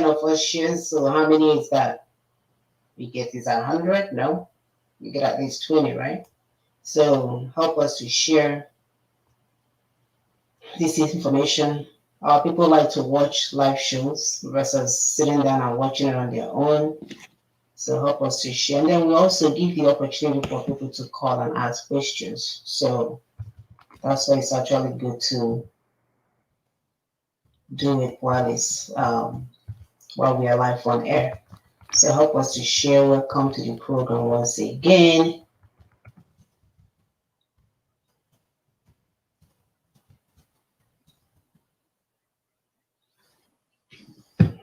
10 of us share, so how many is that? We get is 100? No, we get at least 20, right? So help us to share this information. People like to watch live shows versus sitting down and watching it on their own. So help us to share. And then we also give the opportunity for people to call and ask questions. So that's why it's actually good to do it while we are live on air. So help us to share. Welcome to the program once again.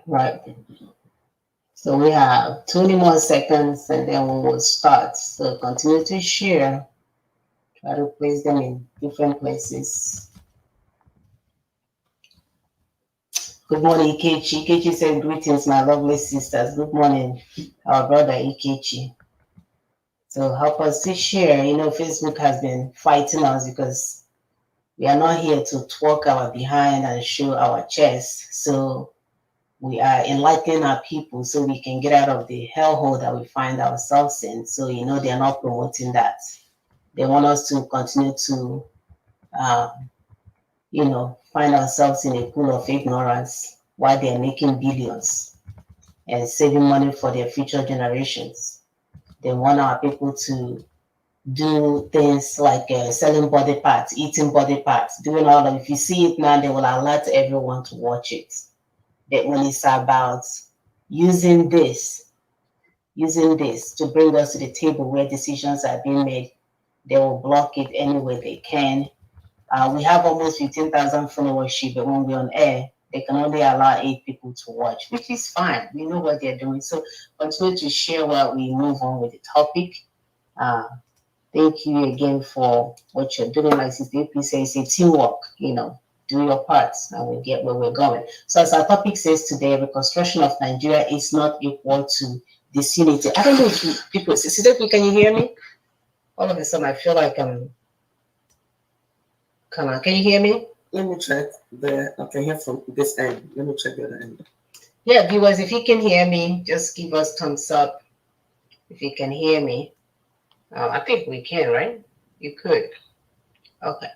Right. So we have 20 more seconds and then we will start. So continue to share. Try to place them in different places. Good morning, Ikechi. Ikechi said, greetings, my lovely sisters. Good morning, our brother Ikechi. So help us to share. You know, Facebook has been fighting us because we are not here to twerk our behind and show our chest. So we are enlightening our people so we can get out of the hellhole that we find ourselves in. So, you know, they're not promoting that. They want us to continue to, you know, find ourselves in a pool of ignorance while they're making billions and saving money for their future generations. They want our people to do things like selling body parts, eating body parts, doing all of. If you see it now, they will alert everyone to watch it. That when it's about using this to bring us to the table where decisions are being made, they will block it any way they can. We have almost 15,000 followership, but when we're on air, they can only allow 8 people to watch, which is fine. We know what they're doing. So continue to share while we move on with the topic. Thank you again for what you're doing. Like Sister AP says, it's teamwork, you know, do your part and we get where we're going. So as our topic says today, reconstruction of Nigeria is not equal to disunity. I don't know if people, Sister AP, can you hear me? All of a sudden I feel like I'm, can you hear me? Let me check there. I can hear from this end. Let me check the other end. Yeah, viewers, if you can hear me, just give us thumbs up if you can hear me. I think we can, right? You could. Okay.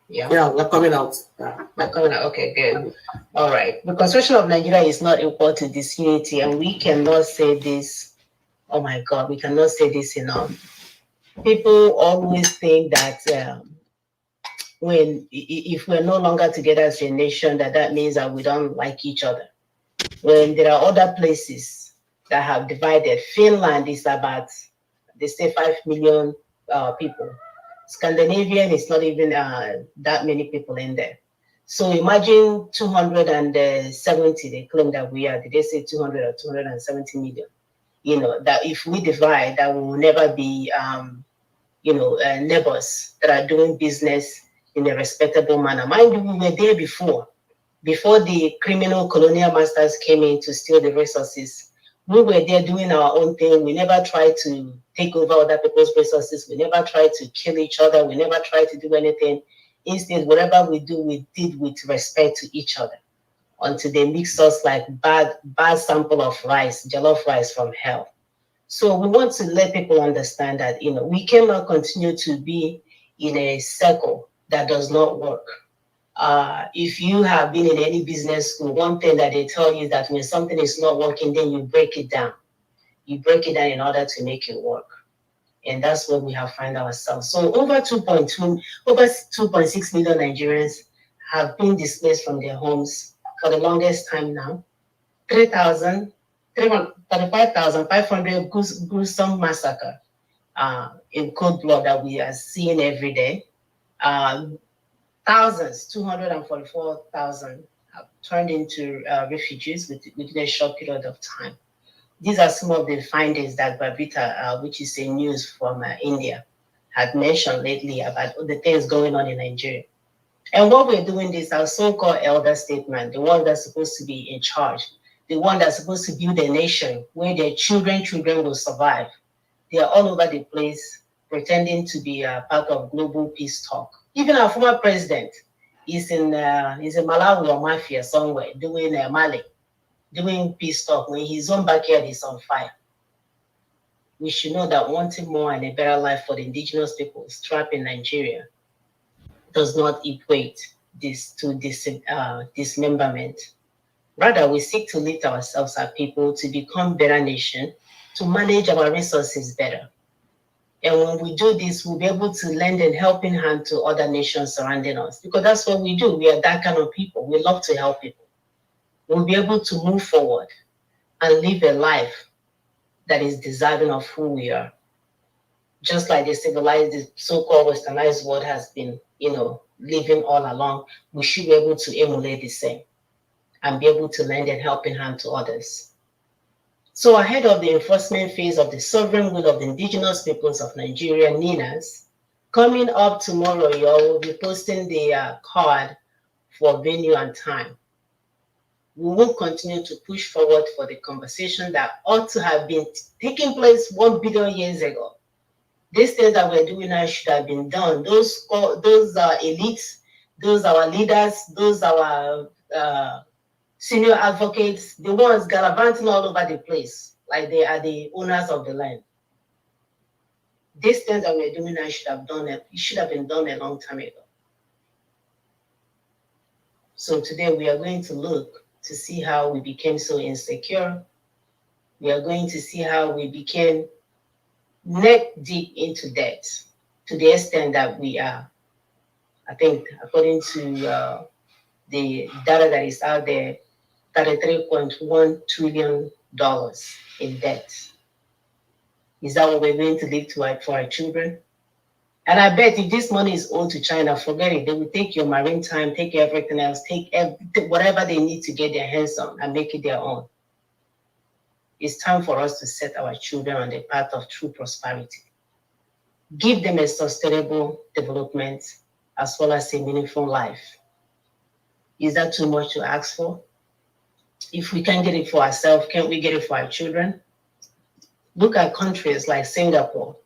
Yeah, we're coming out. We're coming out. Okay, good. All right. The construction of Nigeria is not equal to disunity, and we cannot say this. Oh my God, we cannot say this enough. People always think that if we're no longer together as a nation, that means that we don't like each other. When there are other places that have divided, Finland is about, they say 5 million people. Scandinavian is not even that many people in there. So imagine 270, they claim that we are, did they say 200 or 270 million? You know, that if we divide, that we will never be, neighbors that are doing business in a respectable manner. Mind you, we were there before the criminal colonial masters came in to steal the resources. We were there doing our own thing. We never tried to take over other people's resources. We never tried to kill each other. We never tried to do anything. Instead, whatever we do, we did with respect to each other until they mix us like bad sample of rice, jollof rice from hell. So we want to let people understand that, you know, we cannot continue to be in a circle that does not work. If you have been in any business school, one thing that they tell you is that when something is not working, then you break it down. You break it down in order to make it work. And that's where we have found ourselves. So over 2.6 million Nigerians have been displaced from their homes for the longest time now. 35,500 gruesome massacre in cold blood that we are seeing every day. Thousands, 244,000 have turned into refugees within a short period of time. These are some of the findings that Babita, which is a news from India, had mentioned lately about the things going on in Nigeria. And what we're doing is our so-called elder statesman, the one that's supposed to be in charge, the one that's supposed to build a nation where their children will survive. They are all over the place pretending to be part of global peace talk. Even our former president He's in Malawi or Mafia somewhere doing Mali, doing peace talk when his own backyard is on fire. We should know that wanting more and a better life for the indigenous people trapped in Nigeria does not equate this to dismemberment. Rather, we seek to lift ourselves as people to become better nation, to manage our resources better. And when we do this, we'll be able to lend a helping hand to other nations surrounding us, because that's what we do. We are that kind of people. We love to help people. We'll be able to move forward and live a life that is deserving of who we are. Just like the so-called westernized world has been, living all along, we should be able to emulate the same and be able to lend a helping hand to others. So ahead of the enforcement phase of the sovereign will of the indigenous peoples of Nigeria, NINAS, coming up tomorrow, y'all will be posting the card for venue and time. We will continue to push forward for the conversation that ought to have been taking place 1 billion years ago. These things that we're doing now should have been done. Those elites, those our leaders, those our senior advocates, the ones gallivanting all over the place, like they are the owners of the land. These things that we're doing now should have been done a long time ago. So today we are going to look to see how we became so insecure. We are going to see how we became neck deep into debt to the extent that we are, I think, according to the data that is out there, $33.1 trillion in debt. Is that what we're going to leave for our children? And I bet if this money is owed to China, forget it. They will take your maritime, take everything else, take whatever they need to get their hands on and make it their own. It's time for us to set our children on the path of true prosperity. Give them a sustainable development as well as a meaningful life. Is that too much to ask for? If we can't get it for ourselves, can't we get it for our children? Look at countries like Singapore.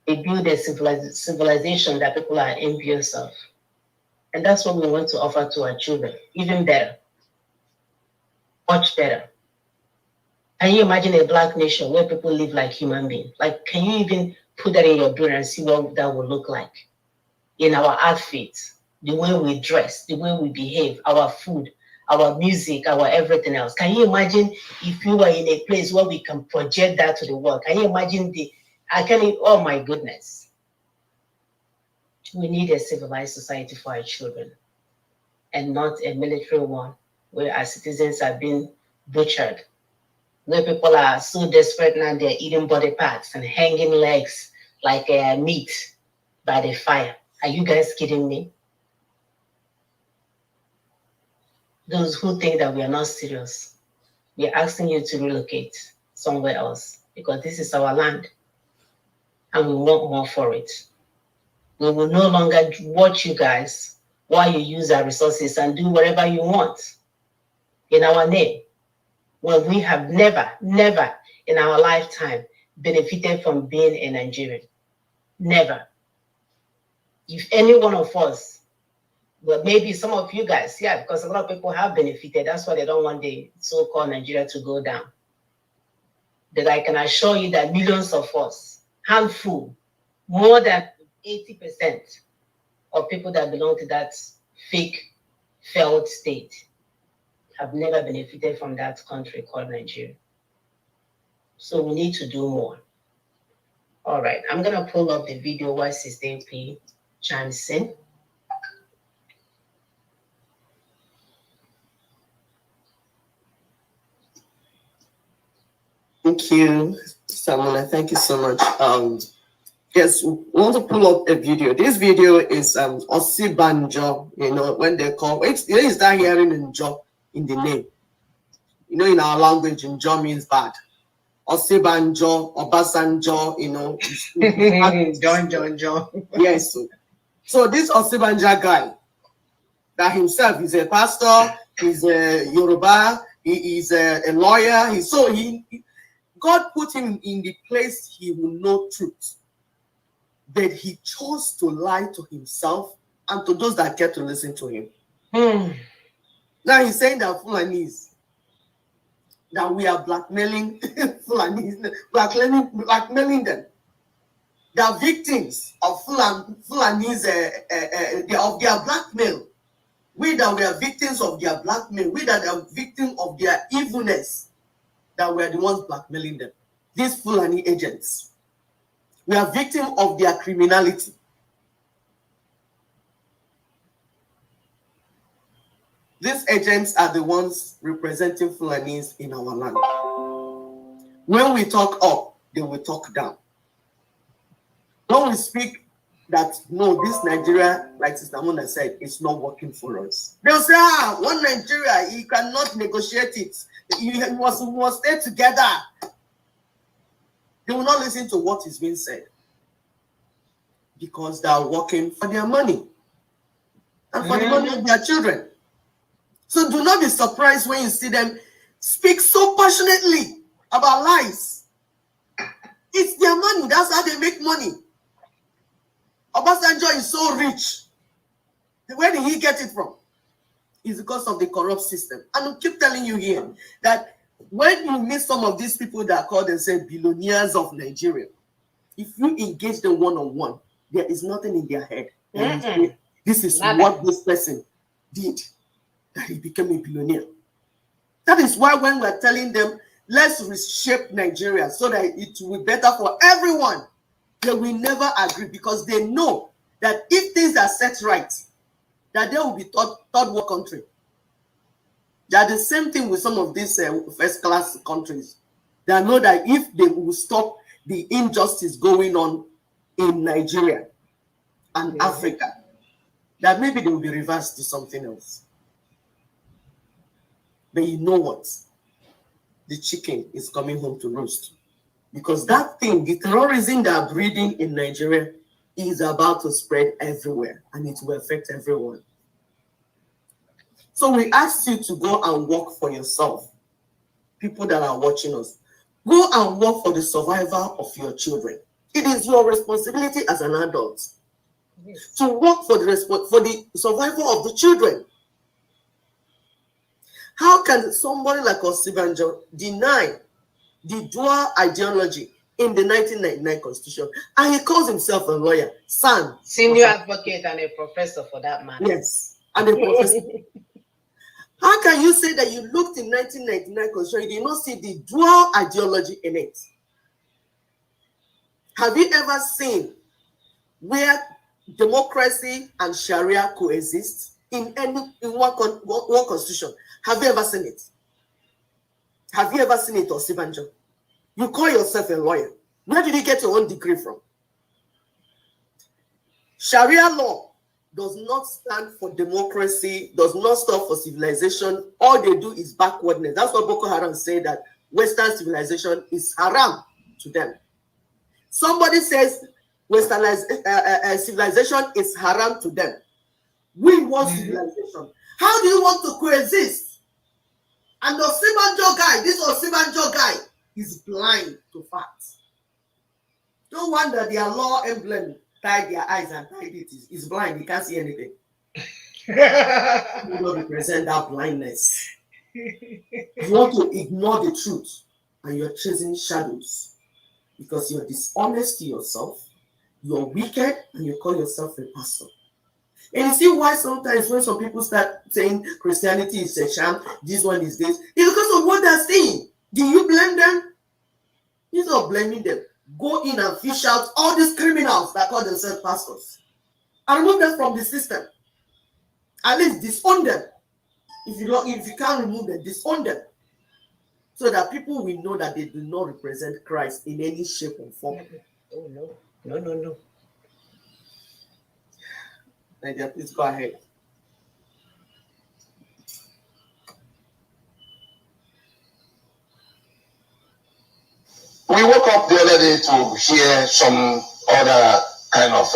They build a civilization that people are envious of. And that's what we want to offer to our children. Even better. Much better. Can you imagine a Black nation where people live like human beings? Like, can you even put that in your brain and see what that would look like? In our outfits, the way we dress, the way we behave, our food, our music, our everything else. Can you imagine if you were in a place where we can project that to the world? Can you imagine oh my goodness. We need a civilized society for our children and not a military one where our citizens are being butchered, where people are so desperate now they're eating body parts and hanging legs like meat by the fire. Are you guys kidding me? Those who think that we are not serious, we are asking you to relocate somewhere else because this is our land and we want more for it. We will no longer watch you guys while you use our resources and do whatever you want in our name when we have never in our lifetime benefited from being a Nigerian. Never. If any one of us, well, maybe some of you guys, yeah, because a lot of people have benefited. That's why they don't want the so-called Nigeria to go down. But I can assure you that millions of us, handful, more than 80% of people that belong to that fake, failed state have never benefited from that country called Nigeria. So we need to do more. All right, I'm going to pull up the video while Sister P chimes in. Thank you, Samula. Thank you so much. Yes, we want to pull up a video. This video is Osibanjo, when they call it, you start hearing Njo in the name. In our language, Njo means bad. Osibanjo, Obasanjo, John. Yes. So this Osibanja guy, that himself is a pastor, he's a Yoruba, he is a lawyer. God put him in the place he will know truth. But he chose to lie to himself and to those that care to listen to him. Now he's saying that Fulanis, that we are blackmailing Fulanis, blackmailing them. They are victims of Fulanis, of their blackmail. We that we are victims of their blackmail. We that are victims of their evilness, that we are the ones blackmailing them. These Fulani agents. We are victims of their criminality. These agents are the ones representing Fulanis in our land. When we talk up, they will talk down. When we speak that, no, this Nigeria, like Sister Mona said, is not working for us. They'll say, one Nigeria, you cannot negotiate it. You must stay together. They will not listen to what is being said because they are working for their money and for the money of their children. So do not be surprised when you see them speak so passionately about lies. It's their money. That's how they make money. Obasanjo is so rich. Where did he get it from? It's because of the corrupt system. And I keep telling you here that when you meet some of these people that call themselves billionaires of Nigeria, if you engage them one-on-one, there is nothing in their head. This is what this person did, that he became a billionaire. That is why when we're telling them, let's reshape Nigeria so that it will be better for everyone, they will never agree because they know that if things are set right, that they will be third world country. They are the same thing with some of these first-class countries. They know that if they will stop the injustice going on in Nigeria and Africa, that maybe they will be reversed to something else. But you know what? The chicken is coming home to roost. Because that thing, the terrorism they are breeding in Nigeria, is about to spread everywhere and it will affect everyone. So we ask you to go and work for yourself. People that are watching us, go and work for the survival of your children. It is your responsibility as an adult to work for the survival of the children. How can somebody like Osibanjo deny the dual ideology in the 1999 Constitution? And he calls himself a lawyer, senior advocate and a professor for that matter. Yes, and a professor. How can you say that you looked in 1999 Constitution, you did not see the dual ideology in it? Have you ever seen where democracy and Sharia coexist in one constitution? Have you ever seen it? Have you ever seen it, Osibanjo? You call yourself a lawyer. Where did you get your own degree from? Sharia law does not stand for democracy, does not stand for civilization. All they do is backwardness. That's what Boko Haram say, that Western civilization is haram to them. Somebody says Western civilization is haram to them. We want civilization. How do you want to coexist? And the Osibanjo guy, this Osibanjo guy, is blind to facts. No wonder their law emblem tied their eyes and tied it. He's blind, he can't see anything. You don't represent that blindness. You want to ignore the truth and you're chasing shadows because you're dishonest to yourself, you're wicked, and you call yourself a pastor. And you see why sometimes when some people start saying Christianity is a sham, this one is this, it's because of what they're saying. Do you blame them? Instead of blaming them, go in and fish out all these criminals that call themselves pastors and remove them from the system. At least disown them. If you can't remove them, disown them. So that people will know that they do not represent Christ in any shape or form. Oh, no. No. Nadia, please go ahead. We woke up the other day to hear some other kind of,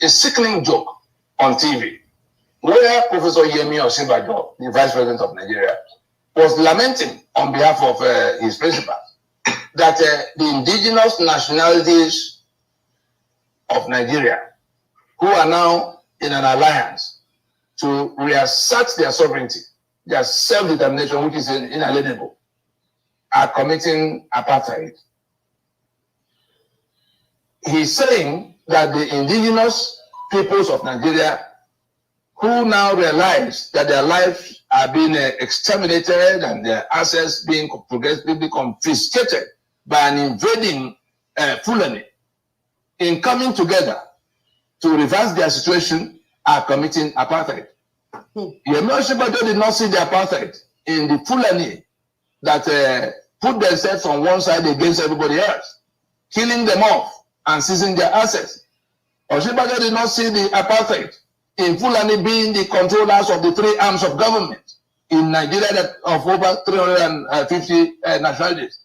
a sickening joke on TV, where Professor Yemi Osinbajo, the Vice President of Nigeria, was lamenting on behalf of his principals that the indigenous nationalities of Nigeria who are now in an alliance to reassert their sovereignty, their self-determination, which is inalienable, are committing apartheid. He's saying that the indigenous peoples of Nigeria, who now realize that their lives are being exterminated and their assets being progressively confiscated by an invading Fulani, in coming together to reverse their situation, are committing apartheid. Yemi Osinbajo did not see the apartheid in the Fulani that put themselves on one side against everybody else, killing them off and seizing their assets. Osinbajo did not see the apartheid in Fulani being the controllers of the three arms of government in Nigeria that of over 350 nationalities.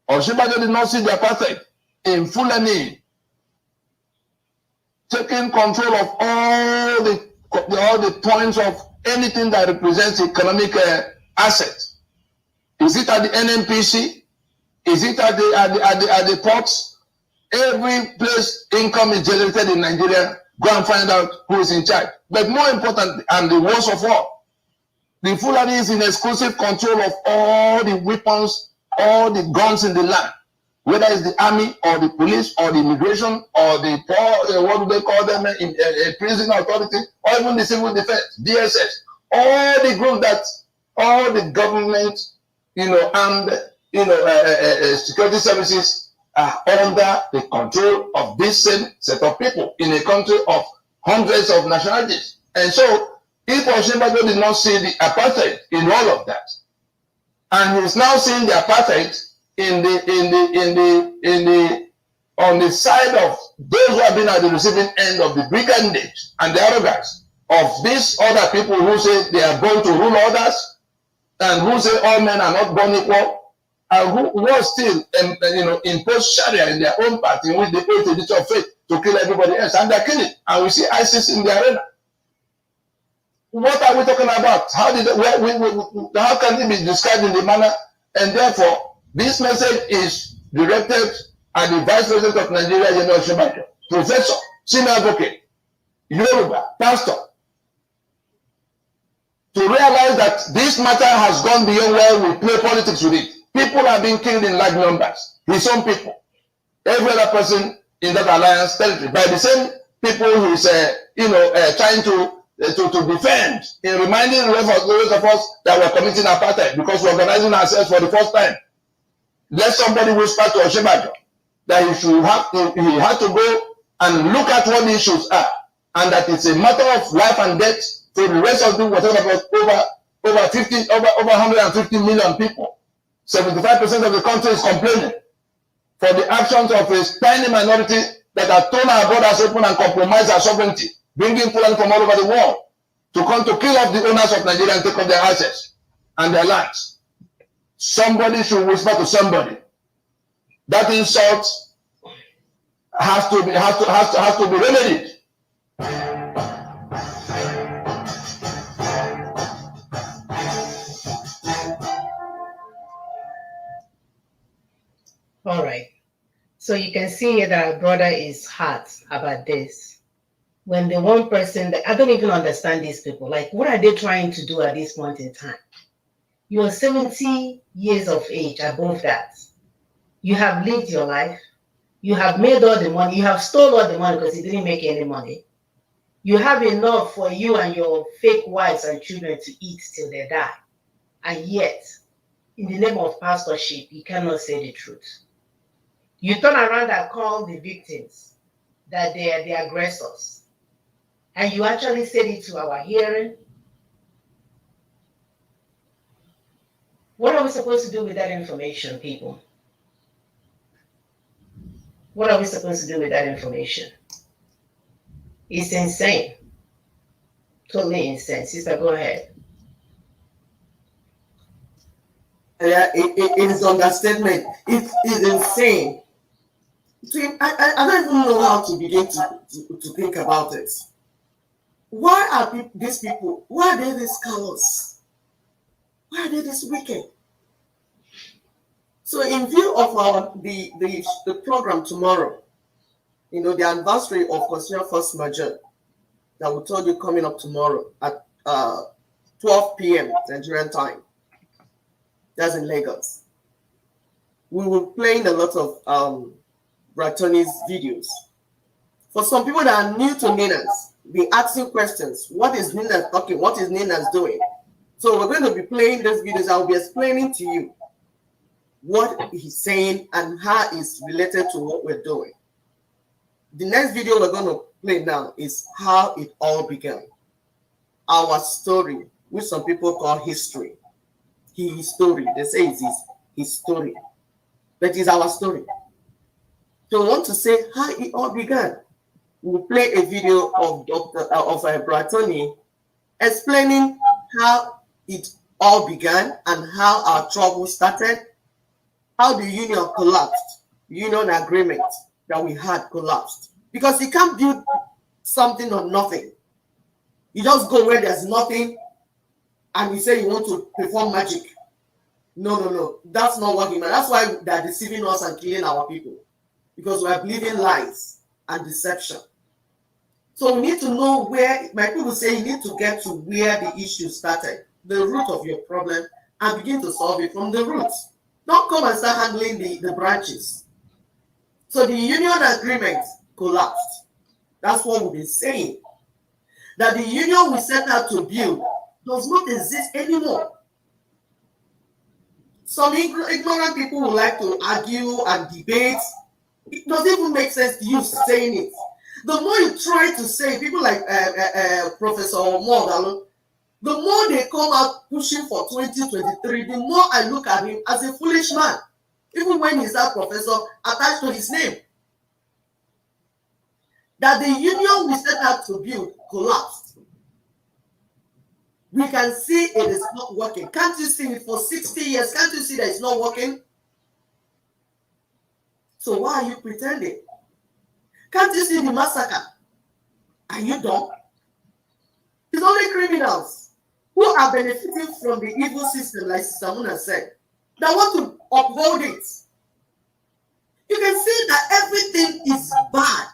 Osinbajo did not see the apartheid in Fulani taking control of all the points of anything that represents economic assets. Is it at the NNPC? Is it at the ports? Every place income is generated in Nigeria. Go and find out who is in charge. But more important, and the worst of all, the Fulani is in exclusive control of all the weapons, all the guns in the land, whether it's the army or the police or the immigration or the what do they call them, prison authority, or even the civil defense, DSS. All the group that all the government, armed, security services are under the control of this same set of people in a country of hundreds of nationalities. And so, if Osinbajo did not see the apartheid in all of that, and he's now seeing the apartheid on the side of those who have been at the receiving end of the brigandage and the arrogance of these other people who say they are born to rule others, and who say all men are not born equal, and who still impose Sharia in their own party, in which they pay the teacher of faith to kill everybody else, and they're killing. And we see ISIS in the arena. What are we talking about? How can it be described in the manner? And therefore, this message is directed at the Vice President of Nigeria, Yemi Osinbajo, Professor, senior advocate, Yoruba, pastor, to realize that this matter has gone beyond where we play politics with it. People are being killed in large numbers. His own people. Every other person in that alliance territory. By the same people who is, trying to defend, in reminding the rest of us that we're committing apartheid because we're organizing ourselves for the first time. Let somebody whisper to Osinbajo that he had to go and look at what the issues are, and that it's a matter of life and death for the rest of the whatever over 150 million people. 75% of the country is complaining for the actions of a tiny minority that have torn our borders open and compromised our sovereignty, bringing people from all over the world to come to kill off the owners of Nigeria and take off their assets and their lands. Somebody should whisper to somebody. That insult has to be remedied. All right. So you can see that our brother is hurt about this. When the one person that I don't even understand these people, like what are they trying to do at this point in time? You are 70 years of age, above that. You have lived your life. You have made all the money. You have stolen all the money because you didn't make any money. You have enough for you and your fake wives and children to eat till they die. And yet, in the name of pastorship, you cannot say the truth. You turn around and call the victims that they are the aggressors. And you actually said it to our hearing. What are we supposed to do with that information, people? What are we supposed to do with that information? It's insane. Totally insane. Sister, go ahead. Yeah, it is understatement. It is insane. I don't even know how to begin to think about it. Why are these people, why are they this callous? Why are they this wicked? So in view of the program tomorrow, the anniversary of Constitutional First Merger that we told you coming up tomorrow at 12 p.m. Nigerian time. That's in Lagos. We will be playing a lot of Bratoni's videos. For some people that are new to Ninas, be asking questions. What is Nina talking? What is Nina's doing? So we're going to be playing these videos. I'll be explaining to you what he's saying and how it's related to what we're doing. The next video we're going to play now is how it all began. Our story, which some people call history. His story. They say it's his story. But it's our story. So we want to say how it all began. We'll play a video of Bratoni explaining how it all began and how our trouble started, how the union collapsed, union agreement that we had collapsed. Because you can't build something on nothing. You just go where there's nothing and you say you want to perform magic. No. That's not working. That's why they're deceiving us and killing our people. Because we are believing lies and deception. So we need to know where, my people say you need to get to where the issue started, the root of your problem, and begin to solve it from the roots. Don't come and start handling the branches. So the union agreement collapsed. That's what we've been saying. That the union we set out to build does not exist anymore. Some ignorant people would like to argue and debate. It doesn't even make sense to you saying it. The more you try to say, people like Professor Morgan, the more they come out pushing for 2023, the more I look at him as a foolish man, even when he's that professor attached to his name. That the union we set out to build collapsed. We can see it is not working. Can't you see it for 60 years? Can't you see that it's not working? So why are you pretending? Can't you see the massacre? Are you dumb? It's only criminals who are benefiting from the evil system, like Samuna said, that want to uphold it. You can see that everything is bad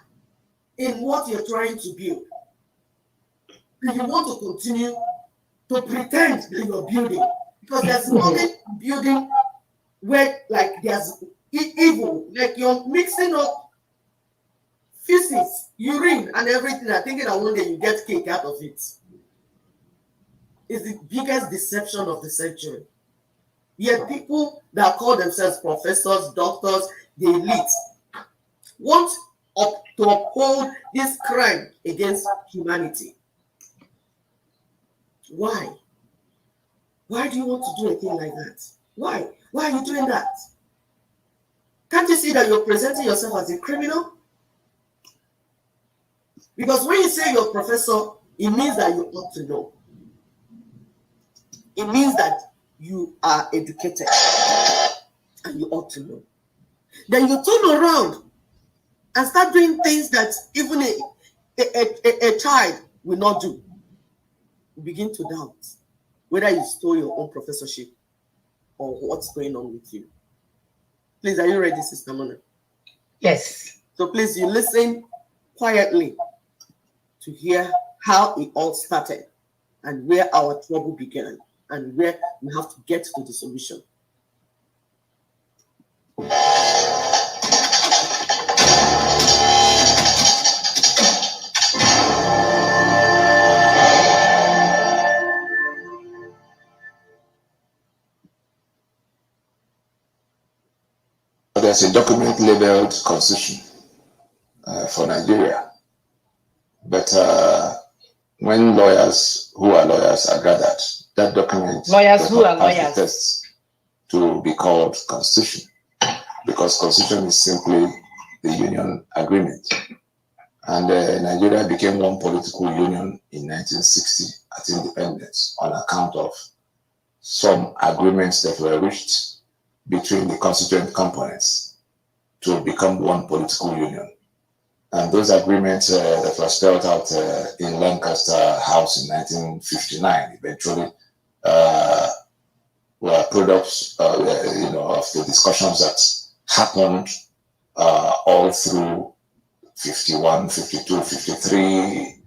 in what you're trying to build. And you want to continue to pretend that you're building. Because there's nothing building where like there's evil, like you're mixing up feces, urine, and everything, and thinking that one day you get cake out of it. It's the biggest deception of the century. Yet people that call themselves professors, doctors, the elite, want to uphold this crime against humanity. Why? Why do you want to do a thing like that? Why? Why are you doing that? Can't you see that you're presenting yourself as a criminal? Because when you say you're a professor, it means that you ought to know. It means that you are educated and you ought to know. Then you turn around and start doing things that even a child will not do. You begin to doubt whether you stole your own professorship or what's going on with you. Please, are you ready, Sister Mona? Yes. So please, you listen quietly to hear how it all started and where our trouble began and where we have to get to the solution. There's a document labeled Constitution for Nigeria. But when lawyers who are lawyers are gathered, that document lawyers who are lawyers tests to be called Constitution, because Constitution is simply the union agreement. And Nigeria became one political union in 1960 at independence on account of some agreements that were reached between the constituent components to become one political union. And those agreements that were spelled out in Lancaster House in 1959 eventually were products of the discussions that happened all through 51, 52, 53,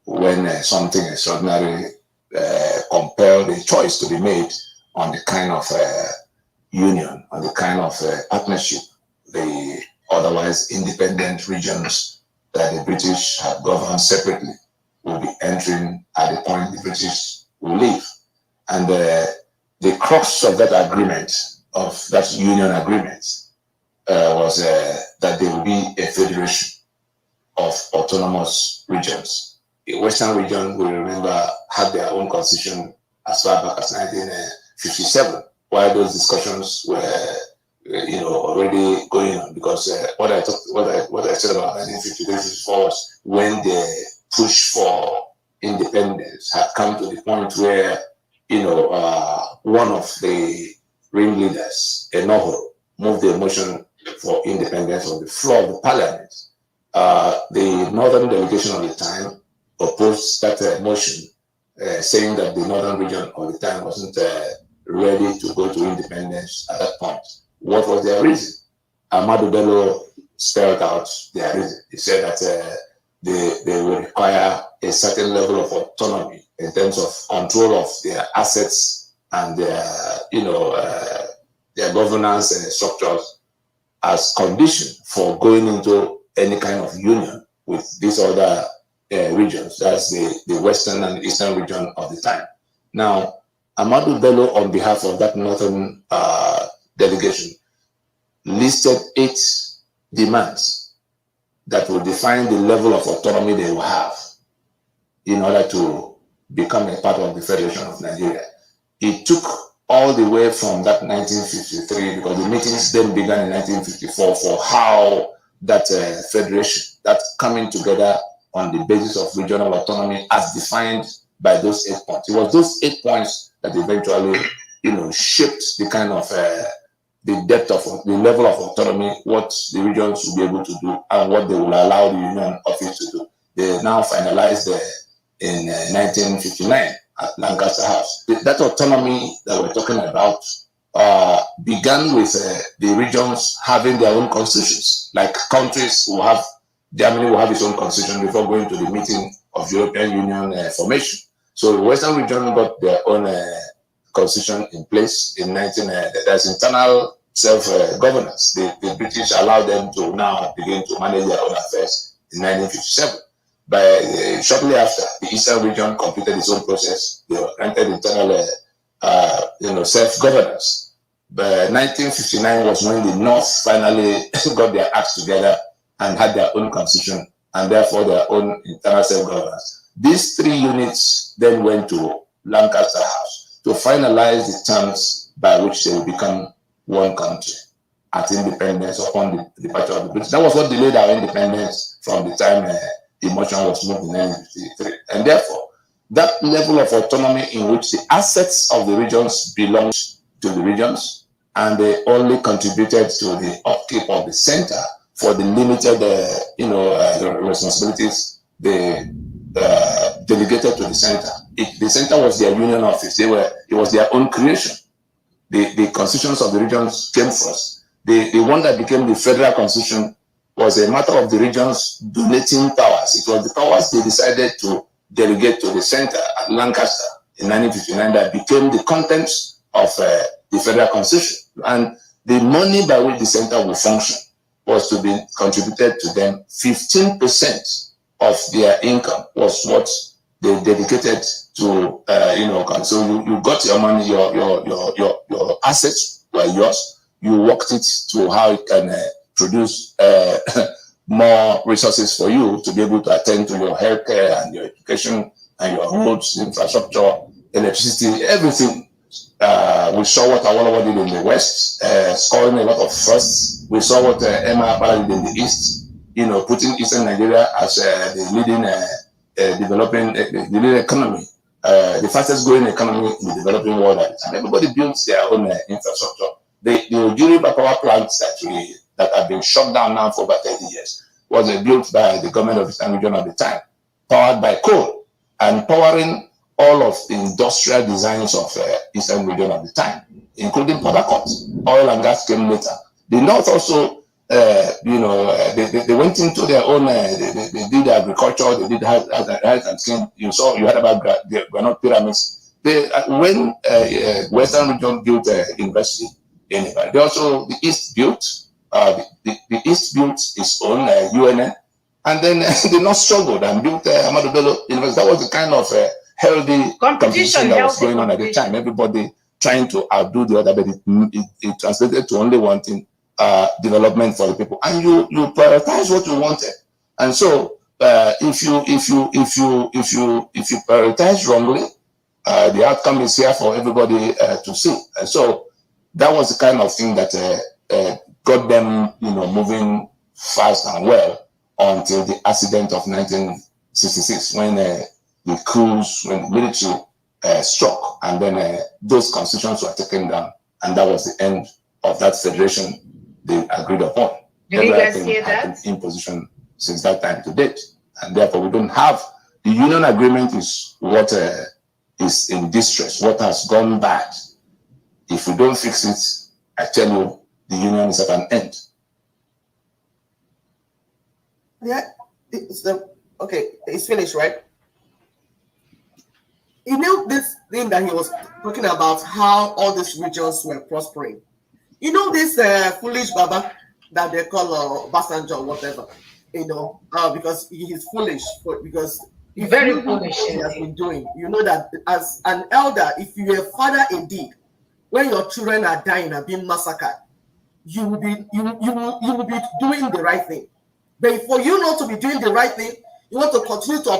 when something extraordinary compelled a choice to be made on the kind of union, on the kind of partnership the otherwise independent regions that the British have governed separately will be entering at the point the British will leave. And the crux of that agreement, of that union agreement, was that there will be a federation of autonomous regions. The Western region, we remember, had their own constitution as far back as 1957, while those discussions were, already going on. Because what I said about 1953-54 was when the push for independence had come to the point where, one of the ringleaders, Enoho, moved the motion for independence on the floor of the parliament. The northern delegation at the time opposed that motion, saying that the northern region at the time wasn't ready to go to independence at that point. What was their reason? Ahmadu Bello spelled out their reason. He said that they will require a certain level of autonomy in terms of control of their assets and their governance and structures as condition for going into any kind of union with these other regions. That's the western and eastern region of the time. Now, Ahmadu Bello, on behalf of that northern delegation, listed 8 demands that will define the level of autonomy they will have in order to become a part of the Federation of Nigeria. It took all the way from that 1953, because the meetings then began in 1954, for how that federation, that coming together on the basis of regional autonomy as defined by those 8 points. It was those 8 points that eventually, shaped the kind of the depth of the level of autonomy, what the regions will be able to do, and what they will allow the Union Office to do. They now finalized in 1959 at Lancaster House. That autonomy that we're talking about began with the regions having their own constitutions. Like countries will have, Germany will have its own constitution before going to the meeting of European Union formation. So the Western region got their own constitution in place in there's internal self-governance. The British allowed them to now begin to manage their own affairs in 1957. Shortly after, the Eastern region completed its own process. They were granted internal self-governance. But 1959 was when the North finally got their acts together and had their own constitution and therefore their own internal self-governance. These 3 units then went to Lancaster House to finalize the terms by which they will become one country at independence upon the departure of the British. That was what delayed our independence from the time the motion was moved in 1953. And therefore, that level of autonomy in which the assets of the regions belonged to the regions, and they only contributed to the upkeep of the center for the limited, responsibilities they delegated to the center. The center was their union office. It was their own creation. The constitutions of the regions came first. The one that became the federal constitution was a matter of the regions donating powers. It was the powers they decided to delegate to the center at Lancaster in 1959 that became the contents of the federal constitution. And the money by which the center will function was to be contributed to them. 15% of their income was what they dedicated to, so you got your money, your assets were yours. You worked it to how it can produce more resources for you to be able to attend to your healthcare and your education and your roads, infrastructure, electricity, everything. We saw what Awolowo did in the West, scoring a lot of firsts. We saw what Emma Apara did in the East, putting Eastern Nigeria as the leading the leading economy, the fastest growing economy in the developing world at the time. Everybody builds their own infrastructure. The Ojiriba power plants that have been shut down now for about 30 years was built by the government of the Eastern region at the time, powered by coal and powering all of the industrial designs of Eastern region at the time, including Port Harcourt. Oil and gas came later. The North also they went into their own, they did agriculture, they did health and skin. You heard about the granite pyramids. When Western region built university in Nepal, the East built, the East built its own UNN, and then the North struggled and built Ahmadu Bello University. That was the kind of healthy competition that was going on at the time. Everybody trying to outdo the other, but it translated to only one thing: development for the people. And you prioritize what you wanted. And so if you prioritize wrongly, the outcome is here for everybody to see. And so that was the kind of thing that got them, moving fast and well until the accident of 1966, when the military struck, and then those constitutions were taken down, and that was the end of that federation they agreed upon. Did you guys hear that? In position since that time to date, and therefore we don't have the union agreement. Is what is in distress, what has gone bad. If we don't fix it, I tell you, the union is at an end. Yeah, it's finished, right? You know this thing that he was talking about, how all these regions were prospering. You know this foolish Baba that they call Basanjo or whatever, because he is foolish, because very foolish he has been doing. You know that as an elder, if you are a father indeed, when your children are dying and being massacred, you will be doing the right thing. But for you not to be doing the right thing, you want to continue to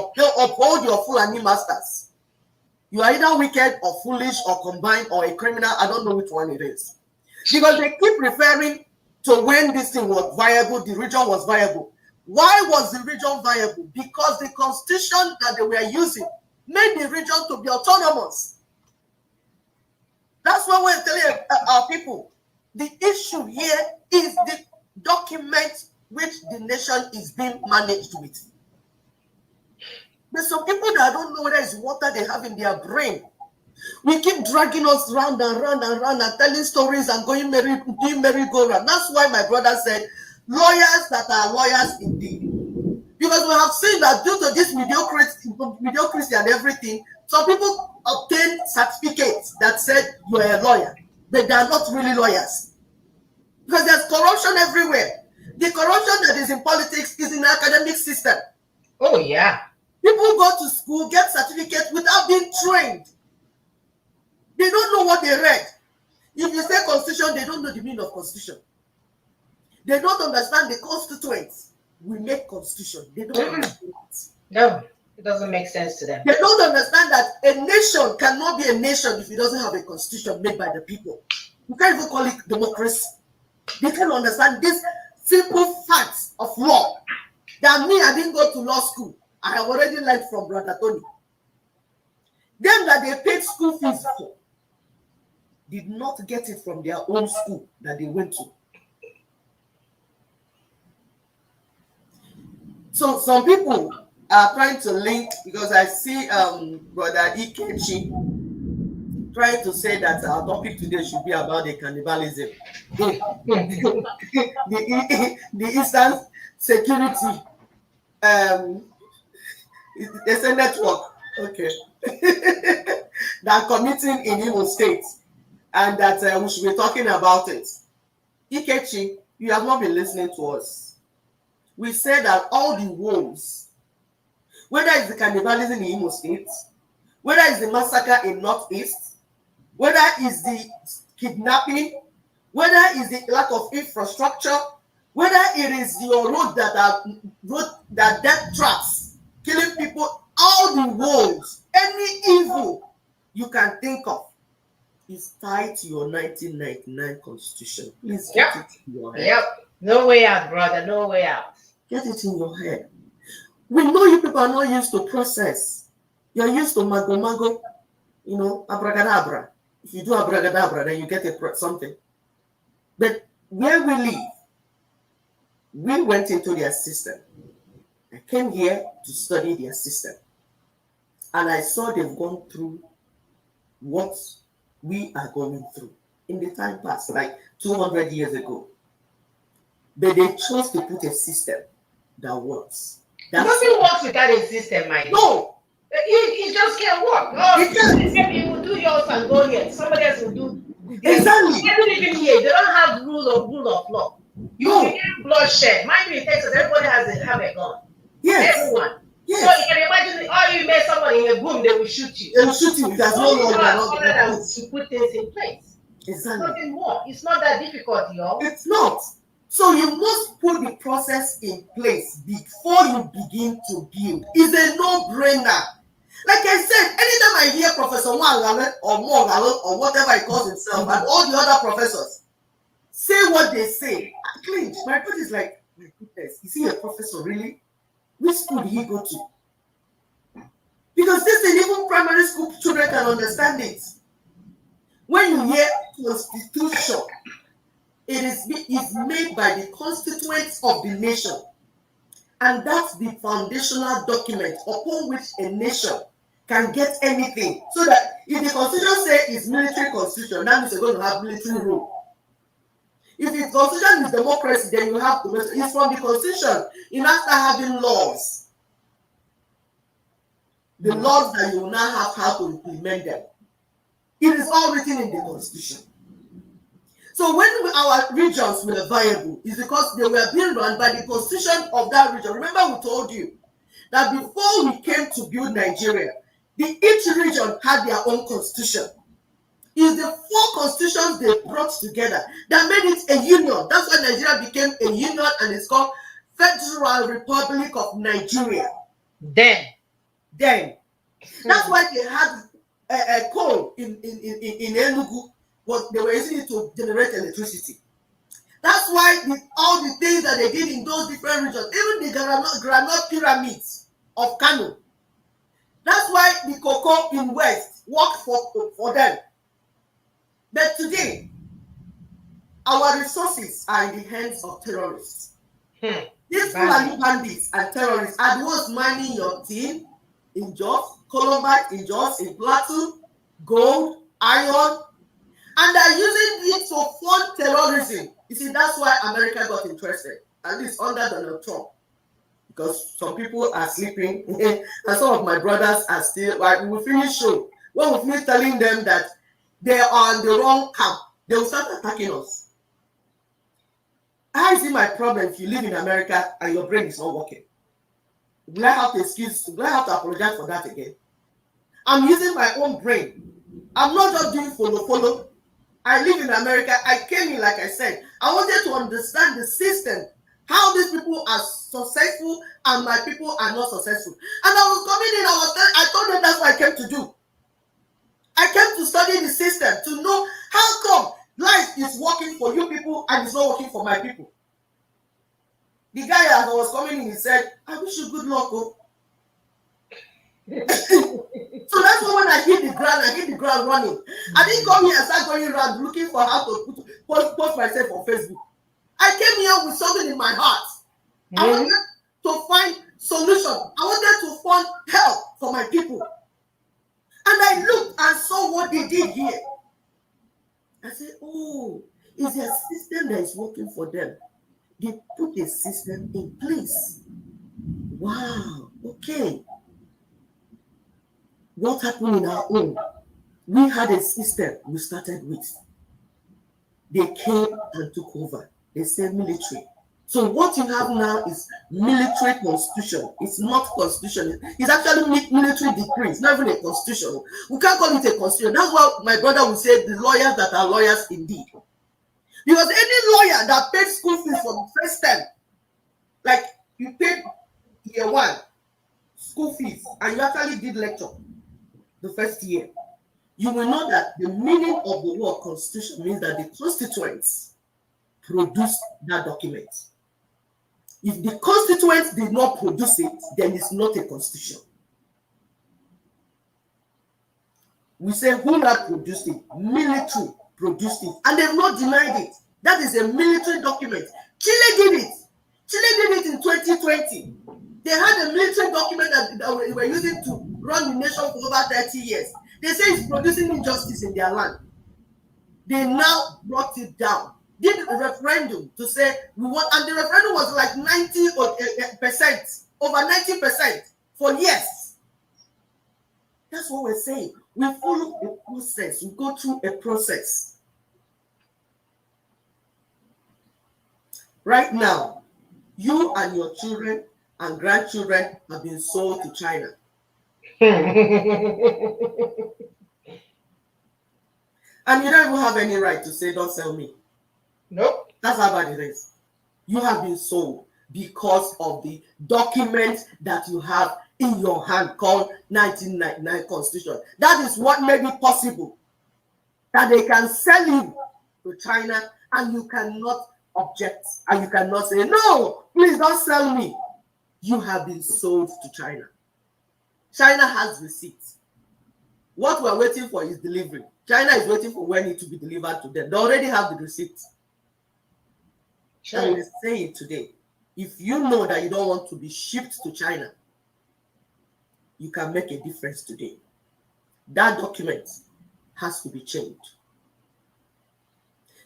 uphold your Fulani masters. You are either wicked or foolish or combined or a criminal. I don't know which one it is. Because they keep referring to when this thing was viable, the region was viable. Why was the region viable? Because the constitution that they were using made the region to be autonomous. That's what we're telling our people. The issue here is the document which the nation is being managed with. There's some people that don't know whether it's water they have in their brain. We keep dragging us round and round and round and telling stories and doing merry-go-round. That's why my brother said, lawyers that are lawyers indeed. Because we have seen that due to this mediocrity and everything, some people obtain certificates that said you are a lawyer, but they are not really lawyers. Because there's corruption everywhere. The corruption that is in politics is in the academic system. Oh, yeah. People go to school, get certificates without being trained. They don't know what they read. If you say constitution, they don't know the meaning of constitution. They don't understand the constituents. We make constitution. They don't understand it. No, it doesn't make sense to them. They don't understand that a nation cannot be a nation if it doesn't have a constitution made by the people. You can't even call it democracy. They can't understand these simple facts of law. That me, I didn't go to law school. I have already learned from Brother Tony. Them that they paid school fees for did not get it from their own school that they went to. So some people are trying to link, because I see Brother Ikechi trying to say that our topic today should be about the cannibalism. the Eastern Security, it's a network, okay, that committing in Imo State, and that we should be talking about it. Ikechi, you have not been listening to us. We said that all the woes, whether it's the cannibalism in Imo State, whether it's the massacre in Northeast, whether it's the kidnapping, whether it's the lack of infrastructure, whether it is your road that death traps, killing people, all the woes, any evil you can think of is tied to your 1999 constitution. Please get it in your head. Yep. No way out, brother. No way out. Get it in your head. We know you people are not used to process. You're used to mago, abracadabra. If you do abracadabra, then you get something. But where we live, we went into their system. I came here to study their system. And I saw they've gone through what we are going through in the time past, like 200 years ago. but they chose to put a system that works. It doesn't work without a system, my dear. No. It just can't work. Oh, you will do yours and go here. Somebody else will do exactly. Even here, they don't have rule of law. You will get bloodshed. Mind you, in Texas, everybody have a gun. Yes. Everyone. Yes. So you can imagine, you met somebody in a boom, they will shoot you. They will shoot you. There's no law to put things in place. Exactly. Nothing more. It's not that difficult, y'all. It's not. So you must put the process in place before you begin to build. It's a no-brainer. Like I said, anytime I hear Professor Mwangale or Mwangale or whatever he calls himself and all the other professors say what they say, I cringe. My point is like, my goodness, is he a professor really? Which school did he go to? Because this is even primary school children can understand it. When you hear constitution, it is made by the constituents of the nation. And that's the foundational document upon which a nation can get anything. So that if the constitution says it's military constitution, that means you're going to have military rule. If the constitution is democracy, then you have to. It's from the constitution. You now start having laws. The laws that you will now have how to implement them. It is all written in the constitution. So when our regions were viable, it's because they were being run by the constitution of that region. Remember we told you that before we came to build Nigeria, each region had their own constitution. It's the 4 constitutions they brought together that made it a union. That's why Nigeria became a union and it's called Federal Republic of Nigeria. Then. That's why they had a coal in Enugu. But they were using it to generate electricity. That's why all the things that they did in those different regions, even the granite pyramids of Kano, that's why the cocoa in West worked for them. But today, our resources are in the hands of terrorists. These Fulani bandits and terrorists are the ones mining your tin in Jos, Columbine in Jos, in Plateau, gold, iron, and they're using it to fund terrorism. You see, that's why America got interested, at least under Donald Trump. Because some people are sleeping, and some of my brothers are still, like, we will finish show. When we finish telling them that they are on the wrong camp, they will start attacking us. How is it my problem if you live in America and your brain is not working? Do I have to apologize for that again? I'm using my own brain. I'm not just doing follow. I live in America. I came in, like I said, I wanted to understand the system, how these people are successful and my people are not successful. And I was coming in, I told them that's what I came to do. I came to study the system to know how come life is working for you people and it's not working for my people. The guy as I was coming in, he said, I wish you good luck. Oh. So that's why when I hit the ground running. I didn't come here and start going around looking for how to post myself on Facebook. I came here with something in my heart. I wanted to find solution. I wanted to find help for my people. And I looked and saw what they did here. I said, oh, it's a system that is working for them. They put a system in place. Wow, okay. What happened in our own? We had a system we started with. They came and took over. They said military. So what you have now is military constitution. It's not constitution. It's actually military decree. It's not even a constitution. We can't call it a constitution. That's why my brother will say the lawyers that are lawyers indeed. Because any lawyer that paid school fees for the first time, like you paid year 1 school fees and you actually did lecture the first year, you will know that the meaning of the word constitution means that the constituents produced that document. If the constituents did not produce it, then it's not a constitution. We say who have produced it? Military produced it, and they've not denied it. That is a military document. Chile did it. Chile did it in 2020. They had a military document that we were using to run the nation for over 30 years. They say it's producing injustice in their land. They now brought it down. did a referendum to say we want, and the referendum was like 90%, over 90% for yes. That's what we're saying. We follow a process. We go through a process. Right now, you and your children and grandchildren have been sold to China. And you don't even have any right to say, don't sell me. Nope. That's how bad it is. You have been sold because of the document that you have in your hand called 1999 Constitution. That is what made it possible that they can sell you to China and you cannot object and you cannot say, no, please don't sell me. You have been sold to China. China has receipts. What we're waiting for is delivery. China is waiting for when it to be delivered to them. They already have the receipts. Sure. And let's say it today. If you know that you don't want to be shipped to China, you can make a difference today. That document has to be changed.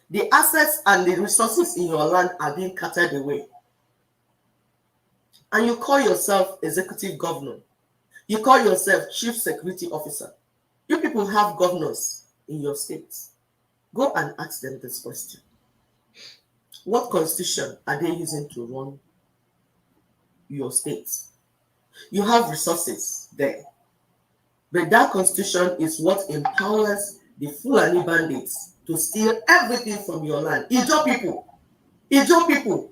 The assets and the resources in your land are being carted away. And you call yourself executive governor. You call yourself chief security officer. You people have governors in your states. Go and ask them this question. What constitution are they using to run your states? You have resources there. But that constitution is what empowers the Fulani bandits to steal everything from your land. Ijo people. Ijo people.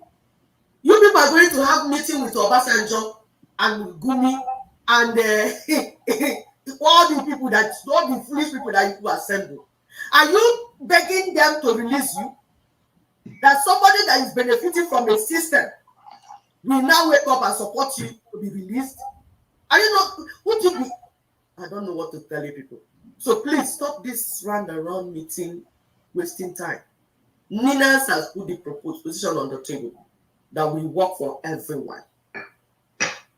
You people are going to have meeting with Obasanjo and Gumi and all the people that, all the foolish people that you assemble. Are you begging them to release you? That somebody that is benefiting from a system will now wake up and support you to be released? Are you not? Would you be? I don't know what to tell you people. So please stop this round meeting, wasting time. Ninas has put the proposed position on the table that will work for everyone.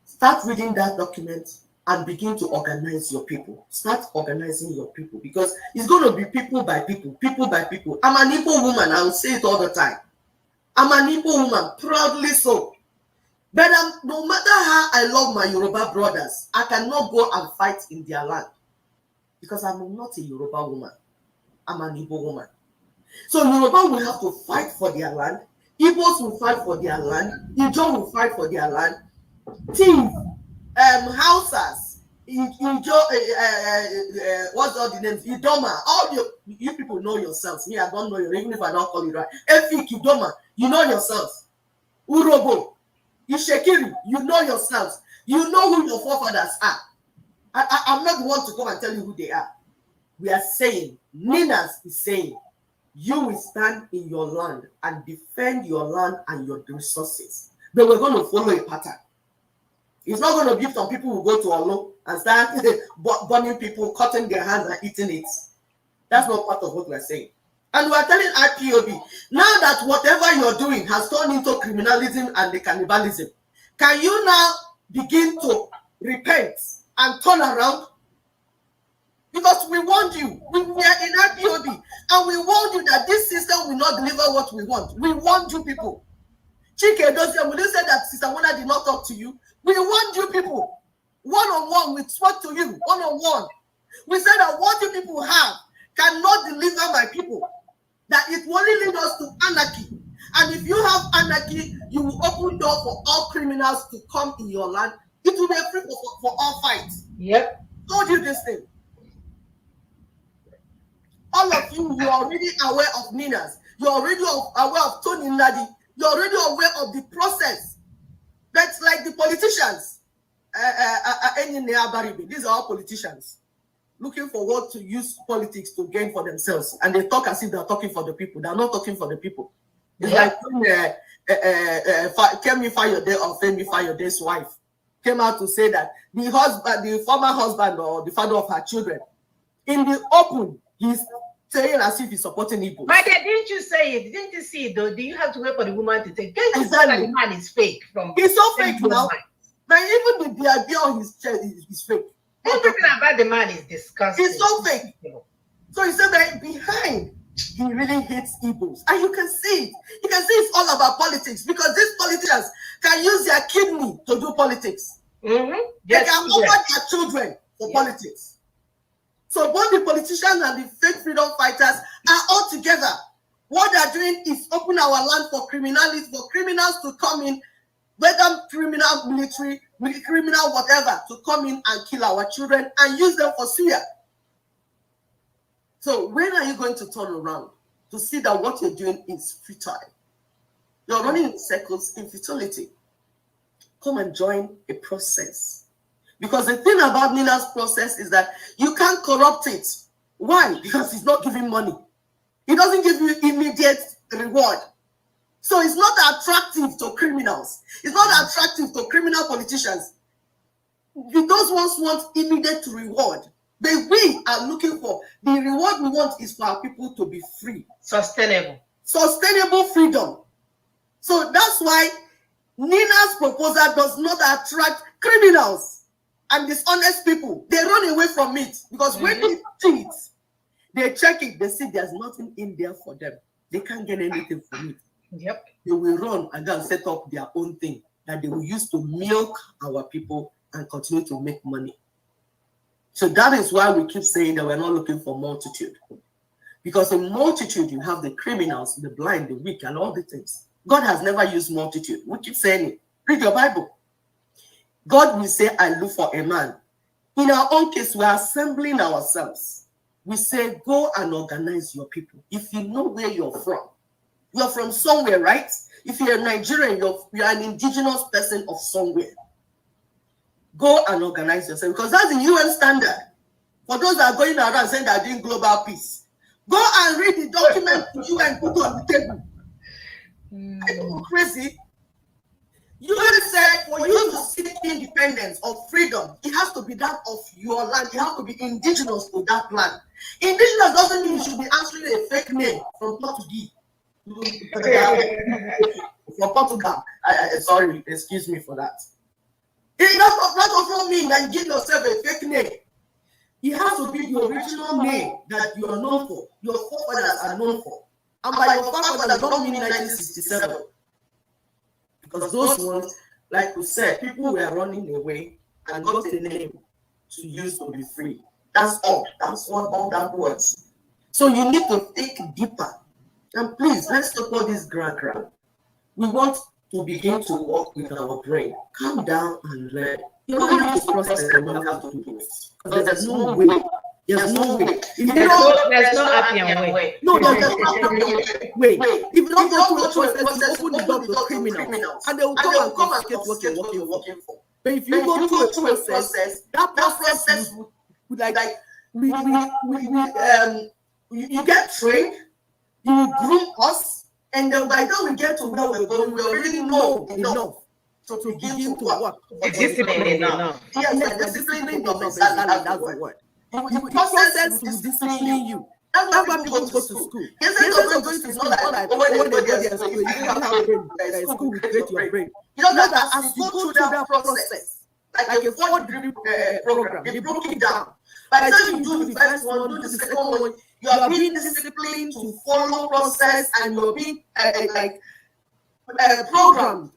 Start reading that document and begin to organize your people. Start organizing your people because it's going to be people by people, people by people. I'm an Igbo woman. I will say it all the time. I'm an Igbo woman, proudly so. But no matter how I love my Yoruba brothers, I cannot go and fight in their land because I'm not a Yoruba woman. I'm an Igbo woman. So Yoruba will have to fight for their land. Igbos will fight for their land. Ijo will fight for their land. Team, Hausas, Ijo, what's all the names? Idoma. All you people know yourselves. Me, I don't know you, even if I don't call you right. Efik, Idoma, you know yourselves. Urobo, Ishekiri, you know yourselves. You know who your forefathers are. I'm not the one to come and tell you who they are. We are saying, Ninas is saying, you will stand in your land and defend your land and your resources. But we're going to follow a pattern. It's not going to be some people who go to Olo and start burning people, cutting their hands and eating it. That's not part of what we're saying. And we're telling IPOB, now that whatever you're doing has turned into criminalism and the cannibalism, can you now begin to repent and turn around? Because we warned you. We are in IPOB and we warned you that this system will not deliver what we want. We warned you people. Chike Dozier, will you say that Sister Mona did not talk to you? We warned you people. One-on-one, we spoke to you. One-on-one. We said that what you people have cannot deliver my people. That it will only lead us to anarchy. And if you have anarchy, you will open door for all criminals to come in your land. It will be free for all fights. Yep. Told you this thing. All of you, you are already aware of Ninas. You're already aware of Tony Nadi. You're already aware of the process. That's like the politicians. These are all politicians looking forward to use politics to gain for themselves. And they talk as if they're talking for the people. They're not talking for the people. It's like when Kemi Fayode or Femi Fayode's wife came out to say that the former husband or the father of her children, in the open, he's saying as if he's supporting Igbo. Michael, didn't you say it? Didn't you see it though? Do you have to wait for the woman to take? Can't you Exactly. say that the man is fake? He's so fake now. But even the idea on his chest is fake. Everything about the man is disgusting. He's so fake. So he said that behind he really hates Igbos. And you can see it. You can see it's all about politics, because these politicians can use their kidney to do politics. They can offer their children for politics. So both the politicians and the fake freedom fighters are all together. What they're doing is open our land for criminals to come in, whether criminal, military, criminal, whatever, to come in and kill our children and use them for suya. So when are you going to turn around to see that what you're doing is futile? You're running in circles in futility. Come and join a process. Because the thing about Nina's process is that you can't corrupt it. Why? Because he's not giving money. He doesn't give you immediate reward. So it's not attractive to criminals. It's not attractive to criminal politicians. Those ones want immediate reward. But we are looking for, the reward we want is for our people to be free. Sustainable freedom. So that's why Nina's proposal does not attract criminals and dishonest people. They run away from it, because when they cheat, they check it, they see there's nothing in there for them. They can't get anything from it. They will run and then set up their own thing that they will use to milk our people and continue to make money. So that is why we keep saying that we're not looking for multitude. Because in multitude, you have the criminals, the blind, the weak, and all the things. God has never used multitude. We keep saying it. Read your Bible. God will say, I look for a man. In our own case, we are assembling ourselves. We say, go and organize your people. If you know where you're from somewhere, right? If you're a Nigerian, you're an indigenous person of somewhere. Go and organize yourself, because that's the UN standard. For those that are going around saying they're doing global peace, go and read the document the UN put on the table. Are you crazy? UN said for you to seek independence or freedom, it has to be that of your land. You have to be indigenous to that land. Indigenous doesn't mean you should be answering a fake name from Portuguese. From Portugal. Sorry, excuse me for that. It does not mean that you give yourself a fake name. It has to be the original name that you are known for, your forefathers are known for. And by your forefathers, don't mean 1967. Because those ones, like we said, people were running away and got a name to use to be free. That's all. That's what all that was. So you need to think deeper. And please, let's talk about this ground. We want to begin to work with our brain. Calm down and learn. You don't have to process and you have to do this. Because there's no way. There's no way. There's no happy way. No, there's no way. If you don't go through a process, you open the door to criminals. And they will come and confiscate what you're working for. But if you go through a process, that process would you get trained, you groom us, and then by the time we get to where we're going, we already know enough to begin to work. Discipline enough. Yes, discipline enough. That's the word. The process will discipline you. That's why people go to school. Instead of going to school, like when they go to school, you don't have brain. School will create your brain. You know that as you go through that process, like a 4-degree program, they broke it down. By the time you do the first one, do the second one, you are being disciplined to follow process, and you're being programmed.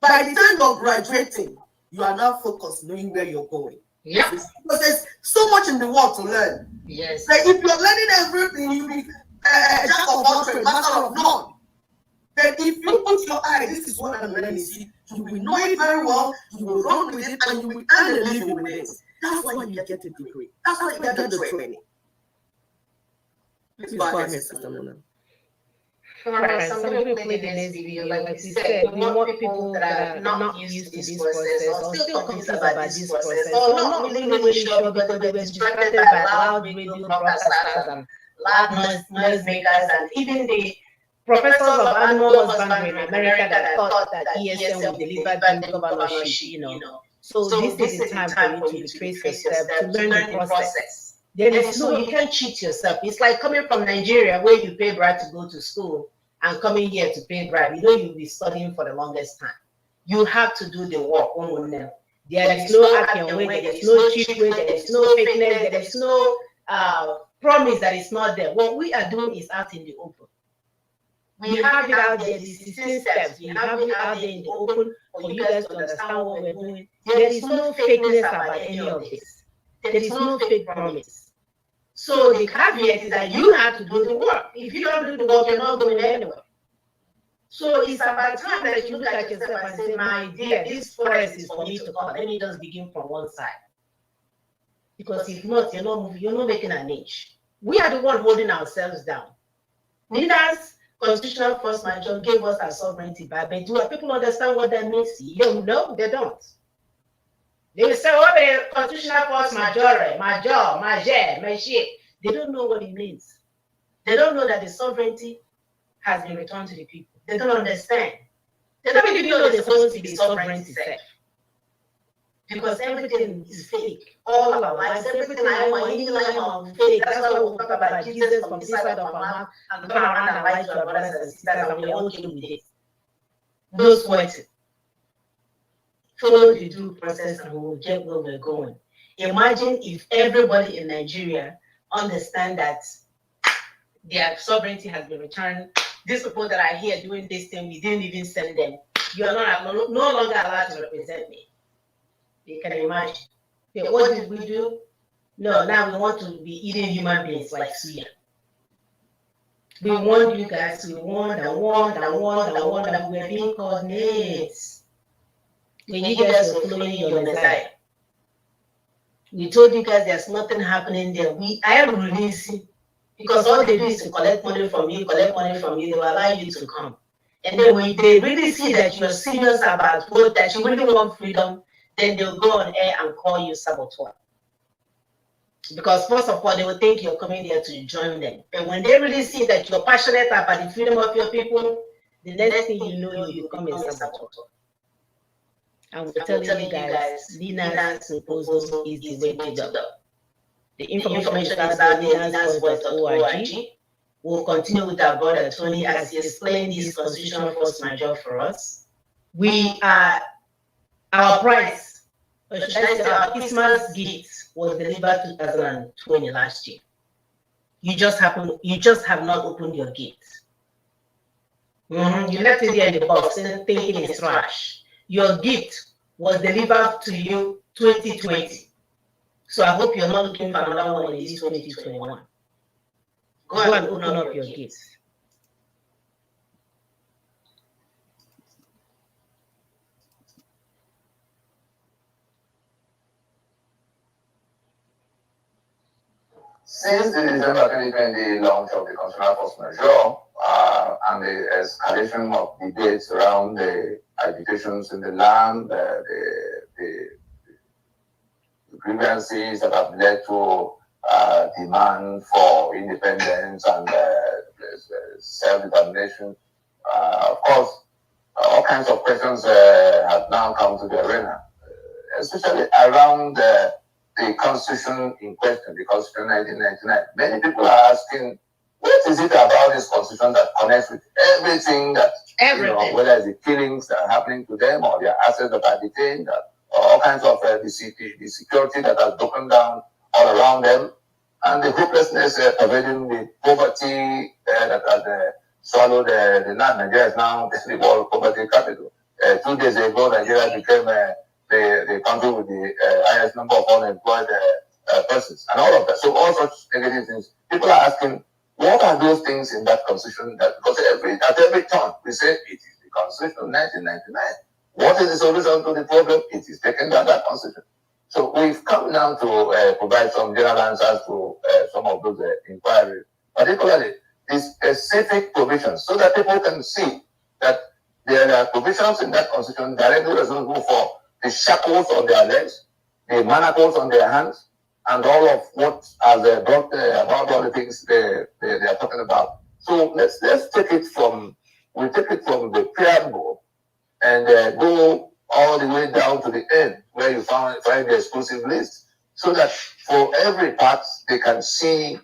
By the time you're graduating, you are now focused, knowing where you're going. Yeah. Because there's so much in the world to learn. Yes. Like if you're learning everything, you'll be jack of all trades, master of none. Then if you put your eye, this is what I'm learning, you will know it very well, you will run with it, and you will earn a living with it. That's why you get a degree. That's why you get the training. Please go ahead, Sister Mona. Alright, so I'm going to play the next video. Like we said, we want people that are not used to this process or still confused about this process or not really sure because they were distracted by loud radio broadcasters and loud noise makers and even the professors of animal husbandry in America that thought that ESM would deliver them governorship, So this is the time for you to retrace your steps, to learn the process. There is you can't cheat yourself. It's like coming from Nigeria where you pay bribe to go to school and coming here to pay bribe. You'll be studying for the longest time. You have to do the work on them. There is no happy way, there is no cheap way, there is no fakeness, there is no promise that it's not there. What we are doing is out in the open. We have it out there, the 16 steps. We have it out there in the open for you guys to understand what we're doing. There is no fakeness about any of this. There is no fake promise. So the caveat is that you have to do the work. If you don't do the work, you're not going anywhere. So it's about time that you look at yourself and say, my dear, this forest is for me to cut. Let me just begin from one side. Because if not, you're not moving, you're not making an inch. We are the one holding ourselves down. Leaders, constitutional force majeure gave us our sovereignty back, but do people understand what that means? No, they don't. They will say, oh, the constitutional force majeure, major. They don't know what it means. They don't know that the sovereignty has been returned to the people. They don't understand. They don't even know they're supposed to be sovereignty self. Because everything is fake. All our lives, everything I want, anything I want, is fake. That's why we talk about Jesus from this side of our mouth and turn around and lie to our brothers and sisters, and we're okay with it. No sweating. Follow the due process and we'll get where we're going. Imagine if everybody in Nigeria understand that their sovereignty has been returned. These people that are here doing this thing, we didn't even send them. You are no longer allowed to represent me. You can imagine. Okay, what did we do? No, now we want to be eating human beings like suya. We want you guys, we want, and we're being called names. When you guys were following your Messiah, we told you guys there's nothing happening there. I am releasing because all they do is to collect money from you, they will allow you to come. And then when they really see that you're serious about what, that you really want freedom, then they'll go on air and call you saboteur. Because first of all, they will think you're coming there to join them. But when they really see that you're passionate about the freedom of your people, the next thing you know, you become a saboteur. And we're telling you guys, Lina's proposal is the way to go. The information is out there, linasvoice.org. We'll continue with our brother Tony as he explained this constitutional force majeure for us. We are, our price, or should I say our Christmas gift was delivered 2020 last year. You just have not opened your gift. You left it there in the box thinking it's trash. Your gift was delivered to you 2020. So I hope you're not looking for another one in this 2021. Go and open up your gifts. Since the December 2020 launch of the constitutional force majeure and the escalation of debates around the agitations in the land, the grievances that have led to demand for independence and self-determination, of course, all kinds of questions have now come to the arena, especially around the constitution in question, the constitution 1999. Many people are asking, what is it about this constitution that connects with everything that, whether it's the killings that are happening to them or their assets that are detained, or all kinds of the security that has broken down all around them, and the hopelessness pervading the poverty that has swallowed the land. Nigeria is now the world poverty capital. 2 days ago, Nigeria became the country with the highest number of unemployed persons, and all of that. So all such negative things. People are asking, what are those things in that constitution? That because at every turn we say it is the constitution of 1999. What is the solution to the problem? It is taken by that constitution. So we've come now to provide some general answers to some of those inquiries, particularly the specific provisions, so that people can see that there are provisions in that constitution directly responsible for the shackles on their legs, the manacles on their hands, and all of what has brought about all the things they are talking about. So let's take it from the preamble and go all the way down to the end where you find the exclusive list, so that for every part they can see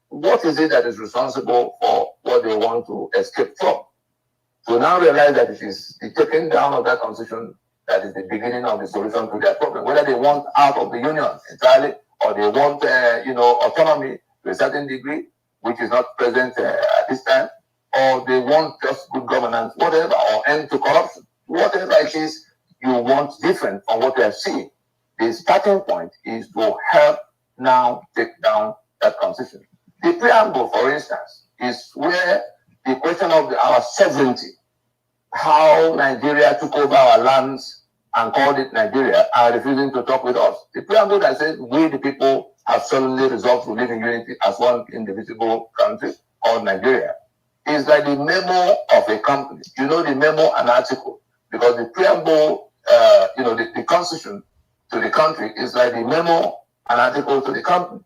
what is it that is responsible for what they want to escape from. So now realize that it is the taking down of that constitution that is the beginning of the solution to their problem, whether they want out of the union entirely or they want, autonomy to a certain degree, which is not present at this time, or they want just good governance, whatever, or end to corruption, whatever it is you want different from what you have seen. The starting point is to help now take down that constitution. The preamble, for instance, is where the question of our sovereignty, how Nigeria took over our lands and called it Nigeria, are refusing to talk with us. The preamble that says we, the people, have solemnly resolved to live in unity as one indivisible country called Nigeria, is like the memo of a company. You know, the memo and article, because the preamble, the constitution to the country is like the memo and article to the company.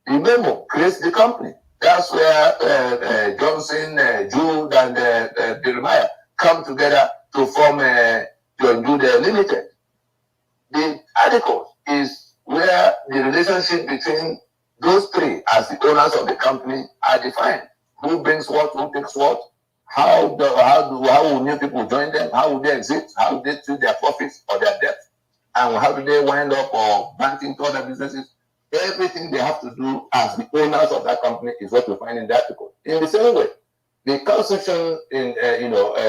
The memo creates the company. That's where Johnson, Jude, and Jeremiah come together to form John Jude Limited. The article is where the relationship between those three as the owners of the company are defined. Who brings what, who takes what, how will new people join them, how will they exit, how will they treat their profits or their debt, and how do they wind up or branch into other businesses. Everything they have to do as the owners of that company is what we find in the article. In the same way, the Constitution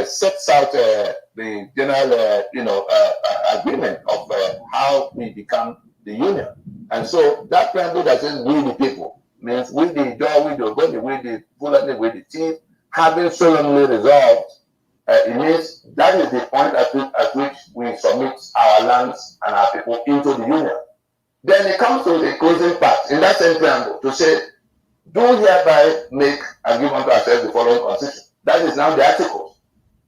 sets out the general agreement of how we become the union. And so that preamble that says we the people means we the door, we the Ogoni, we the Fulani, we the chief, having solemnly resolved, it means that is the point at which we submit our lands and our people into the union. Then it comes to the closing part in that same preamble to say, do hereby make and give unto ourselves the following constitution. That is now the articles.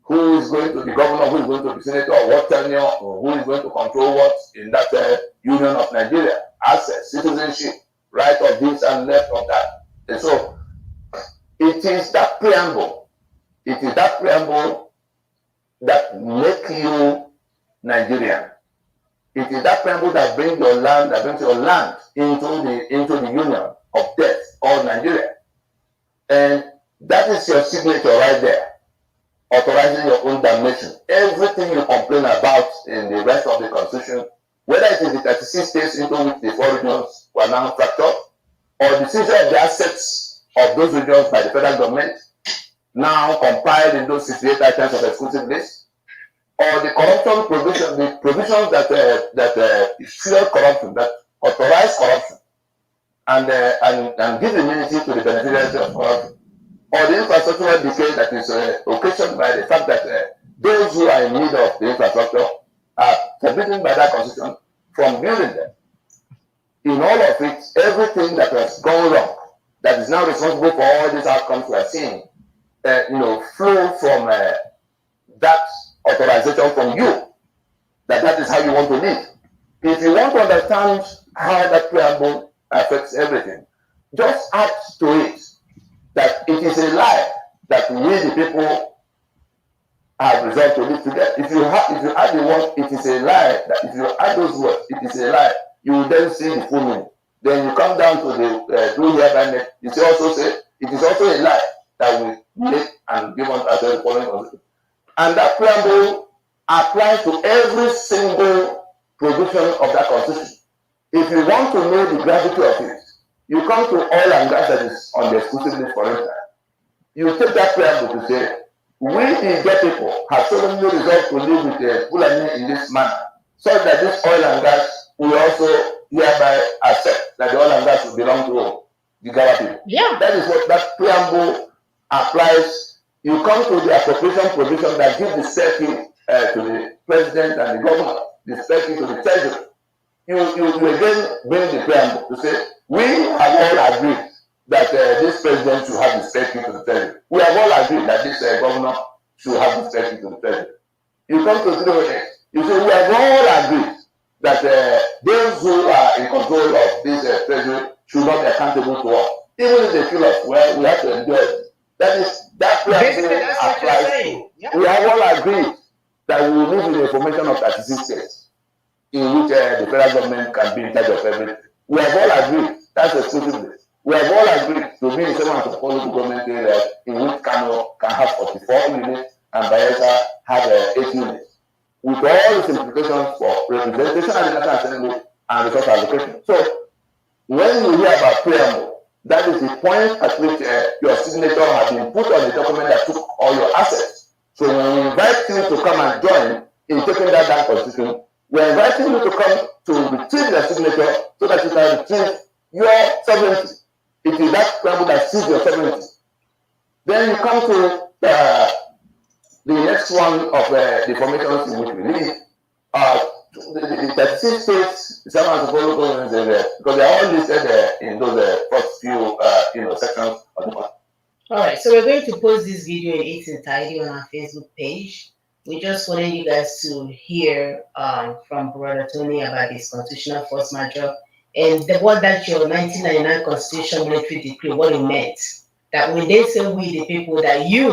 Who is going to be governor, who is going to be senator, what tenure, or who is going to control what in that union of Nigeria, access, citizenship, right of this and left of that. And so it is that preamble. It is that preamble that makes you Nigerian. It is that preamble that brings your land, into the union of death called Nigeria. And that is your signature right there, authorizing your own damnation. Everything you complain about in the rest of the Constitution, whether it is the 36 states into which the 4 regions were now fractured, or the seizure of the assets of those regions by the federal government, now compiled in those 68 items of exclusive list, or the corruption provision, the provisions that fuel corruption, that authorize corruption, and give immunity to the beneficiaries of corruption, or the infrastructural decay that is occasioned by the fact that those who are in need of the infrastructure are forbidden by that constitution from building them. In all of it, everything that has gone wrong, that is now responsible for all these outcomes we are seeing, flow from that authorization from you, that is how you want to live. If you want to understand how that preamble affects everything, just add to it that it is a lie that we the people have resolved to live together. If you add the word, it is a lie, that if you add those words, it is a lie, you will then see the full meaning. Then you come down to the do hereby, it also say it is also a lie that we make and give unto ourselves the following constitution. And that preamble applies to every single provision of that constitution. If you want to know the gravity of it, you come to oil and gas that is on the exclusive list, for instance. You take that preamble to say, we the Igbo people have solemnly resolved to live with the Fulani in this manner, so that this oil and gas will also hereby accept that the oil and gas will belong to the Gawa people. Yeah. That is what that preamble applies. You come to the appropriation provision that gives the circuit to the president and the governor, the circuit to the treasury. You again bring the preamble to say, we have all agreed that this president should have the circuit to the treasury. We have all agreed that this governor should have the circuit to the treasury. You come to 308, you say, we have all agreed that those who are in control of this treasury should not be accountable to us. Even if they kill us, well, we have to endure it. That preamble applies to. Yeah. We have all agreed that we will live in the formation of 36 states in which the federal government can be in charge of everything. We have all agreed, that's exclusively. We have all agreed to be in the of political government area in which Kano can have 44 units and Bayelsa have 8 units. With all the simplifications for representation and the National Assembly and resource allocation. So when you hear about preamble, that is the point at which your signature has been put on a document that took all your assets. So when we invite you to come and join in taking that down constitution, we're inviting you to come to retrieve your signature so that you can retrieve your sovereignty. It is that preamble that sees your sovereignty. Then you come to the next one of the formations in which we live. The 36 states, some of the follow governments, because they are all listed in those first few sections of the map. All right, so we're going to post this video in its entirety on our Facebook page. We just wanted you guys to hear from Brother Tony about this constitutional force majeure and what that your 1999 Constitution military decree, what it meant. That when they say we the people, that you,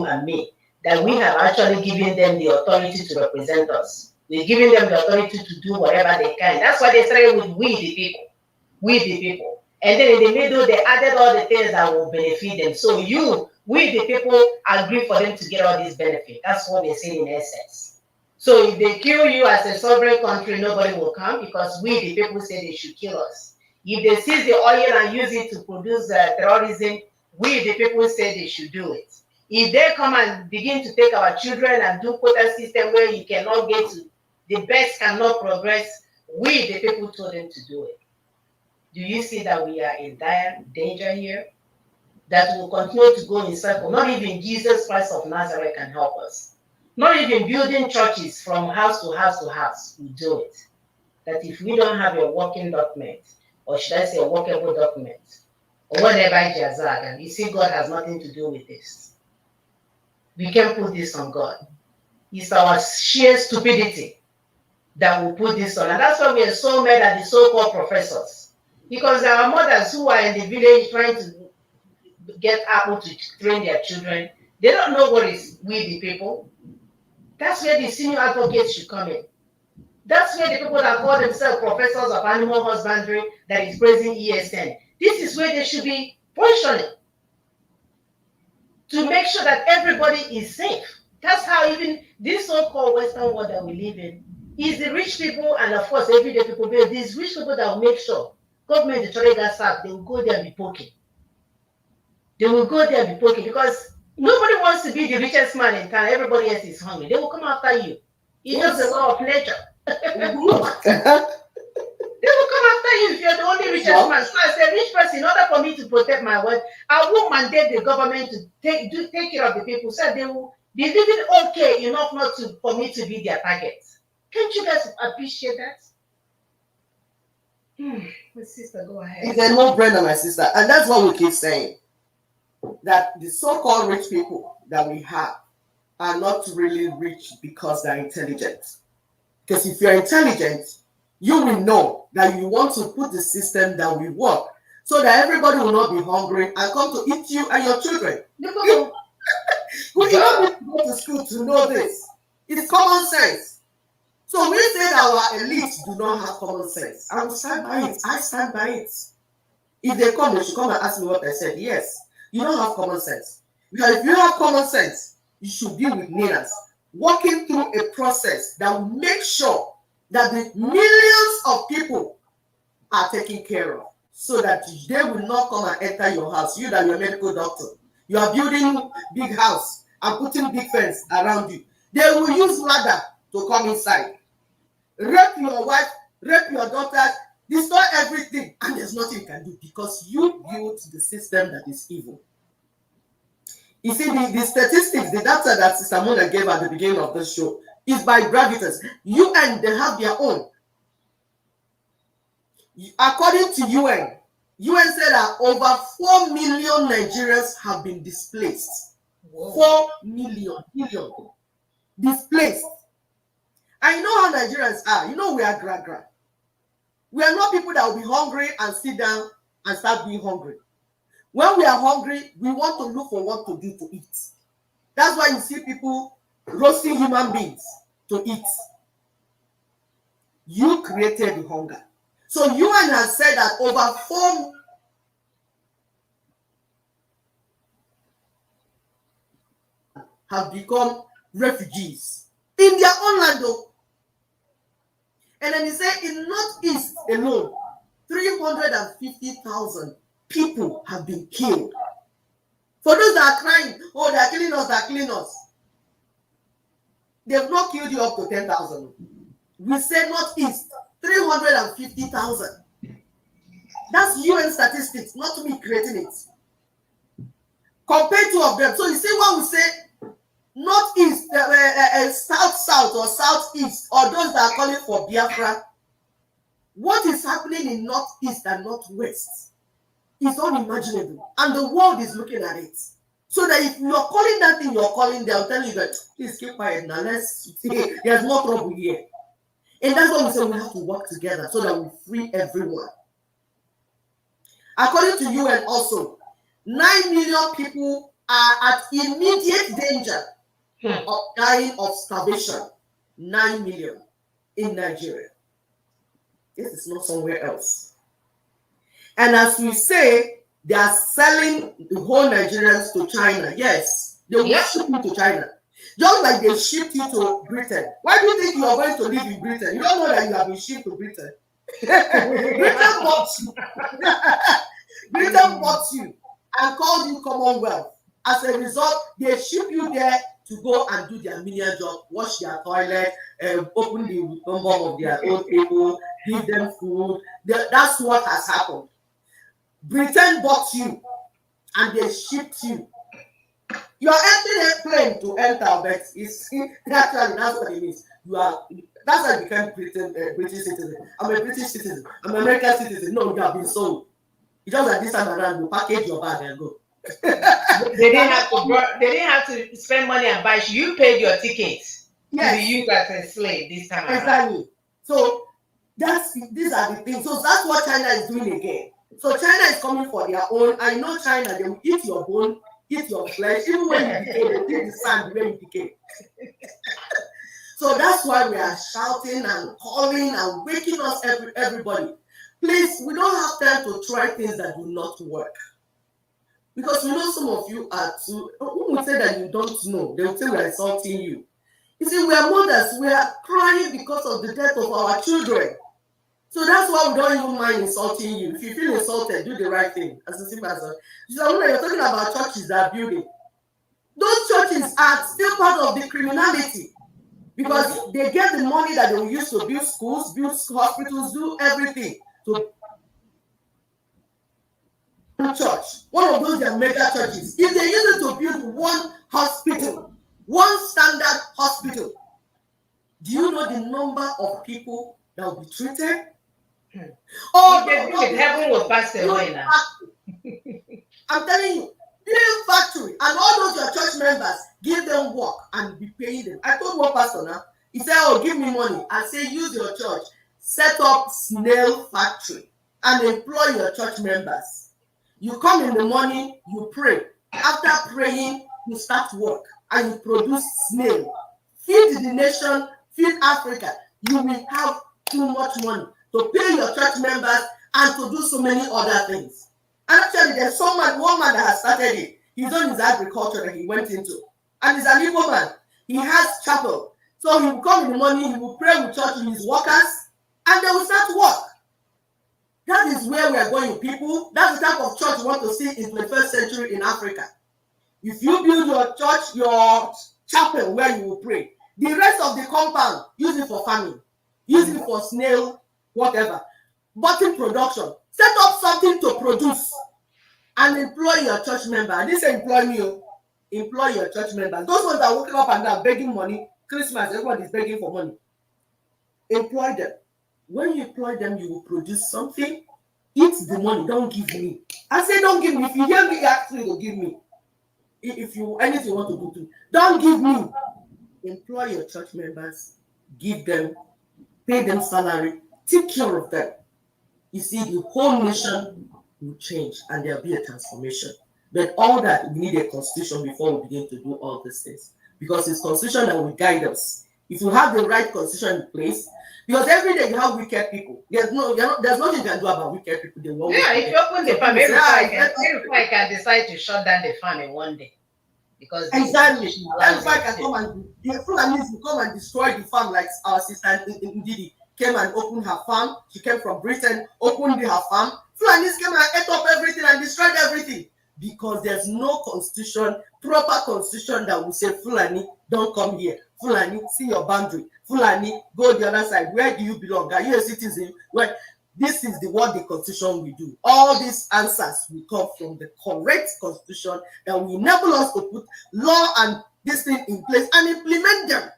and me, that we have actually given them the authority to represent us. We're giving them the authority to do whatever they can. That's why they started with we the people. We the people. And then in the middle, they added all the things that will benefit them. So we the people, agree for them to get all these benefits. That's what they're saying in essence. So if they kill you as a sovereign country, nobody will come because we the people say they should kill us. If they seize the oil and use it to produce terrorism, we the people say they should do it. If they come and begin to take our children and do quota system where you cannot get to, the best cannot progress, we the people told them to do it. Do you see that we are in dire danger here? That will continue to go in circle. Not even Jesus Christ of Nazareth can help us. Not even building churches from house to house to house will do it. That if we don't have a working document, or should I say a workable document, or whatever Jazag, you see God has nothing to do with this. We can put this on God. It's our sheer stupidity that will put this on. And that's why we are so mad at the so-called professors. Because there are mothers who are in the village trying to get Apple to train their children. They don't know what is we the people. That's where the senior advocates should come in. That's where the people that call themselves professors of animal husbandry that is praising ESN. This is where they should be functioning to make sure that everybody is safe. That's how even this so-called Western world that we live in is the rich people and of course everyday people. But these rich people that will make sure government the trade gas out, they will go there and be poking. They will go there and be poking because nobody wants to be the richest man in town. Everybody else is hungry. They will come after you. It's just a law of nature. They will come after you if you're the only richest man. So as a rich person, in order for me to protect my wealth, I will mandate the government to take care of the people so they will be living okay enough not to for me to be their target. Can't you guys appreciate that? My sister, go ahead. It's a no-brainer, my sister. And that's what we keep saying. That the so-called rich people that we have are not really rich because they're intelligent. Because if you're intelligent, you will know that you want to put the system that will work so that everybody will not be hungry and come to eat you and your children. We don't need to go to school to know this. It's common sense. So we say that our elites do not have common sense. I will stand by it. I stand by it. If they come, they should come and ask me what I said. Yes, you don't have common sense. Because if you have common sense, you should be with leaders, working through a process that will make sure that the millions of people are taken care of, so that they will not come and enter your house. You that you're a medical doctor, you are building big house and putting big fence around you. They will use ladder to come inside, rape your wife, rape your daughter, destroy everything, and there's nothing you can do because you built the system that is evil. You see, the statistics, the data that Sister Mona gave at the beginning of the show is by gravitas. UN, they have their own. According to UN said that over 4 million Nigerians have been displaced. Whoa. 4 million displaced. I know how Nigerians are. You know we are gra-gra. We are not people that will be hungry and sit down and start being hungry. When we are hungry, we want to look for what to do to eat. That's why you see people roasting human beings to eat. You created the hunger. So UN has said that over 4 have become refugees in their own land. And then he said in Northeast alone, 350,000 people have been killed. For those that are crying, oh, they're killing us, they're killing us. They've not killed you up to 10,000. We say Northeast, 350,000. That's UN statistics, not me creating it. Compare two of them. So you see what we say, Northeast, South or Southeast, or those that are calling for Biafra. What is happening in Northeast and Northwest is unimaginable. And the world is looking at it. So that if you're calling that thing you're calling, they'll tell you that, please keep quiet now, let's see, there's no trouble here. And that's why we say we have to work together so that we free everyone. According to UN also, 9 million people are at immediate danger of dying of starvation. 9 million in Nigeria. This is not somewhere else. And as we say, they are selling the whole Nigerians to China. Yes, they will ship you to China. Just like they shipped you to Britain. Why do you think you are going to live in Britain? You don't know that you have been shipped to Britain. Britain bought you. Britain bought you and called you Commonwealth. As a result, they ship you there to go and do their menial job, wash their toilet, open the number of their own people, give them food. That's what has happened. Britain bought you and they shipped you. You are entering a plane to enter, but it's actually that's what it means. That's how you become British citizen. I'm a British citizen. I'm an American citizen. No, you have been sold. It's just that this time around, you package your bag and go. They didn't have to spend money and buy. You paid your tickets to be used as a slave this time around. Exactly. So these are the things. So that's what China is doing again. So China is coming for their own. I know China, they will eat your bone, eat your flesh, even when you decay, they take the sand when you decay. So that's why we are shouting and calling and waking us everybody. Please, we don't have time to try things that do not work. Because we know some of you are too, who will say that you don't know? They will say we are insulting you. You see, we are mothers, we are crying because of the death of our children. So that's why we don't even mind insulting you. If you feel insulted, do the right thing. As a simple as that. You're talking about churches that are building. Those churches are still part of the criminality because they get the money that they will use to build schools, build hospitals, do everything. So church, one of those are mega churches. If they use it to build one hospital, one standard hospital, do you know the number of people that will be treated? Oh, heaven will pass away now. I'm telling you, build factory and all those your church members, give them work and be paying them. I told one pastor now, he said, oh, give me money. I say, use your church, set up snail factory and employ your church members. You come in the morning, you pray. After praying, you start work and you produce snail. Feed the nation, feed Africa. You will have too much money to pay your church members and to do so many other things. And actually, there's one man that has started it. He's done his agriculture that he went into. And he's an Igbo man. He has chapel. So he will come in the morning, he will pray with church with his workers, and they will start work. That is where we are going, people. That's the type of church we want to see in the 21st century in Africa. If you build your church, your chapel where you will pray, the rest of the compound, use it for farming, use it for snail, whatever. Button production. Set up something to produce and employ your church member. I didn't say employ me, employ your church members. Those ones that are waking up and down begging money, Christmas, everyone is begging for money. Employ them. When you employ them, you will produce something. Eat the money, don't give me. I say don't give me. If you hear me, actually don't give me. If you anything you want to do to, don't give me. Employ your church members, give them, pay them salary, take care of them. You see, the whole nation will change and there'll be a transformation. But all that, we need a constitution before we begin to do all these things. Because it's constitution that will guide us. If you have the right constitution in place, because every day you have wicked people. There's nothing you can do about wicked people. If you open the farm, every I can decide to shut down the farm in one day. Because exactly. Everybody can come and the Fulanis will come and destroy the farm like our sister in Didi. came and opened her farm. She came from Britain, opened her farm. Fulanis came and ate up everything and destroyed everything. Because there's no constitution, proper constitution that will say, Fulani, don't come here. Fulani, see your boundary. Fulani, go the other side. Where do you belong? Are you a citizen? Well, this is what the constitution will do. All these answers will come from the correct constitution that will enable us to put law and this thing in place and implement them.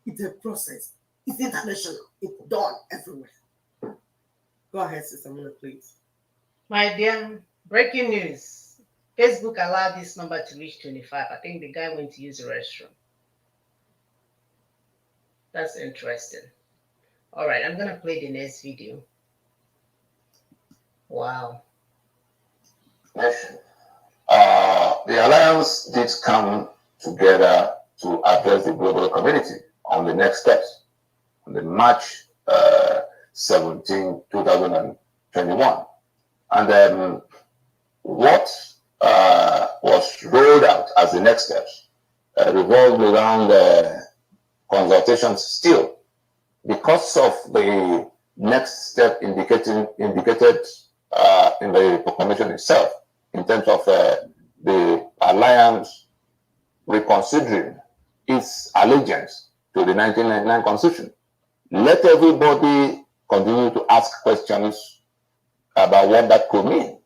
It's a process. It's international. It's done everywhere. Go ahead, Sister Miller, please. My dear, breaking news. Facebook allowed this number to reach 25. I think the guy went to use the restroom. That's interesting. All right, I'm going to play the next video. Wow. The alliance did come together to address the global community on the next steps on the March 17, 2021. And what was rolled out as the next steps revolved around consultations still, because of the next step indicated in the proclamation itself, in terms of the alliance reconsidering its allegiance to the 1999 Constitution. Let everybody continue to ask questions about what that could mean.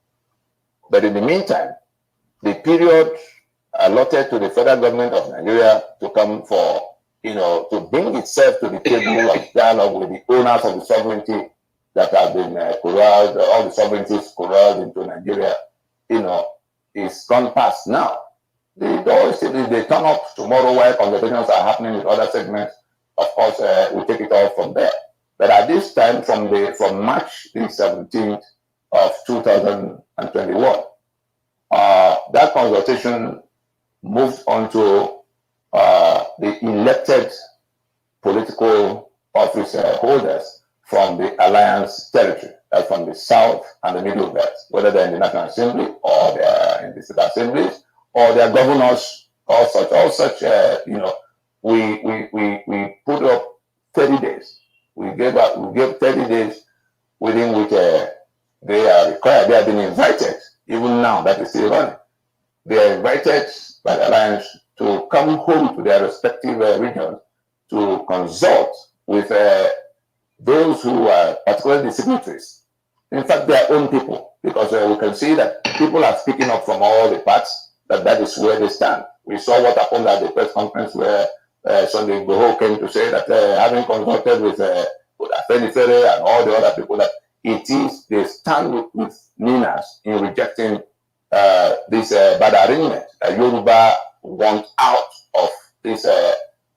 But in the meantime, the period allotted to the federal government of Nigeria to come for, to bring itself to the table of dialogue with the owners of the sovereignty that have been corralled, all the sovereignties corralled into Nigeria, is gone past now. The doors, if they turn up tomorrow while conversations are happening with other segments, of course, we take it all from there. But at this time, from March the 17th of 2021, that consultation moved on to the elected political office holders from the alliance territory, from the south and the middle belt, whether they're in the National Assembly or they're in the state assemblies or they're governors, all such. We put up 30 days. We gave 30 days within which they are required. They have been invited. Even now, that is still running. They are invited by the alliance to come home to their respective regions to consult with those who are particularly the signatories. In fact, their own people, because we can see that people are speaking up from all the parts, that is where they stand. We saw what happened at the press conference where Sunday Igboho came to say that having consulted with Afenifere and all the other people, that they stand with Ninas in rejecting this bad arrangement. Yoruba want out of this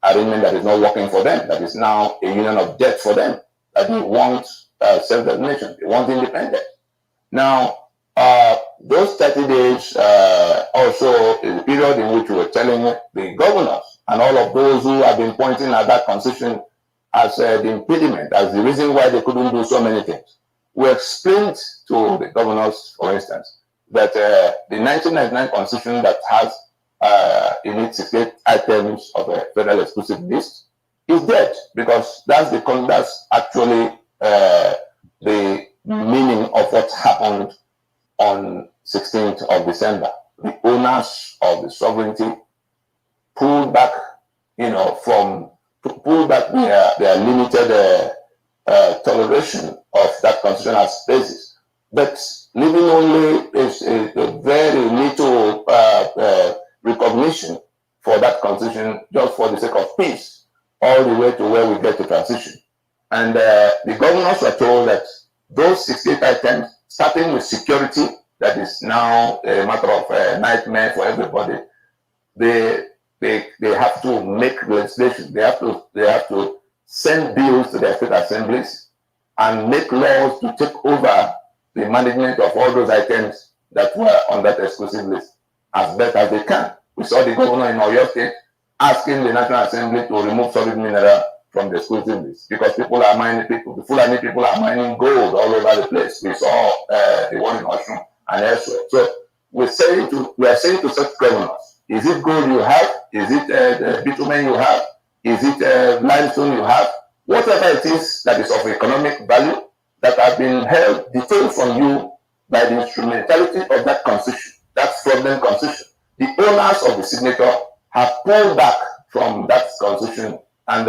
arrangement that is not working for them, that is now a union of death for them, that they want self-determination, they want independence. Now, those 30 days also is the period in which we were telling the governors and all of those who have been pointing at that constitution as the impediment, as the reason why they couldn't do so many things. We explained to the governors, for instance, that the 1999 Constitution that has in its 68 items of a federal exclusive list is dead, because that's actually the meaning of what happened on 16th of December. The owners of the sovereignty pulled back, pull back their limited toleration of that constitution as basis, but leaving only a very little recognition for that constitution just for the sake of peace, all the way to where we get to transition. And the governors were told that those 68 items, starting with security, that is now a matter of nightmare for everybody, they have to make legislation. They have to send bills to their state assemblies and make laws to take over the management of all those items that were on that exclusive list as best as they can. We saw the governor in Oyo State asking the National Assembly to remove solid mineral from the exclusive list because the Fulani people are mining gold all over the place. We saw the one in Osun and elsewhere. So we are saying to such governors, is it gold you have? Is it bitumen you have? Is it limestone you have? whatever it is that is of economic value that have been held, detained from you by the instrumentality of that constitution, that fraudulent constitution. The owners of the signature have pulled back from that constitution, and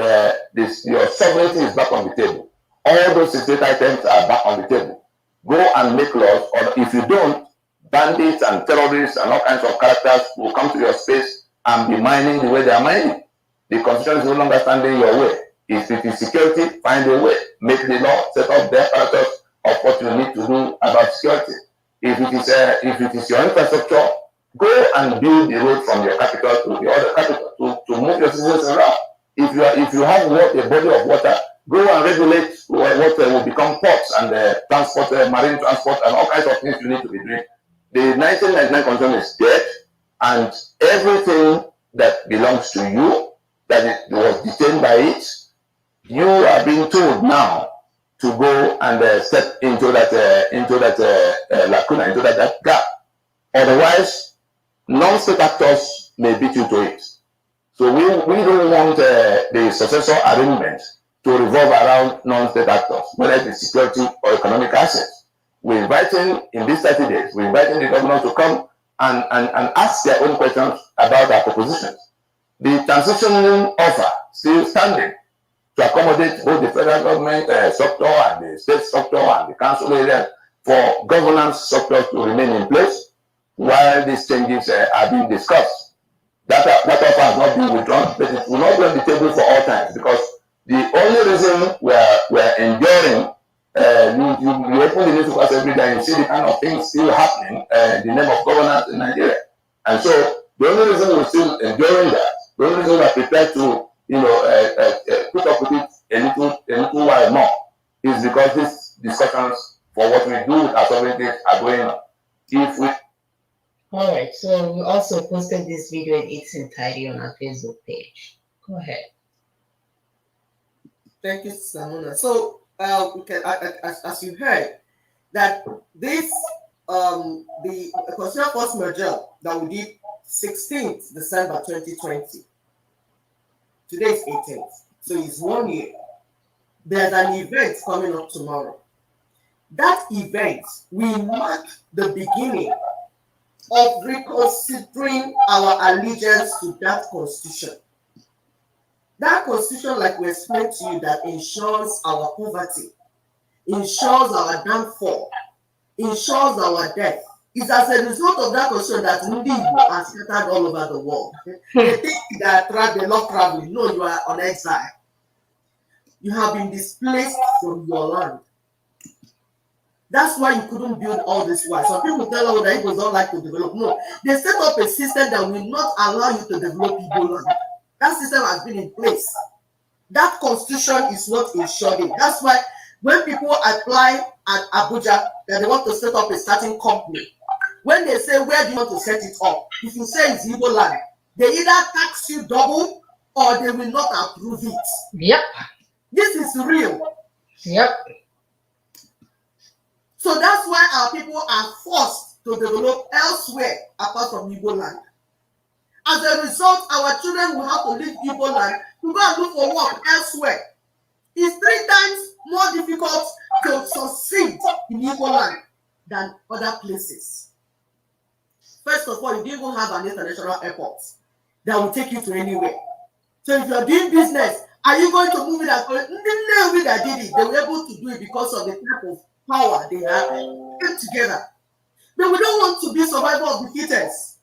your sovereignty is back on the table. All those 68 items are back on the table. Go and make laws, or if you don't, bandits and terrorists and all kinds of characters will come to your space and be mining the way they are mining. The constitution is no longer standing your way. If it is security, find a way. Make the law, set up the apparatus of what you need to do about security. If it is your infrastructure, go and build the road from your capital to the other capital to move your citizens around. If you have a body of water, go and regulate what will become ports and transport, marine transport, and all kinds of things you need to be doing. The 1999 constitution is dead, and everything that belongs to you, that it was detained by it, you are being told now to go and step into that lacuna, into that gap. Otherwise, non-state actors may beat you to it. So we don't want the successor arrangement to revolve around non-state actors, whether it is security or economic assets. We're inviting, in these 30 days, we're inviting the governor to come and ask their own questions about our propositions. The transition offer still standing to accommodate both the federal government structure and the state structure and the council area for governance structures to remain in place while these changes are being discussed. That offer has not been withdrawn, but it will not be on the table for all time, because the only reason we're enduring, you open the newspapers every day and you see the kind of things still happening in the name of governance in Nigeria. And so the only reason we're still enduring that, the only reason we're prepared to put up with it a little while more, is because these discussions for what we do with our sovereignty are going on. If we All right, so we also posted this video in its entirety on our Facebook page. Go ahead. Thank you, Samona. So, we can, as you heard, that this the constitutional force merger that we did 16th December 2020. Today is 18th, so it's 1 year. There's an event coming up tomorrow. That event will mark the beginning of reconsidering our allegiance to that constitution. That constitution, like we explained to you, that ensures our poverty, ensures our downfall, ensures our death, is as a result of that constitution that Igbo are scattered all over the world. They think that they're not traveling. No, you are on exile. You have been displaced from your land. That's why you couldn't build all this while. Some people tell us that Igbos don't like to develop. No, they set up a system that will not allow you to develop Igbo land. That system has been in place. That constitution is what ensured it. That's why when people apply at Abuja that they want to set up a certain company, when they say, where do you want to set it up? If you say it's Igbo land, they either tax you double or they will not approve it. Yep. This is real. Yep. So that's why our people are forced to develop elsewhere apart from Igbo land. As a result, our children will have to leave Igbo land to go and look for work elsewhere. It's 3 times more difficult to succeed in Igbo land than other places. First of all, you don't even have an international airport that will take you to anywhere. So if you're doing business, are you going to move it? That did it. They were able to do it because of the type of power they have put together. But we don't want to be survival of the fittest.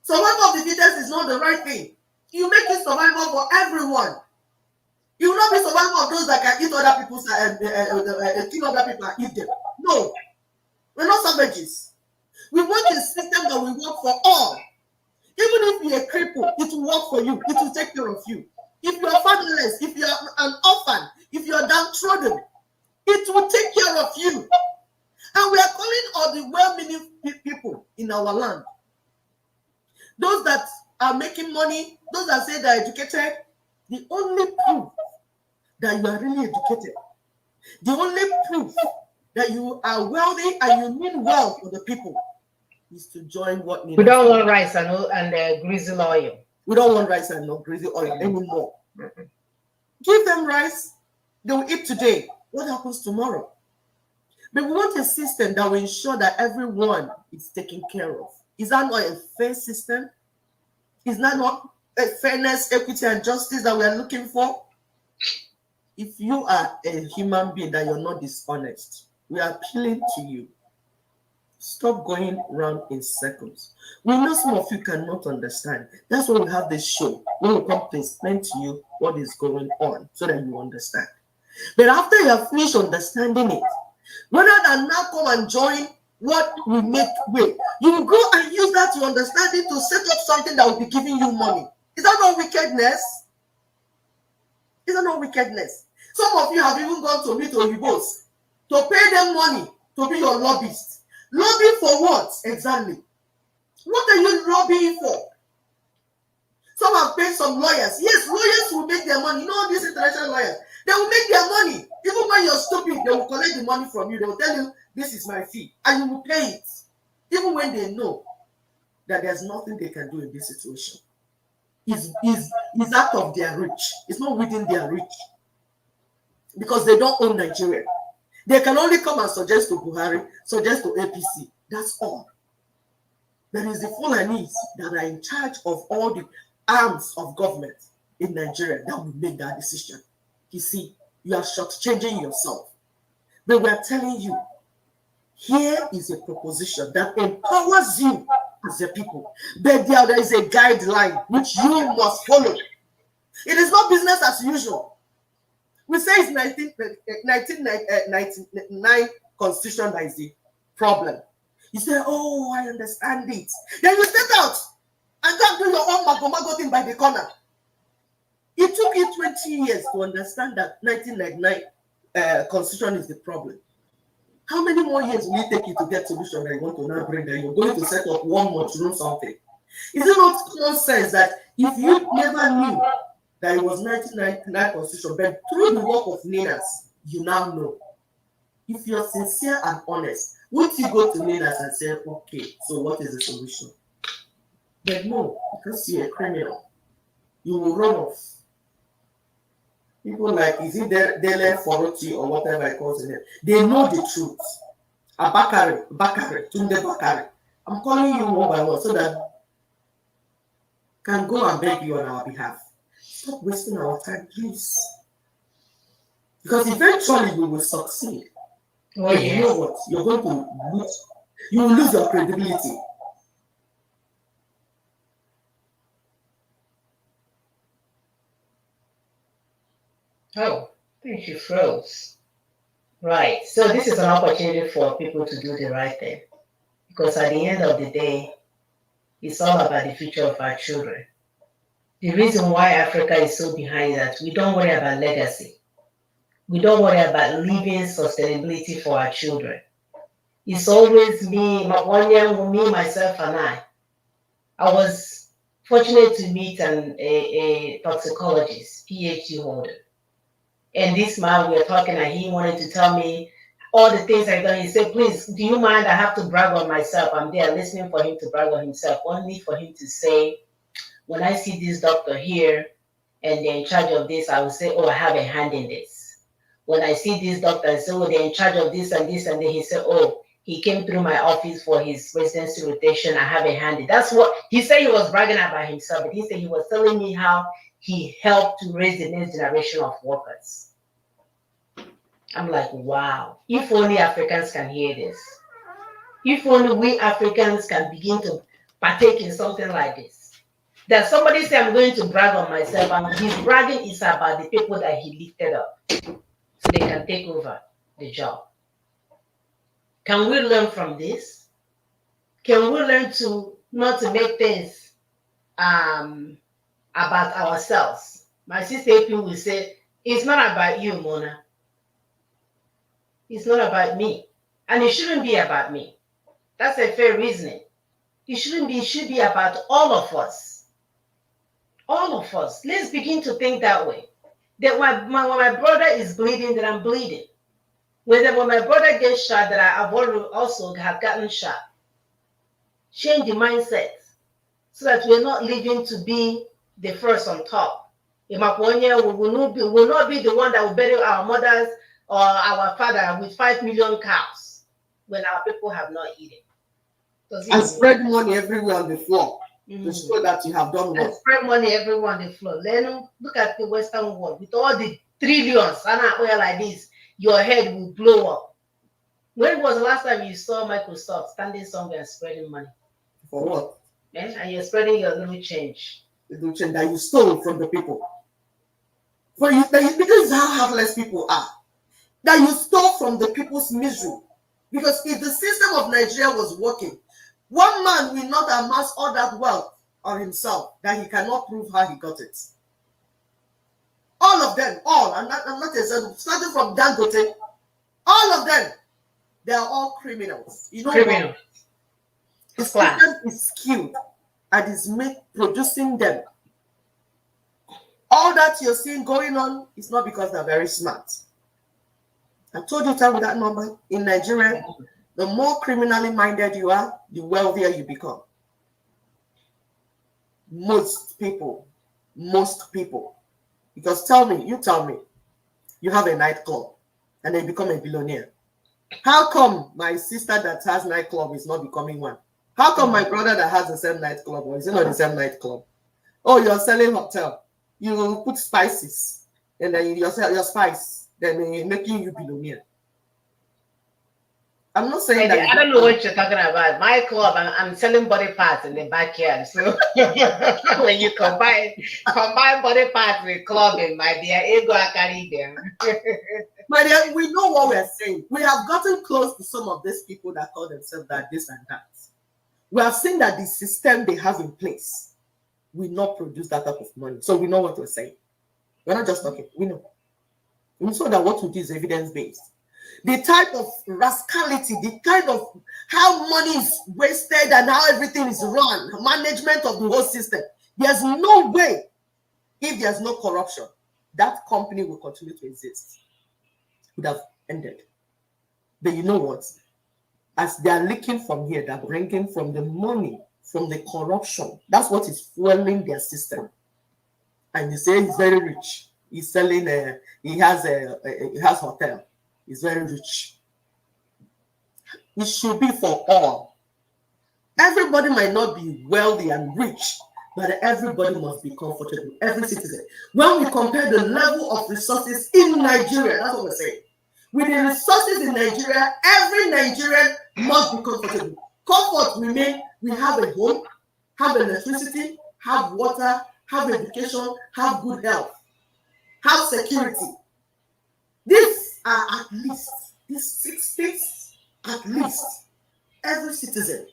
Survival of the fittest is not the right thing. You make it survival for everyone. You will not be survival of those that can eat other people's kill other people and eat them. No, we're not savages. We want a system that will work for all. Even if you're a cripple, it will work for you. It will take care of you. If you're fatherless, if you're an orphan, if you're downtrodden, it will take care of you. And we are calling all the well-meaning people in our land. Those that are making money, those that say they're educated, the only proof that you are really educated, the only proof that you are wealthy and you mean well for the people is to join what we don't want rice and greasy oil. We don't want rice and no greasy oil anymore. Give them rice, They will eat today. What happens tomorrow? But we want a system that will ensure that everyone is taken care of. Is that not a fair system? Is that not a fairness, equity, and justice that we are looking for? If you are a human being that you're not dishonest, we are appealing to you. Stop going round in circles. We know some of you cannot understand. That's why we have this show. We will come to explain to you what is going on so that you understand. But after you have finished understanding it, rather than now come and join what we make way, you will go and use that to understand it to set up something that will be giving you money. Is that not wickedness? Is that not wickedness? Some of you have even gone to meet Oyibos to pay them money to be your lobbyists. Lobbying for what exactly? What are you lobbying for? Some have paid some lawyers. Yes, lawyers will make their money. You know all these international lawyers, they will make their money. Even when you're stupid, they will collect the money from you. They will tell you, this is my fee, and you will pay it. Even when they know that there's nothing they can do in this situation. It's out of their reach. It's not within their reach. Because they don't own Nigeria. They can only come and suggest to Buhari, suggest to APC. That's all. There is the Fulanis that are in charge of all the arms of government in Nigeria that will make that decision. You see, you are shortchanging yourself. But we are telling you, here is a proposition that empowers you as a people. But there is a guideline which you must follow. It is not business as usual. We say it's 1999 constitution that is the problem. You say, oh, I understand it. Then you step out and go do your own mago thing by the corner. It took you 20 years to understand that 1999 constitution is the problem. How many more years will it take you to get solution that you want to now bring that you're going to set up one mushroom something? Is it not common sense that if you never knew that it was 1999 constitution, but through the work of NINAS, you now know? If you're sincere and honest, won't you go to NINAS and say, okay, so what is the solution? But no, because you're a criminal, you will run off. People like, is it Dele Foroti or whatever I call it? They know the truth. Tunde Bakari. I'm calling you one by one so that can go and beg you on our behalf. Stop wasting our time, please. Because eventually we will succeed. Oh, yes. You know what? You're going to lose. You will lose your credibility. Oh, think you froze. Right. So this is an opportunity for people to do the right thing. Because at the end of the day, it's all about the future of our children. The reason why Africa is so behind that we don't worry about legacy. We don't worry about leaving sustainability for our children. It's always me, myself, and I. I was fortunate to meet a toxicologist, PhD holder. And this man, we were talking, and he wanted to tell me all the things I've done. He said, please, do you mind? I have to brag on myself. I'm there listening for him to brag on himself, only for him to say, when I see this doctor here and they're in charge of this, I will say, oh, I have a hand in this. When I see this doctor and say, oh, they're in charge of this and this, and then he said, oh, he came through my office for his residency rotation, I have a hand in. That's what he said. He was bragging about himself, but he said he was telling me how he helped to raise the next generation of workers. I'm like, wow, if only Africans can hear this. If only we Africans can begin to partake in something like this. That somebody say, I'm going to brag on myself, and his bragging is about the people that he lifted up so they can take over the job. Can we learn from this? Can we learn to not to make things about ourselves? My sister AP will say, it's not about you, Mona. It's not about me. And it shouldn't be about me. That's a fair reasoning. It shouldn't be. It should be about all of us. All of us. Let's begin to think that way. That when my brother is bleeding, that I'm bleeding. When my brother gets shot, that I've also have gotten shot. Change the mindset so that we're not living to be the first on top. Imakwenye will not be the one that will bury our mothers or our father with 5 million cows when our people have not eaten. And spread money everywhere on the floor to show that you have done well. And spread money everywhere on the floor. Then look at the Western world with all the trillions and oil like this, your head will blow up. When was the last time you saw Microsoft standing somewhere and spreading money? For what? And you're spreading your little change. The little change that you stole from the people. For you, because how heartless people are. That you stole from the people's misery. Because if the system of Nigeria was working, one man will not amass all that wealth on himself that he cannot prove how he got it. All of them, I'm not starting from Dangote, all of them, they are all criminals. You know what? The system is skilled and is producing them. All that you're seeing going on is not because they're very smart. I told you with that number. In Nigeria, the more criminally minded you are, the wealthier you become. Most people. Because tell me, you have a nightclub and then become a billionaire. How come my sister that has nightclub is not becoming one? How come my brother that has the same nightclub, or is it not the same nightclub? Oh, you're selling hotel. You put spices, and then you sell your spice, then making you billionaire. I'm not saying that. I don't know what you're talking about. My club, I'm selling body parts in the backyard. So when you combine body parts with clubbing, my dear, ego I carry them. My dear, we know what we're saying. We have gotten close to some of these people that call themselves that, this and that. We have seen that the system they have in place will not produce that type of money. So we know what we're saying. We're not just talking. We know. We know that what we do is evidence-based. The type of rascality, the kind of how money is wasted and how everything is run, management of the whole system. There's no way, if there's no corruption, that company will continue to exist. It would have ended. But you know what? As they are leaking from here, they're bringing from the money, from the corruption. That's what is fueling their system. And you say he's very rich. He's selling, he has hotel. He's very rich. It should be for all. Everybody might not be wealthy and rich, but everybody must be comfortable. Every citizen. When we compare the level of resources in Nigeria, that's what we're saying. With the resources in Nigeria, every Nigerian must be comfortable. Comfort we mean we have a home, have electricity, have water, have education, have good health, have security. These are at least, these 6 states, at least every citizen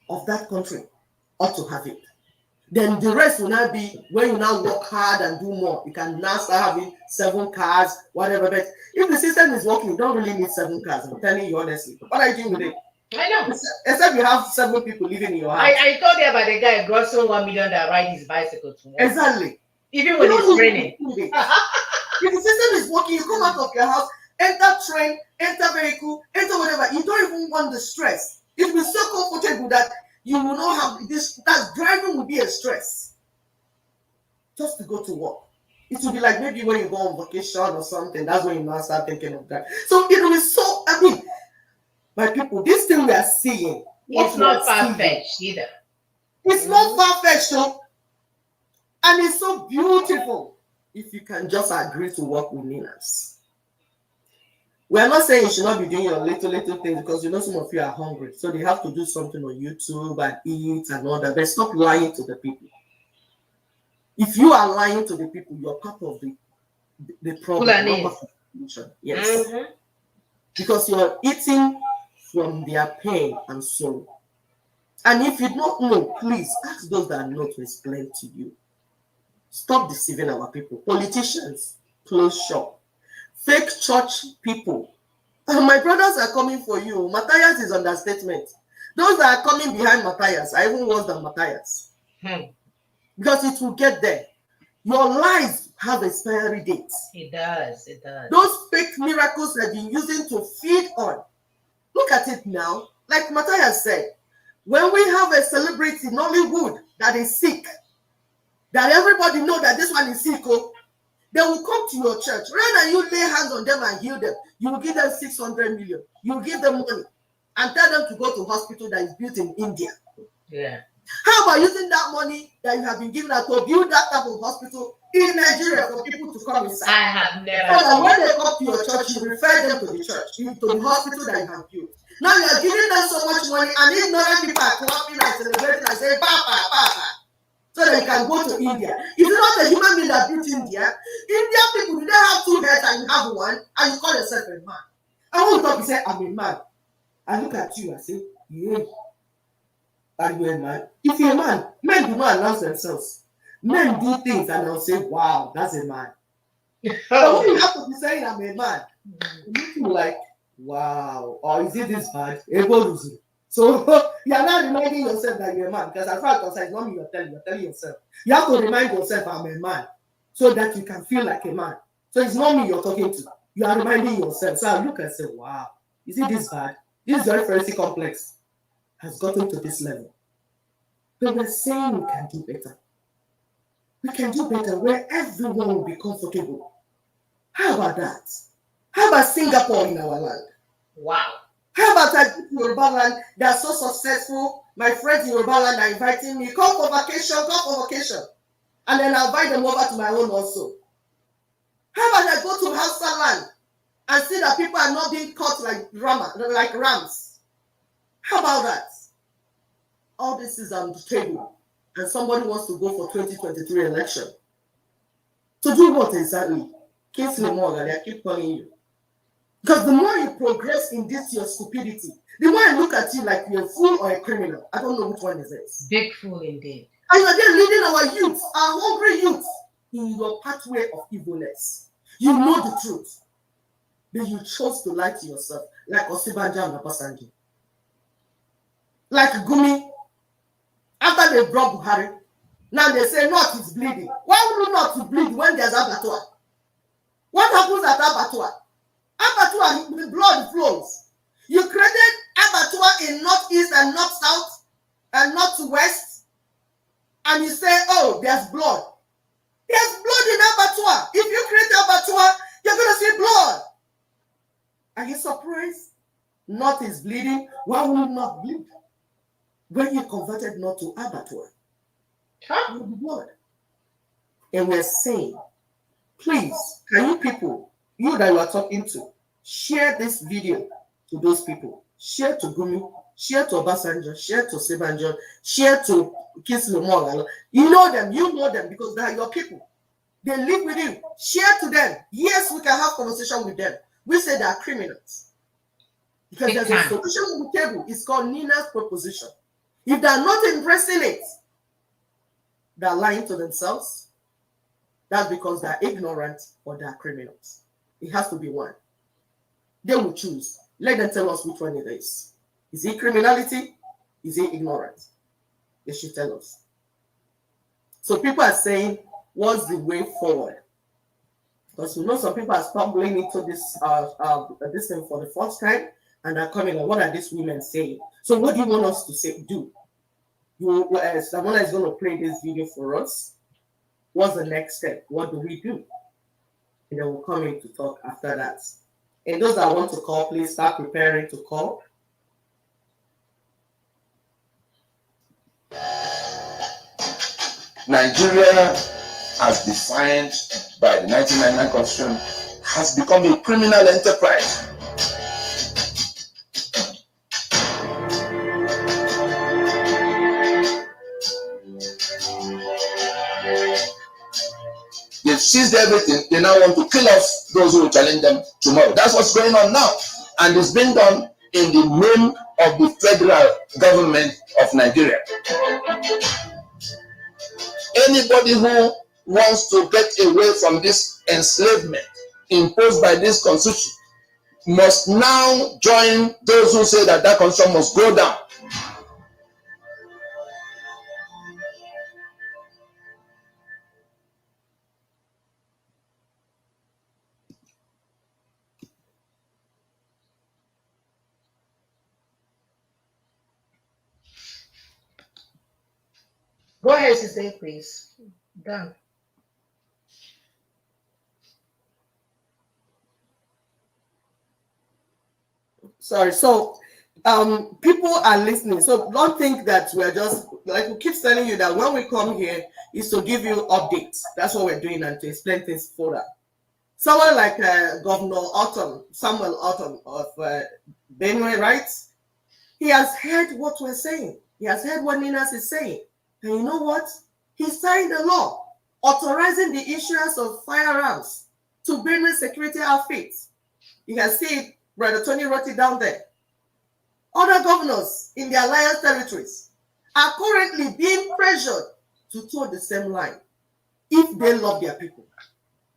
of that country ought to have it. Then the rest will not be when you now work hard and do more. You can now start having 7 cars, whatever. But if the system is working, you don't really need 7 cars. I'm telling you honestly. What are you doing with it? I know. Except you have 7 people living in your house. I told you about the guy grossing 1 million that rides his bicycle to work. Exactly. Even when it's raining. If the system is working, you come out of your house, enter train, enter vehicle, enter whatever. You don't even want the stress. It will be so comfortable that you will not have this. That driving will be a stress. Just to go to work. It will be like maybe when you go on vacation or something. That's when you now start thinking of that. So it will be so. I mean, my people, this thing we are seeing. It's not far-fetched either. It's not far-fetched, though. And it's so beautiful if you can just agree to work with Ninas. We're not saying you should not be doing your little things because you know some of you are hungry. So they have to do something on YouTube and eat and all that. But stop lying to the people. If you are lying to the people, you're part of the problem. Yes. Mm-hmm. Because you're eating from their pain and sorrow. And if you don't know, please ask those that know to explain to you. Stop deceiving our people. Politicians, close shop. Fake church people. My brothers are coming for you. Matthias is understatement. Those that are coming behind Matthias are even worse than Matthias. Because it will get there. Your lives have expiry dates. It does. It does. Those fake miracles that you're using to feed on. Look at it now. Like Matthias said, when we have a celebrity in Nollywood that is sick, that everybody know that this one is sick, oh, they will come to your church. Rather than you lay hands on them and heal them, you will give them 600 million. You will give them money and tell them to go to hospital that is built in India. Yeah. How about using that money that you have been given out to build that type of hospital in Nigeria for people to come inside? I have never. So that when they come to your church, you refer them to the church, to the hospital that you have built. Now you are giving them so much money, and these northern people are clapping and celebrating and saying, Papa, Papa, so that you can go to India. Is it not a human being that built India? Indian people, do they have two heads and you have one, and you call yourself a man? I want to talk, you say, I'm a man. I look at you and say, yeah. Are you a man? If you're a man, men do not announce themselves. Men do things and they'll say, wow, that's a man. But when you have to be saying I'm a man, you like, wow, or is it this bad? So you're not reminding yourself that you're a man, because as far as concerned, it's not me you're telling yourself. You have to remind yourself I'm a man so that you can feel like a man. So it's not me you're talking to. You are reminding yourself. So I look and say, wow, is it this bad? This very fancy complex has gotten to this level. But we're saying we can do better. We can do better where everyone will be comfortable. How about that? How about Singapore in our land? Wow. How about Yoruba land that's so successful? My friends in Yoruba land are inviting me, come for vacation. And then I'll invite them over to my own also. How about I go to Hausa land and see that people are not being caught like rams? How about that? All this is on the table, and somebody wants to go for 2023 election. To do what exactly? Kingsley Morgan, I keep calling you. Because the more you progress in this your stupidity, the more I look at you like you're a fool or a criminal. I don't know which one is it. Big fool indeed. And you're there leading our youth, our hungry youth, in your pathway of evilness. You know the truth, but you chose to lie to yourself, like Osibanjo and Obasanjo. Like Gumi. After they brought Buhari, now they say North is bleeding. Why would North bleed when there's abattoir? What happens at abattoir? Abattoir, the blood flows. You created abattoir in northeast and north south and northwest, and you say, oh, there's blood. There's blood in abattoir. If you create abattoir, you're going to see blood. Are you surprised? North is bleeding. Why will it not bleed? When you converted North to abattoir, will be blood. And we're saying, please, can you people, you that you are talking to, share this video to those people. Share to Gumi, share to Obasanjo, share to Sebanjo, share to Kingsley Morgan. You know them because they are your people. They live with you. Share to them. Yes, we can have conversation with them. We say they are criminals. Because there's a solution on the table. It's called Nina's proposition. If they're not embracing it, they're lying to themselves. That's because they're ignorant or they're criminals. It has to be one. They will choose. Let them tell us which one it is. Is it criminality? Is it ignorance? They should tell us. So people are saying, what's the way forward? Because we know some people are stumbling into this thing for the first time, and are coming. What are these women saying? So what do you want us to say? Do someone is going to play this video for us? What's the next step? What do we do? And then we'll come in to talk after that. And those that want to call, please start preparing to call. Nigeria, as defined by the 1999 Constitution, has become a criminal enterprise. They've seized everything. They now want to kill off those who will challenge them tomorrow. That's what's going on now. And it's being done in the name of the federal government of Nigeria. Anybody who wants to get away from this enslavement imposed by this constitution must now join those who say that that constitution must go down. Go ahead, sister, please. Done. Sorry. So, people are listening. So don't think that we're just like we keep telling you that when we come here is to give you updates. That's what we're doing and to explain things further. Someone like Governor Samuel Autumn of Benue, right? He has heard what we're saying. He has heard what Ninas is saying. And you know what? He signed a law authorizing the issuance of firearms to Benue security outfits. You can see it, Brother Tony wrote it down there. Other governors in the alliance territories are currently being pressured to toe the same line if they love their people.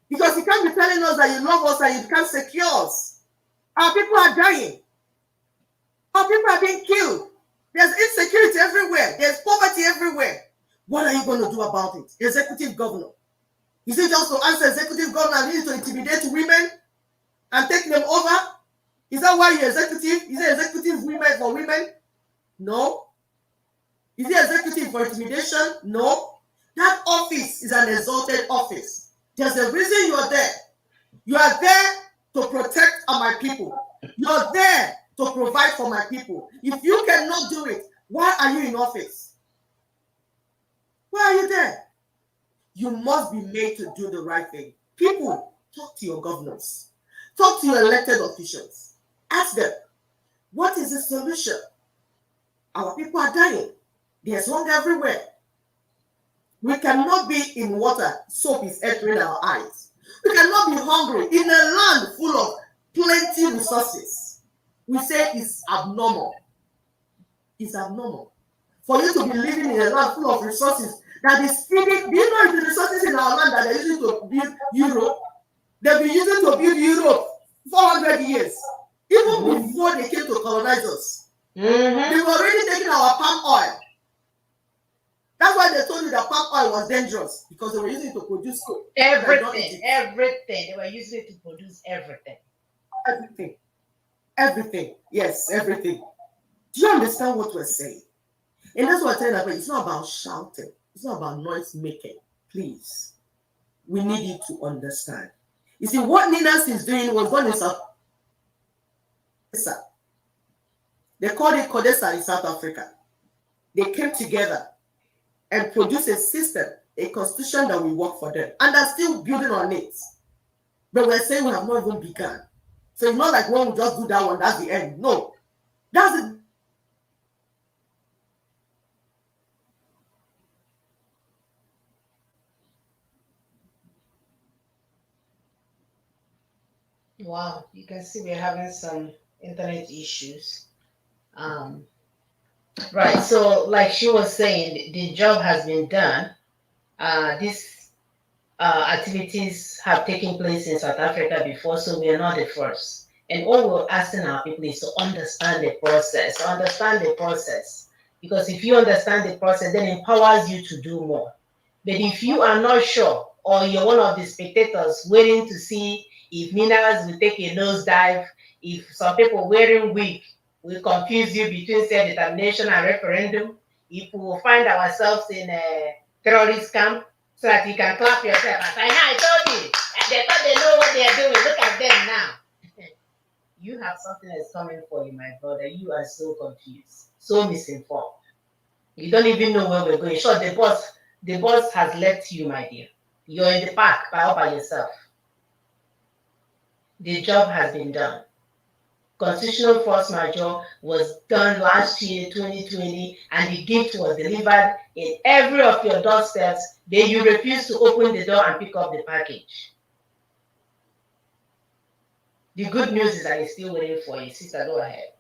Because you can't be telling us that you love us and you can't secure us. Our people are dying. Our people are being killed. There's insecurity everywhere. There's poverty everywhere. What are you going to do about it? Executive governor. Is it just to answer executive governor and need to intimidate women and take them over? Is that why you're executive? Is it executive women for women? No. Is it executive for intimidation? No. That office is an exalted office. There's a reason you are there. You are there to protect my people. You are there to provide for my people. If you cannot do it, why are you in office? Why are you there? You must be made to do the right thing. People, talk to your governors. Talk to your elected officials. Ask them, what is the solution? Our people are dying. There's hunger everywhere. We cannot be in water, soap is entering our eyes. We cannot be hungry in a land full of plenty resources. We say it's abnormal. It's abnormal. For you to be living in a land full of resources that is feeding, do you know the resources in our land that they're using to build Europe? They've been using to build Europe 400 years. Even before they came to colonize us. They were already taking our palm oil. That's why they told you that palm oil was dangerous, because they were using it to produce food. Everything. They were using it to produce everything. Everything. Yes, everything. Do you understand what we're saying? And that's what I'm telling you. It's not about shouting. It's not about noise making. Please. We need you to understand. You see, what Ninas is doing was done in South Africa. They called it Codesa in South Africa. They came together and produced a system, a constitution that will work for them. And they're still building on it. But we're saying we have not even begun. So it's not like when we just do that one, that's the end. No. That's it. Wow, you can see we're having some internet issues. Right, so like she was saying, the job has been done. These activities have taken place in South Africa before, so we are not the first. And all we're asking our people is to understand the process, Because if you understand the process, then it empowers you to do more. But if you are not sure, or you're one of the spectators waiting to see if minerals will take a nosedive, if some people wearing wig will confuse you between self-determination and referendum, if we will find ourselves in a terrorist camp, so that you can clap yourself and say, I told you, and they thought they know what they are doing. Look at them now. You have something that's coming for you, my brother. You are so confused, so misinformed. You don't even know where we're going. Sure, the boss has left you, my dear. You're in the park all by yourself. The job has been done. Constitutional force majeure was done last year, 2020, and the gift was delivered in every of your doorsteps. Then you refuse to open the door and pick up the package. The good news is that it's still waiting for you. Sister, go ahead.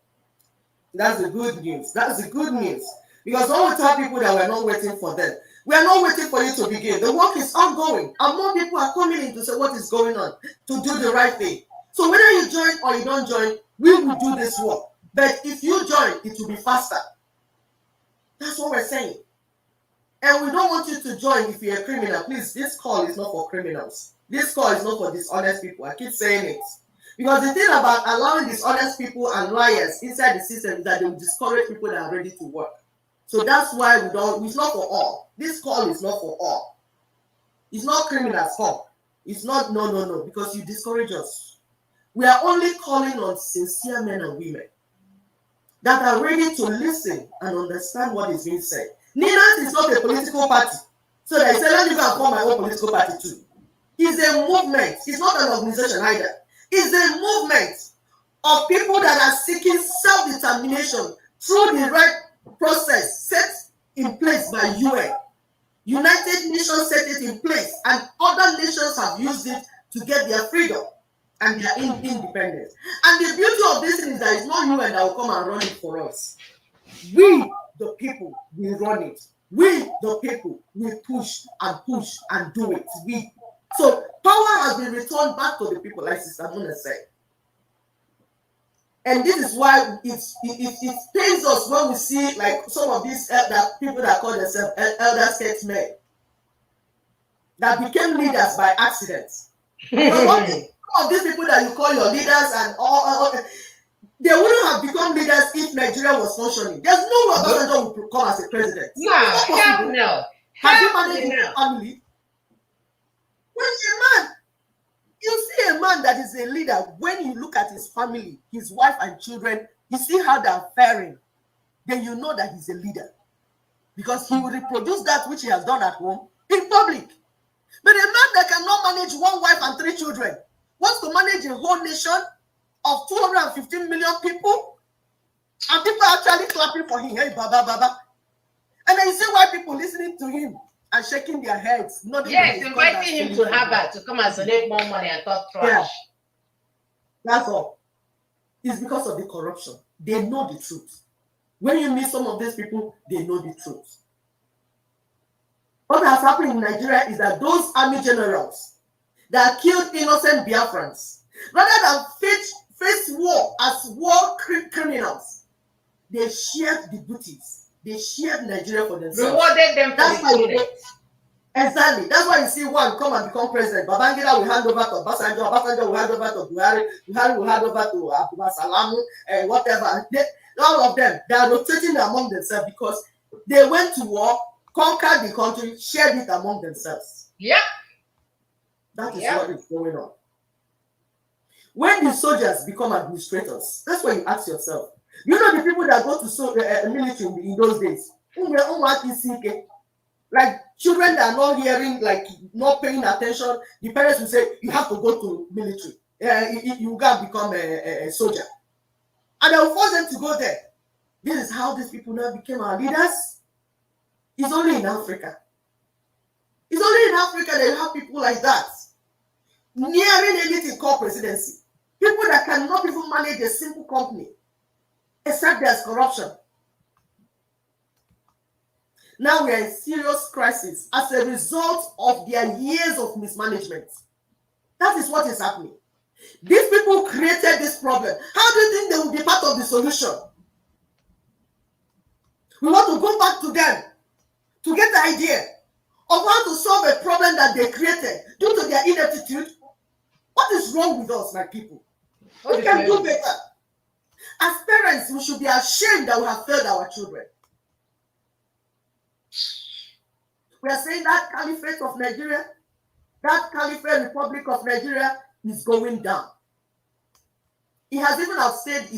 That's the good news. That's the good news. Because when we tell people that we're not waiting for them, we are not waiting for you to begin. The work is ongoing. And more people are coming in to say what is going on, to do the right thing. So whether you join or you don't join, we will do this work. But if you join, it will be faster. That's what we're saying. And we don't want you to join if you're a criminal. Please, this call is not for criminals. This call is not for dishonest people. I keep saying it. Because the thing about allowing dishonest people and liars inside the system is that they will discourage people that are ready to work. So that's why we don't, it's not for all. This call is not for all. It's not criminals' call. It's not, no, because you discourage us. We are only calling on sincere men and women that are ready to listen and understand what is being said. Ninas is not a political party. So they say, let me go and form my own political party too. It's a movement. It's not an organization either. It's a movement of people that are seeking self-determination through the right process set in place by UN. United Nations set it in place, and other nations have used it to get their freedom and their independence. And the beauty of this is that it's not UN that will come and run it for us. We, the people, will run it. We, the people, will push and do it. So power has been returned back to the people, like Sister Mona said. And this is why it pains us when we see like some of these people that call themselves elder statesmen that became leaders by accident. Some of these people that you call your leaders and all they wouldn't have become leaders if Nigeria was functioning. There's no way Obasanjo would come as a president. No, hell no. Have you managed his family? When a man, you see a man that is a leader, when you look at his family, his wife and children, you see how they're faring, then you know that he's a leader. Because he will reproduce that which he has done at home in public. But a man that cannot manage one wife and 3 children wants to manage a whole nation of 215 million people, and people are actually clapping for him. Hey, Baba, Baba. And then you see why people listening to him and shaking their heads. Yes, inviting him to Harvard to come and donate more money and talk trash. Yeah. That's all. It's because of the corruption. They know the truth. When you meet some of these people, they know the truth. What has happened in Nigeria is that those army generals that killed innocent Biafrans, rather than face war as war criminals, they shared the booties. They shared Nigeria for themselves. Rewarded them for the Exactly. That's why you see one come and become president. Babangida will hand over to Obasanjo. Obasanjo will hand over to Buhari. Buhari will hand over to Abdullah Salamu and whatever. All of them, they are rotating among themselves because they went to war, conquered the country, shared it among themselves. Yeah. That is what is going on. When the soldiers become administrators, that's why you ask yourself. You know the people that go to military in those days? Like children that are not hearing, like not paying attention, the parents will say, you have to go to military. You can become a soldier. And they will force them to go there. This is how these people now became our leaders. It's only in Africa. It's only in Africa that you have people like that. Nearing anything called presidency. People that cannot even manage a simple company. Except there's corruption. Now we are in serious crisis as a result of their years of mismanagement. That is what is happening. These people created this problem. How do you think they will be part of the solution? We want to go back to them to get the idea of how to solve a problem that they created due to their ineptitude. What is wrong with us, my people? We can do better. As parents, we should be ashamed that we have failed our children. We are saying that caliphate of Nigeria, that caliphate Republic of Nigeria is going down. It has even overstayed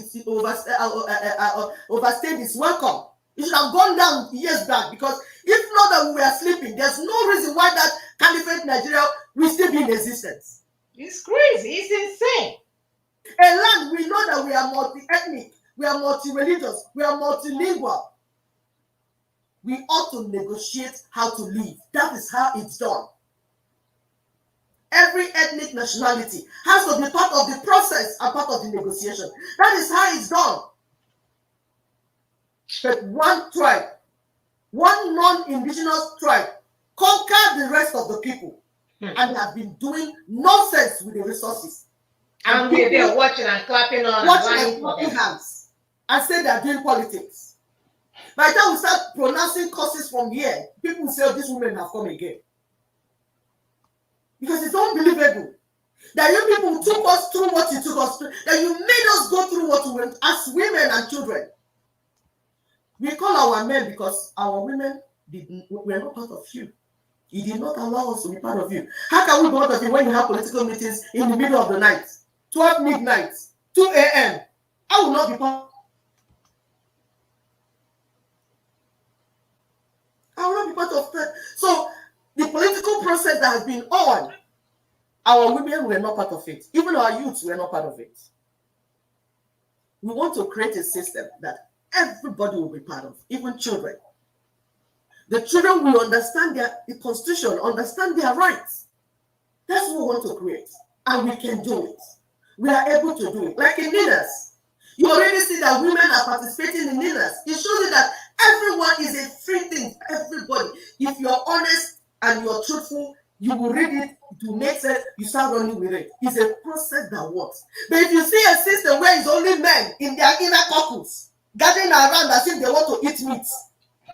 its welcome. It should have gone down years back because if not that we were sleeping, there's no reason why that caliphate Nigeria will still be in existence. It's crazy. It's insane. A land, we know that we are multi-ethnic, we are multi-religious, we are multilingual. We ought to negotiate how to live. That is how it's done. Every ethnic nationality has to be part of the process and part of the negotiation. That is how it's done. But one tribe, one non-indigenous tribe, conquered the rest of the people. And they have been doing nonsense with the resources. And we're there watching and clapping on watching and clapping hands and say they're doing politics. By the time we start pronouncing curses from here, people will say, oh, these women have come again. Because it's unbelievable that you people took us through what you took us through, that you made us go through what we went as women and children. We call our men because our women were not part of you. You did not allow us to be part of you. How can we be part of you when you have political meetings in the middle of the night, 12 midnight, 2 a.m.? I will not be part. I will not be part of that. So the political process that has been on, our women were not part of it. Even our youths were not part of it. We want to create a system that everybody will be part of, even children. The children will understand the constitution, understand their rights. That's what we want to create. And we can do it. We are able to do it. Like in NINAS. You already see that women are participating in NINAS. It shows you that everyone is a free thing. Everybody. If you're honest and you're truthful, you will read it, it will make sense, you start running with it. It's a process that works. But if you see a system where it's only men in their inner couples gathering around as if they want to eat meat,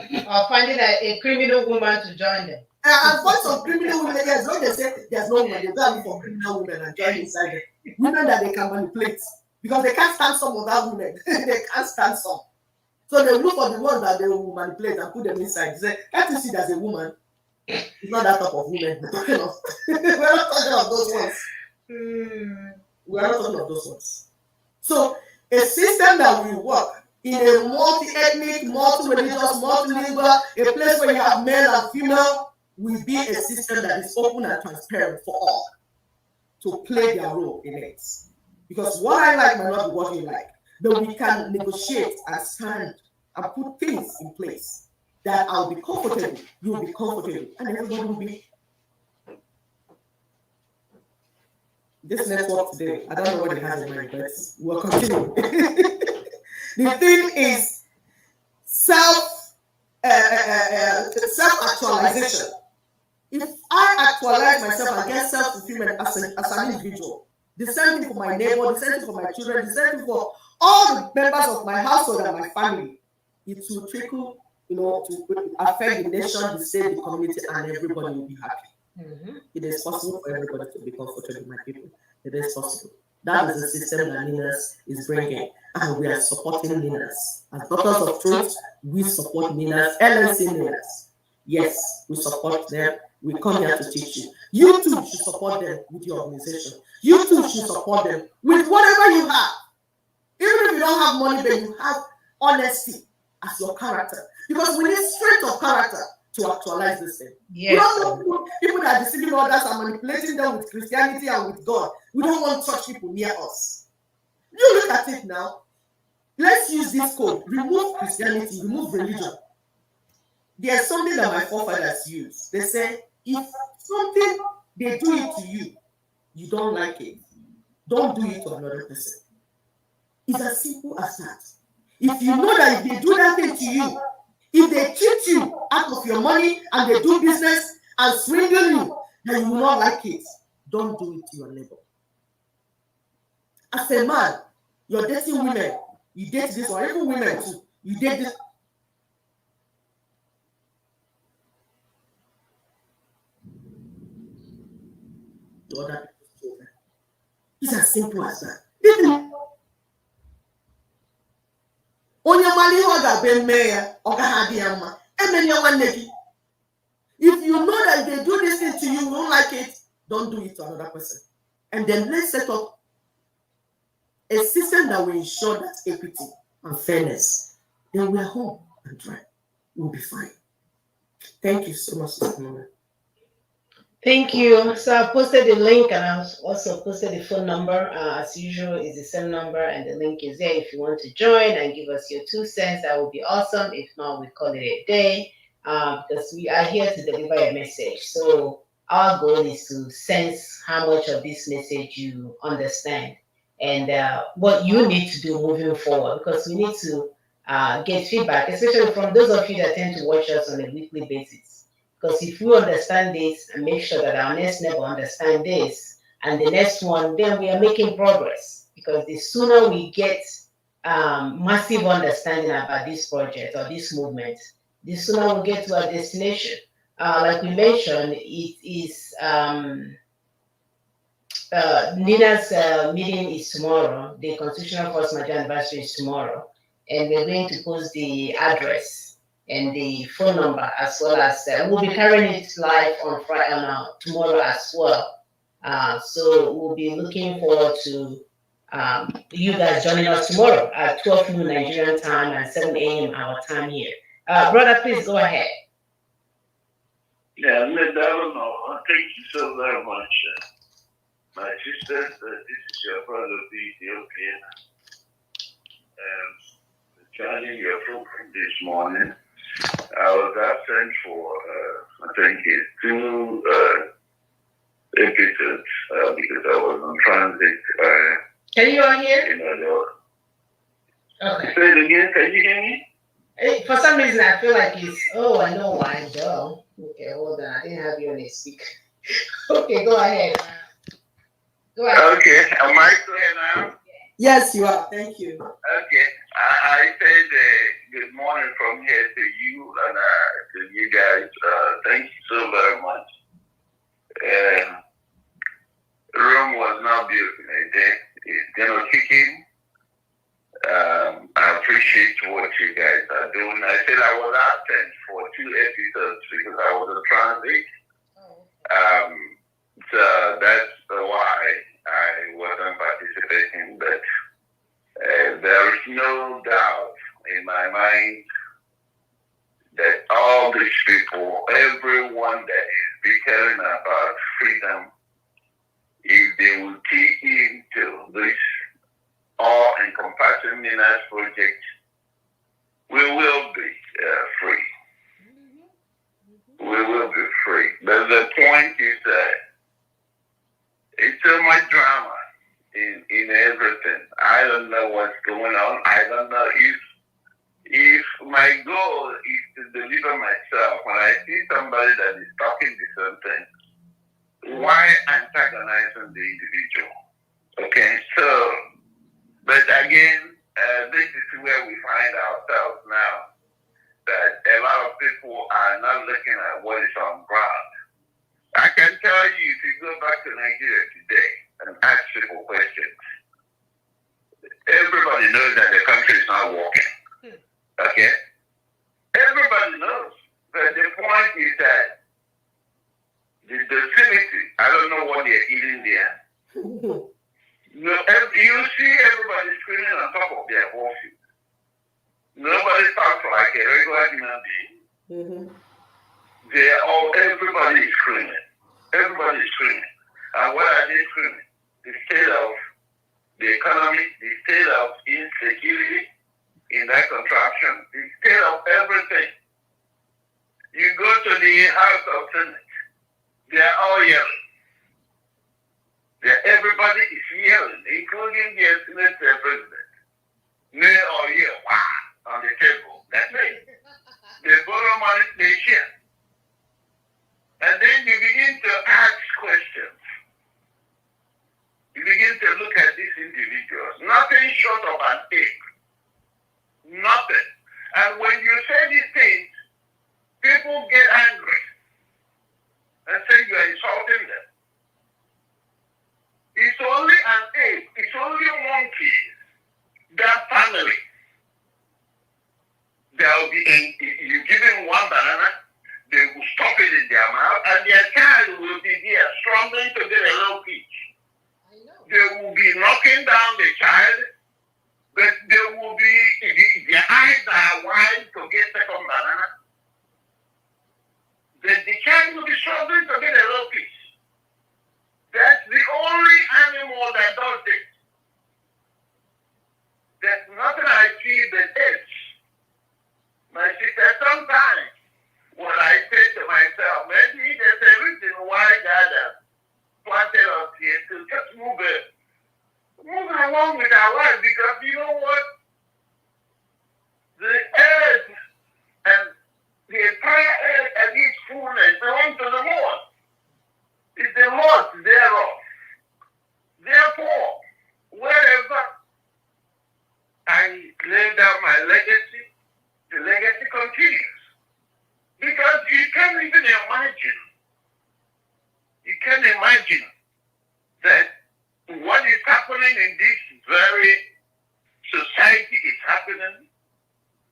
or finding a criminal woman to join them. And for some criminal women, yes, when they say there's no woman, they go look for criminal women and join inside them. Women that they can manipulate because they can't stand some of that women. They can't stand some. So they look for the ones that they will manipulate and put them inside. They say, can't you see there's a woman? It's not that type of woman we're talking of. We're not talking of those ones. We're not talking of those ones. So a system that will work in a multi-ethnic, multi-religious, multilingual, a place where you have male and female, will be a system that is open and transparent for all to play their role in it. Because what I like might not be what you like, but we can negotiate and stand and put things in place that I'll be comfortable, you'll be comfortable, and everybody will be. This network today, I don't know what it has in mind, but we'll continue. The thing is self-actualization. If I actualize myself and get self-fulfillment as an individual, the same thing for my neighbor, the same thing for my children, the same thing for all the members of my household and my family, it will trickle, to affect the nation, the state, the community, and everybody will be happy. It is possible for everybody to be comfortable, my people. It is possible. That is the system that NINAS is bringing, and we are supporting NINAS. As Daughters of Truth, we support NINAS, LNC NINAS. Yes, we support them. We come here to teach you. You too should support them with your organization. You too should support them with whatever you have. Even if you don't have money, but you have honesty as your character. Because we need strength of character to actualize this thing. Yes. We don't want people that are deceiving others and manipulating them with Christianity and with God. We don't want such people near us. You look at it now. Let's use this code. Remove Christianity, remove religion. There's something that my forefathers use. They say, if something, they do it to you, you don't like it, don't do it to another person. It's as simple as that. If you know that if they do that thing to you, if they cheat you out of your money and they do business and swindle you, then you will not like it. Don't do it to your neighbor. As a man, you're dating women, you date this one, even women too, you date this. It's as simple as that. If you know that they do this thing to you, you don't like it, don't do it to another person. And then let's set up a system that will ensure that equity and fairness. Then we are home and dry. We'll be fine. Thank you so much, Mama. Thank you. So I posted the link and I also posted the phone number. As usual, it's the same number and the link is there. If you want to join and give us your 2 cents, that would be awesome. If not, we call it a day because we are here to deliver a message. So our goal is to sense how much of this message you understand and what you need to do moving forward, because we need to get feedback, especially from those of you that tend to watch us on a weekly basis. Because if we understand this and make sure that our next neighbor understand this and the next one, then we are making progress. Because the sooner we get massive understanding about this project or this movement, the sooner we'll get to our destination. Like we mentioned, it is NINA's meeting is tomorrow. The Constitutional First Major Anniversary is tomorrow. and we're going to post the address and the phone number, as well as we'll be carrying it live on Friday, tomorrow as well. So we'll be looking forward to you guys joining us tomorrow at 12 noon Nigerian time and 7 a.m. our time here. Brother, please go ahead. Yeah, Linda, I don't know. Thank you so very much. My sister, this is your brother, the Ethiopian. Joining your program this morning. I was absent for, I think it's 2 episodes because I was on transit. Can you all hear? Okay. Say it again. Can you hear me? For some reason, I feel like it's. Oh, I know why, Joe. Okay, hold on. I didn't have you on a speaker. Okay, go ahead. Go ahead. Okay, am I clear now? Yes, you are. Thank you. Okay, I said good morning from here to you and to you guys. Thank you so very much. The room was not built in a day. It's gonna kick in. I appreciate what you guys are doing. I said I was absent for 2 episodes because I was on transit. So that's why I wasn't participating. But there is no doubt in my mind that all these people, everyone that is caring about freedom, if they will key into this all-encompassing Minas project, we will be free. We will be free. But the point is that it's so much drama in everything. I don't know what's going on. I don't know if my goal is to deliver myself. When I see somebody that is talking the same thing, why antagonizing the individual? Okay, so, but again, this is where we find ourselves now, that a lot of people are not looking at what is on ground. I can tell you, if you go back to Nigeria today and ask people questions, everybody knows that the country is not working. Okay? Everybody knows. But the point is that the Disunity, I don't know what they're eating there. You see everybody screaming on top of their voices. Nobody talks like a regular human being. Everybody is screaming. Everybody is screaming. And what are they screaming? The state of the economy, the state of insecurity in that contraction, the state of everything. You go to the House of Senate, they are all yelling. Everybody is yelling, including the Senate President. Nay or yeah, wow, on the table. That's it. They borrow money, they share. And then you begin to ask questions. You begin to look at these individuals. Nothing short of an ape. Nothing. And when you say these things, people get angry and say you are insulting them. It's only an ape. It's only a monkey. That family. They'll be you give them one banana, they will stop it in their mouth, and their child will be there struggling to get a little peach. They will be knocking down the child, but they will be, their eyes are wide to get second banana. Then the child will be struggling to get a little peach. That's the only animal that does it. There's nothing I see that is. My sister, sometimes when I say to myself, maybe there's a reason why God has planted us here to just move along with our life, because you know what? The earth and the entire earth and its fullness belong to the Lord. It's the Lord thereof. Therefore, wherever I lay down my legacy, the legacy continues. Because you can't even imagine. You can't imagine that what is happening in this very society is happening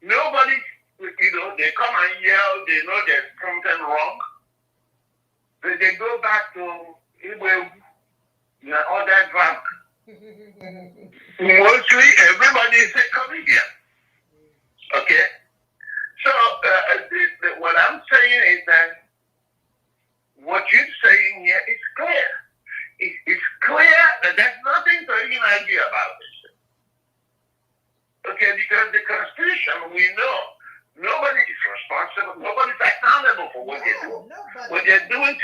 Nobody, they come and yell, they know there's something wrong. They go back to other drunk. Mostly everybody is a comedian. Okay? So what I'm saying is that what you're saying here is clear. It's clear that there's nothing to even argue about this. Okay, because the Constitution, we know, nobody is responsible, nobody's accountable for what they do. What they're doing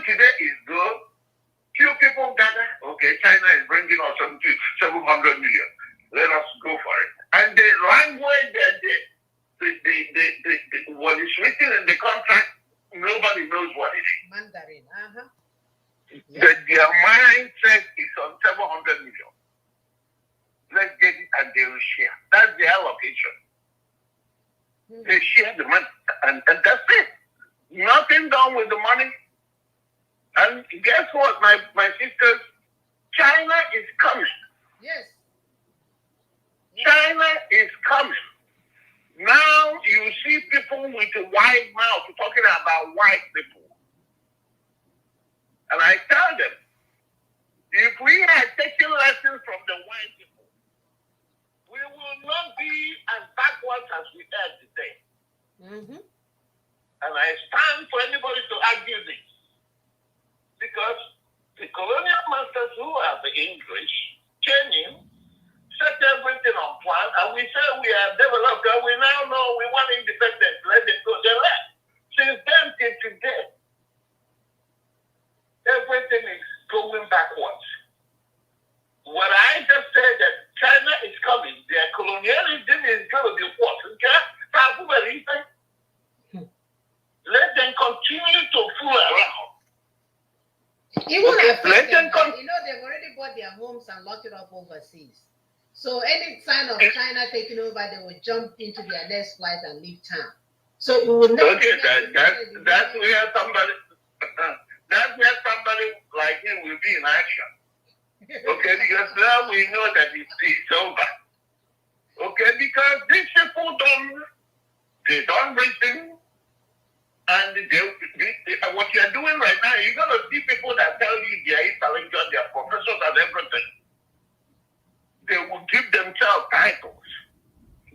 today is good. Few people gather, okay, China is bringing us something to 700 million. Let us go for it. And the language that what is written in the contract, nobody knows what it is. Mandarin, Their mindset is on 700 million. Let's get it and they will share. That's the allocation. They share the money and that's it. Nothing done with the money. And guess what, my sisters? China is coming. Yes. China is coming. Now you see people with a wide mouth talking about white people. And I tell them, if we had taken lessons from the white people, we will not be as backwards as we are today. Mm-hmm. And I stand for anybody to argue this. Because the colonial masters who are the English came in, set everything on plan, and we say we are developed, and we now know we want independence, let them go. They left. Since then till today, everything is going backwards. What I just said that China is coming, their colonialism is going to be what? Let them continue to fool around. Even Okay, affect them, they've already bought their homes and locked it up overseas. So any sign of China taking over, they will jump into their next flight and leave town. So it will never. Okay, that's where somebody like him will be in action. Okay, because now we know that it's over. Okay, because these people don't reason. And what you're doing right now, you're going to see people that tell you they are intelligent, they are professors and everything. They will give themselves titles.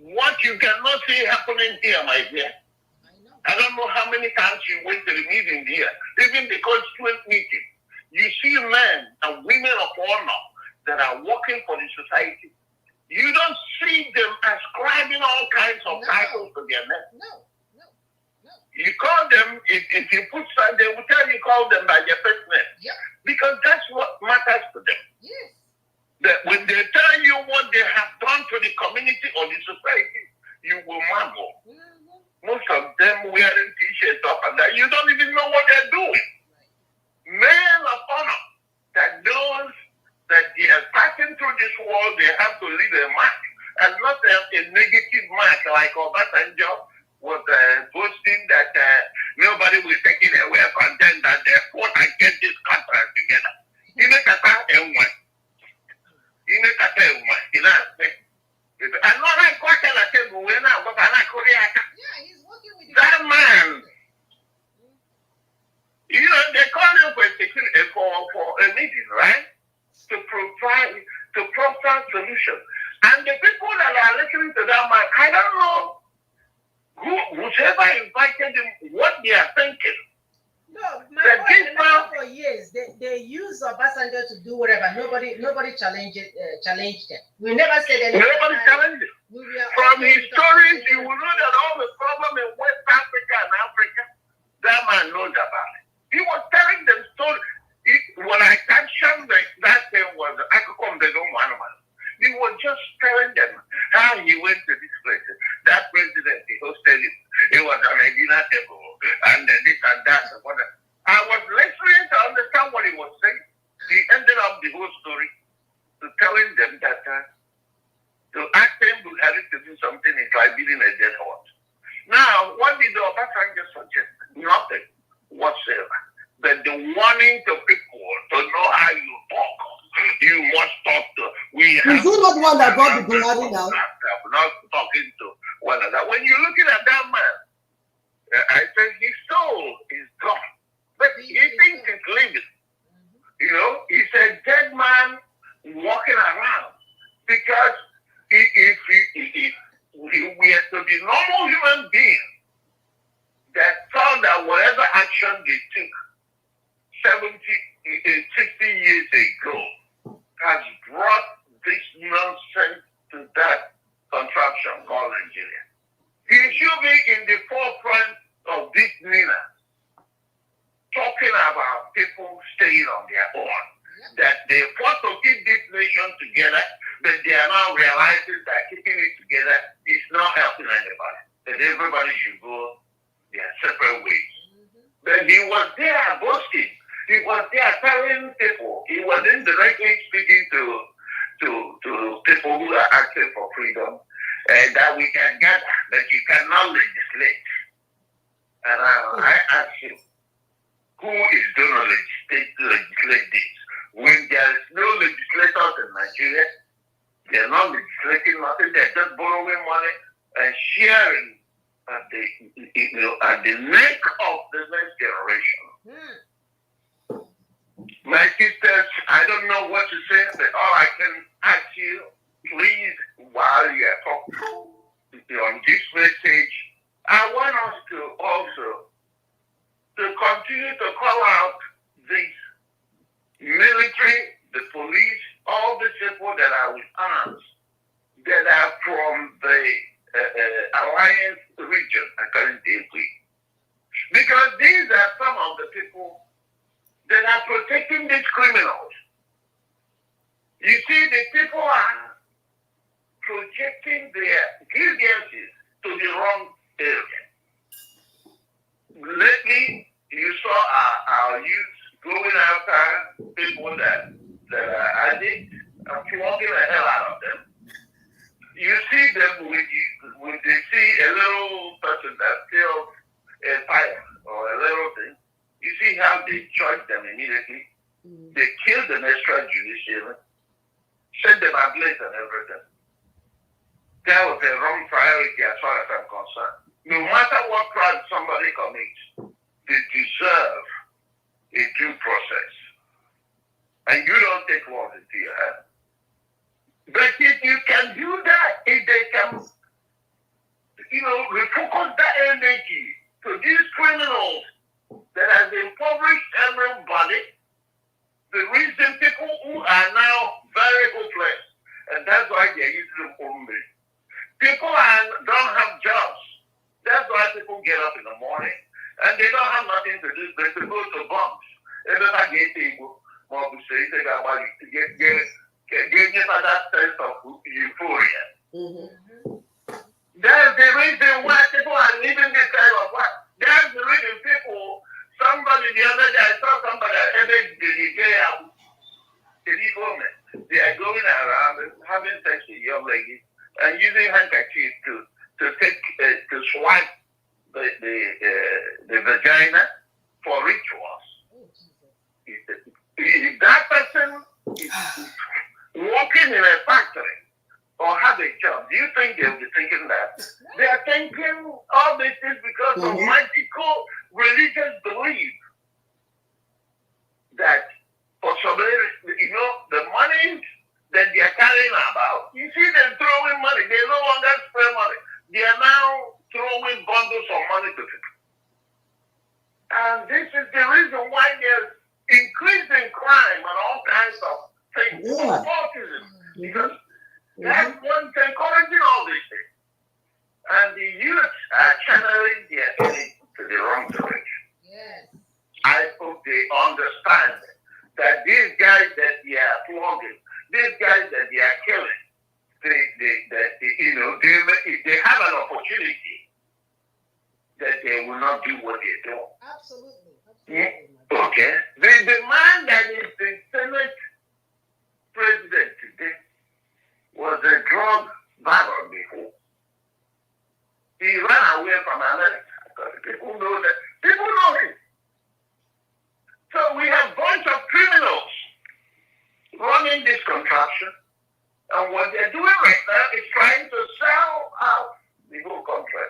What you cannot see happening here, my dear. I don't know how many times you went to the meeting here, even the constituent meeting. You see men and women of honor that are working for the society. You don't see them ascribing all kinds of titles to their men. No. You call them, if you put some, they will tell you call them by their first name. Yep. Because that's what matters to them. Yes. That when they tell you what they have done to the community or the society, you will marvel. Mm-hmm. Most of them wearing t-shirts up and down. You don't even know what they're doing. Men of honor that knows that they are passing through this world, they have to leave a mark. And not a negative mark like Obasanjo was boasting that nobody will take it away from them, that they fought and get this contract together. He's working with that man, they call him for a meeting, right? To provide solution. And the people that are listening to that man, I don't know whoever invited them, what they are thinking. No, my for years they use Obasanjo to do whatever. Nobody challenged them. We never said anything. Nobody challenged it. From his stories, you will know that all the problem in West Africa and Africa, that man knows about it. He was telling them stories. When I captioned that thing was, I could come, they don't want to. He was just telling them how he went to this place. That president, he hosted it. It was on a dinner table, and this and that. And what. I was listening to understand what he was saying. He ended up the whole story to telling them that to ask him to do something is like beating a dead horse. Now, what did the Obasanjo suggest? Nothing whatsoever. But the warning to people to know how you talk. You must talk to. Is he not the one that brought the Buhari now? Not talking when you're looking at that man, I said his soul is gone, but he thinks he's living. You know, he's a dead man walking around because if we have to be normal human beings that thought that whatever action they took 60 years ago has brought this nonsense to that contraption called Nigeria. He should be in the forefront of this Nina, talking about people staying on their own. That they want to keep this nation together, but they are now realizing that keeping it together is not helping anybody. That everybody should go their separate ways. But he was there boasting. He was there telling people. He was indirectly speaking to people who are asking for freedom, and that we can gather, that you cannot legislate. And I ask you, who is going to legislate this? When there is no legislators in Nigeria, they're not legislating nothing, they're just borrowing money and sharing at the neck of the next generation. My sisters, I don't know what to say, but all I can ask you, please, while you are talking on this message, I want us to also to continue to call out these military, the police, all the people that are with arms, that are from the Alliance region, currently. Because these are some of the people that are protecting these criminals. You see, the people are projecting their grievances to the wrong area. Lately, you saw our youth going after people that are addicts and flogging the hell out of them. You see them when they see a little person that steals a fire or a little thing, you see how they charge them immediately. They kill them extrajudicially, send them ablaze and everything. That was a wrong priority as far as I'm concerned. No matter what crime somebody commits, they deserve a due process. And you don't take laws into your hand. But if you can do that, if they can, refocus that energy to these criminals that have impoverished everybody, the reason people who are now very hopeless, and that's why they're using them only. People don't have jobs. That's why people get up in the morning and they don't have nothing to do but to go to bumps. Everybody get able, get that sense of euphoria. That's the reason why people are living this kind of life. That's the reason people, somebody the other day, I saw somebody they are going around and having sex with young ladies and using handkerchiefs to swipe the vagina for rituals. If that person is working in a factory or have a job, do you think they'll be thinking that? They are thinking all this is because of magical religious belief that for somebody, the money that they are carrying about, you see them throwing money. They no longer spend money. They are now throwing bundles of money to people. And this is the reason why there's increasing crime and all kinds of things. Autism. Because that's one thing encouraging all these things. And the youth are channeling their energy to the wrong direction. Yes. I hope they understand that these guys that they are flogging, these guys that they are killing, if they have an opportunity, that they will not do what they do. Absolutely. Okay. The man that is the Senate president today was a drug baron before. He ran away from America because people know that. People know him. So we have a bunch of criminals running this contraption. And what they're doing right now is trying to sell out the whole country.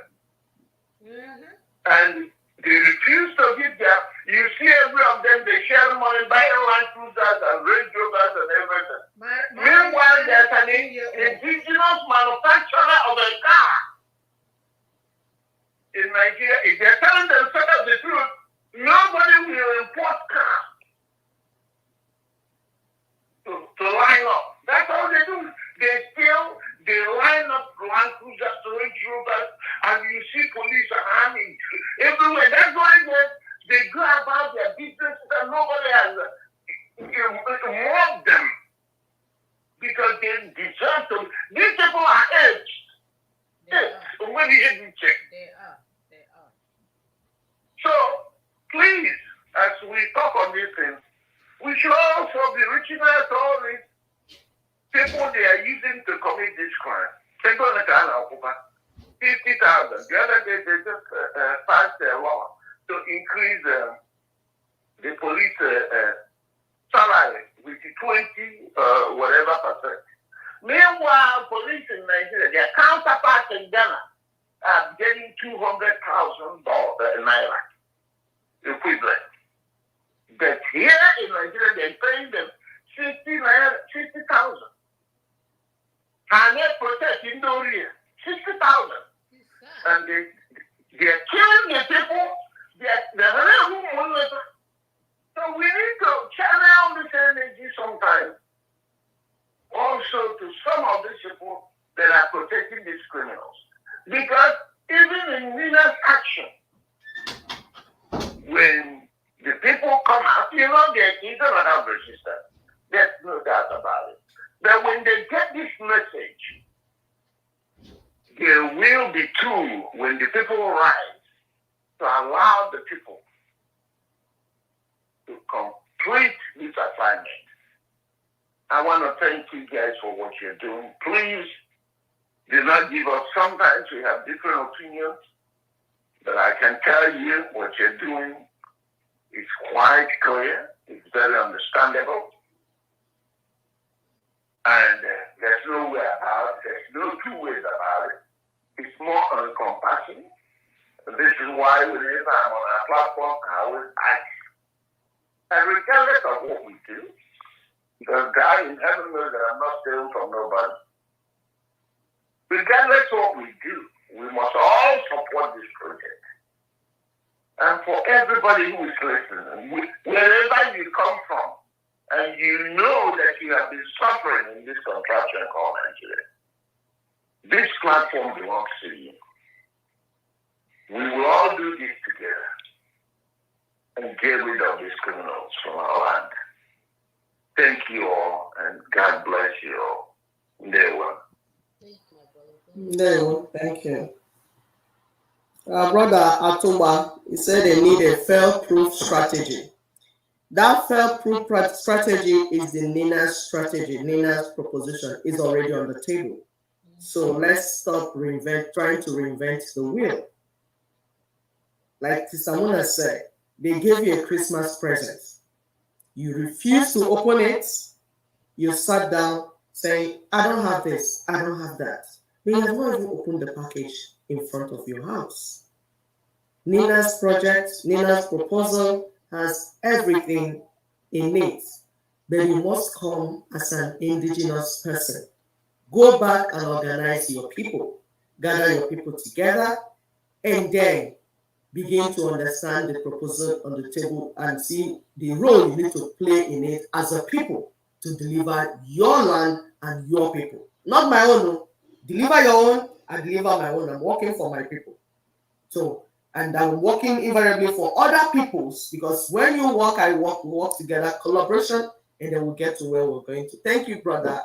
We should also be reaching out to all these people they are using to commit this crime. Take on the kind of 50,000. The other day they just passed a law to increase the police salary with 20 whatever percent. Meanwhile, police in Nigeria, their counterparts in Ghana are getting $200,000 naira equivalent. But here in Nigeria, they're paying them 60,000. And they protest in the area, 60,000. And they're killing the people. So we need to channel this energy sometimes also to some of these people that are protecting these criminals. Because even in Nina's action, when the people come out, they're not have resistance. There's no doubt about it. But when they get this message, there will be too, when the people rise, to allow the people to complete this assignment. I want to thank you guys for what you're doing. Please do not give up. Sometimes we have different opinions, but I can tell you what you're doing is quite clear. It's very understandable. And there's no way about it. There's no two ways about it. It's more encompassing. This is why whenever I'm on our platform, I always ask. And regardless of what we do, because God in heaven knows that I'm not stealing from nobody. Regardless of what we do, we must all support this project. And for everybody who is listening, wherever you come from, and you know that you have been suffering in this contraption called Nigeria, this platform belongs to you. We will all do this together and get rid of these criminals from our land. Thank you all, and God bless you all. Thank you. Brother Atuba, he said they need a fail-proof strategy. That fail-proof strategy is the Nina's strategy. Nina's proposition is already on the table. So let's stop trying to reinvent the wheel. Like Tisamuna said, they gave you a Christmas present. You refuse to open it. You sat down saying, I don't have this, I don't have that. But you have not even opened the package in front of your house. Nina's project, Nina's proposal has everything in it. But you must come as an indigenous person. Go back and organize your people. Gather your people together and then begin to understand the proposal on the table and see the role you need to play in it as a people to deliver your land and your people. Not my own. Deliver your own, I deliver my own. I'm working for my people. So, and I'm working invariably for other peoples, because when you work, I work, we work together, collaboration, and then we'll get to where we're going to. Thank you, brother.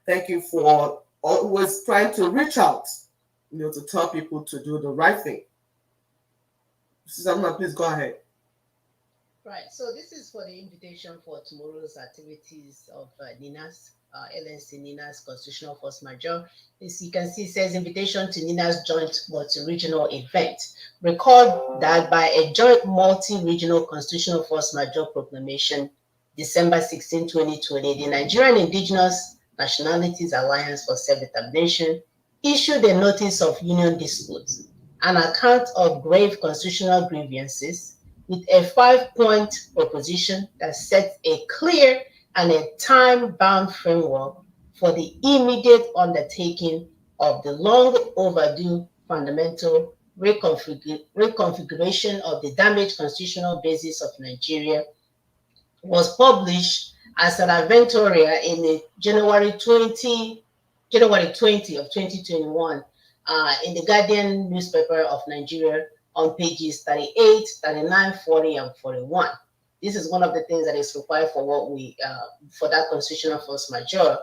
Thank you for always trying to reach out, to tell people to do the right thing. Susanna, please go ahead. Right. So this is for the invitation for tomorrow's activities of Nina's LNC, Nina's Constitutional Force Majeure. As you can see, it says invitation to Nina's joint multi-regional event. Recall that by a joint multi-regional Constitutional Force Majeure proclamation, December 16, 2020, the Nigerian Indigenous Nationalities Alliance for Self-Determination issued a notice of union disputes, an account of grave constitutional grievances, with a 5-point proposition that sets a clear and a time-bound framework for the immediate undertaking of the long overdue fundamental reconfiguration of the damaged constitutional basis of Nigeria, was published as an adventorial in the January 20 of 2021 in the Guardian newspaper of Nigeria on pages 38, 39, 40, and 41. This is one of the things that is required for what we for that Constitutional Force Majeure.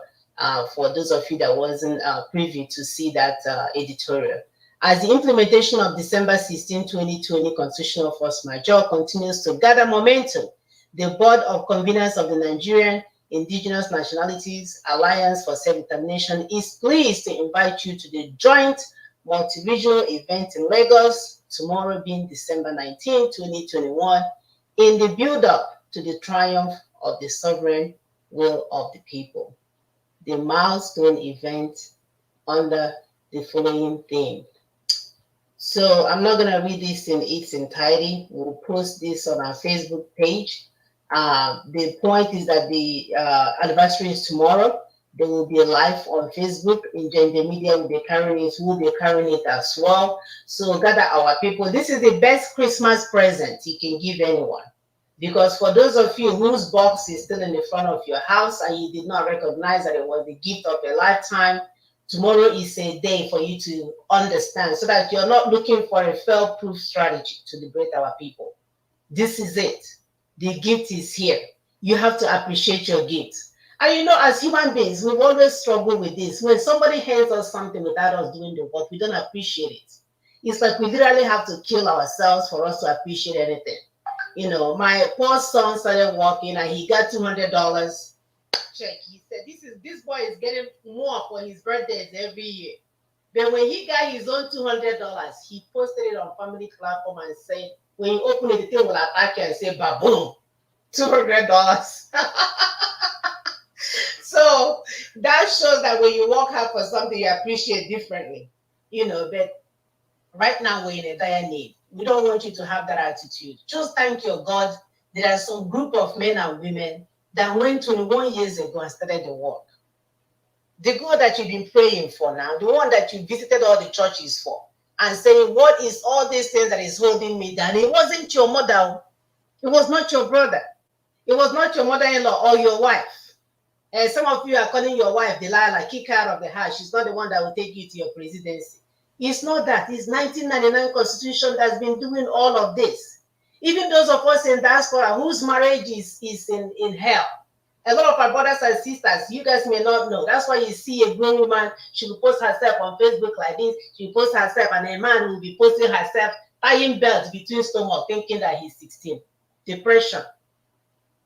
For those of you that wasn't privy to see that editorial, as the implementation of December 16, 2020 Constitutional Force Majeure continues to gather momentum, The Board of Conveners of the Nigerian Indigenous Nationalities Alliance for Self-Determination is pleased to invite you to the joint multi-regional event in Lagos, tomorrow being December 19, 2021, in the build-up to the triumph of the sovereign will of the people. The milestone event under the following theme. So I'm not going to read this in its entirety. We'll post this on our Facebook page. The point is that the anniversary is tomorrow. There will be a live on Facebook. In the media will be carrying it. We'll be carrying it as well. So gather our people. This is the best Christmas present you can give anyone. Because for those of you whose box is still in the front of your house and you did not recognize that it was the gift of a lifetime, tomorrow is a day for you to understand so that you're not looking for a fail-proof strategy to liberate our people. This is it. The gift is here. You have to appreciate your gift. And you know, as human beings, we've always struggled with this. When somebody hands us something without us doing the work, we don't appreciate it. It's like we literally have to kill ourselves for us to appreciate anything. You know, my poor son started working and he got $200. Check. He said, this boy is getting more for his birthdays every year. But when he got his own $200, he posted it on family platform and said, when you open it, the thing will attack you and say, ba-boom, $200. So that shows that when you work hard for something, you appreciate differently. You know, but right now we're in a dire need. We don't want you to have that attitude. Just thank your God. There are some group of men and women that went 21 years ago and started the work. The God that you've been praying for now, the one that you visited all the churches for, and saying, what is all these things that is holding me down? It wasn't your mother. It was not your brother. It was not your mother-in-law or your wife. And some of you are calling your wife Delilah, kick her out of the house. She's not the one that will take you to your presidency. It's not that. It's 1999 Constitution that's been doing all of this. Even those of us in diaspora whose marriage is in hell. A lot of our brothers and sisters, you guys may not know. That's why you see a grown woman, she will post herself on Facebook like this. She will post herself, and a man will be posting herself, tying belts between stomach, thinking that he's 16. Depression.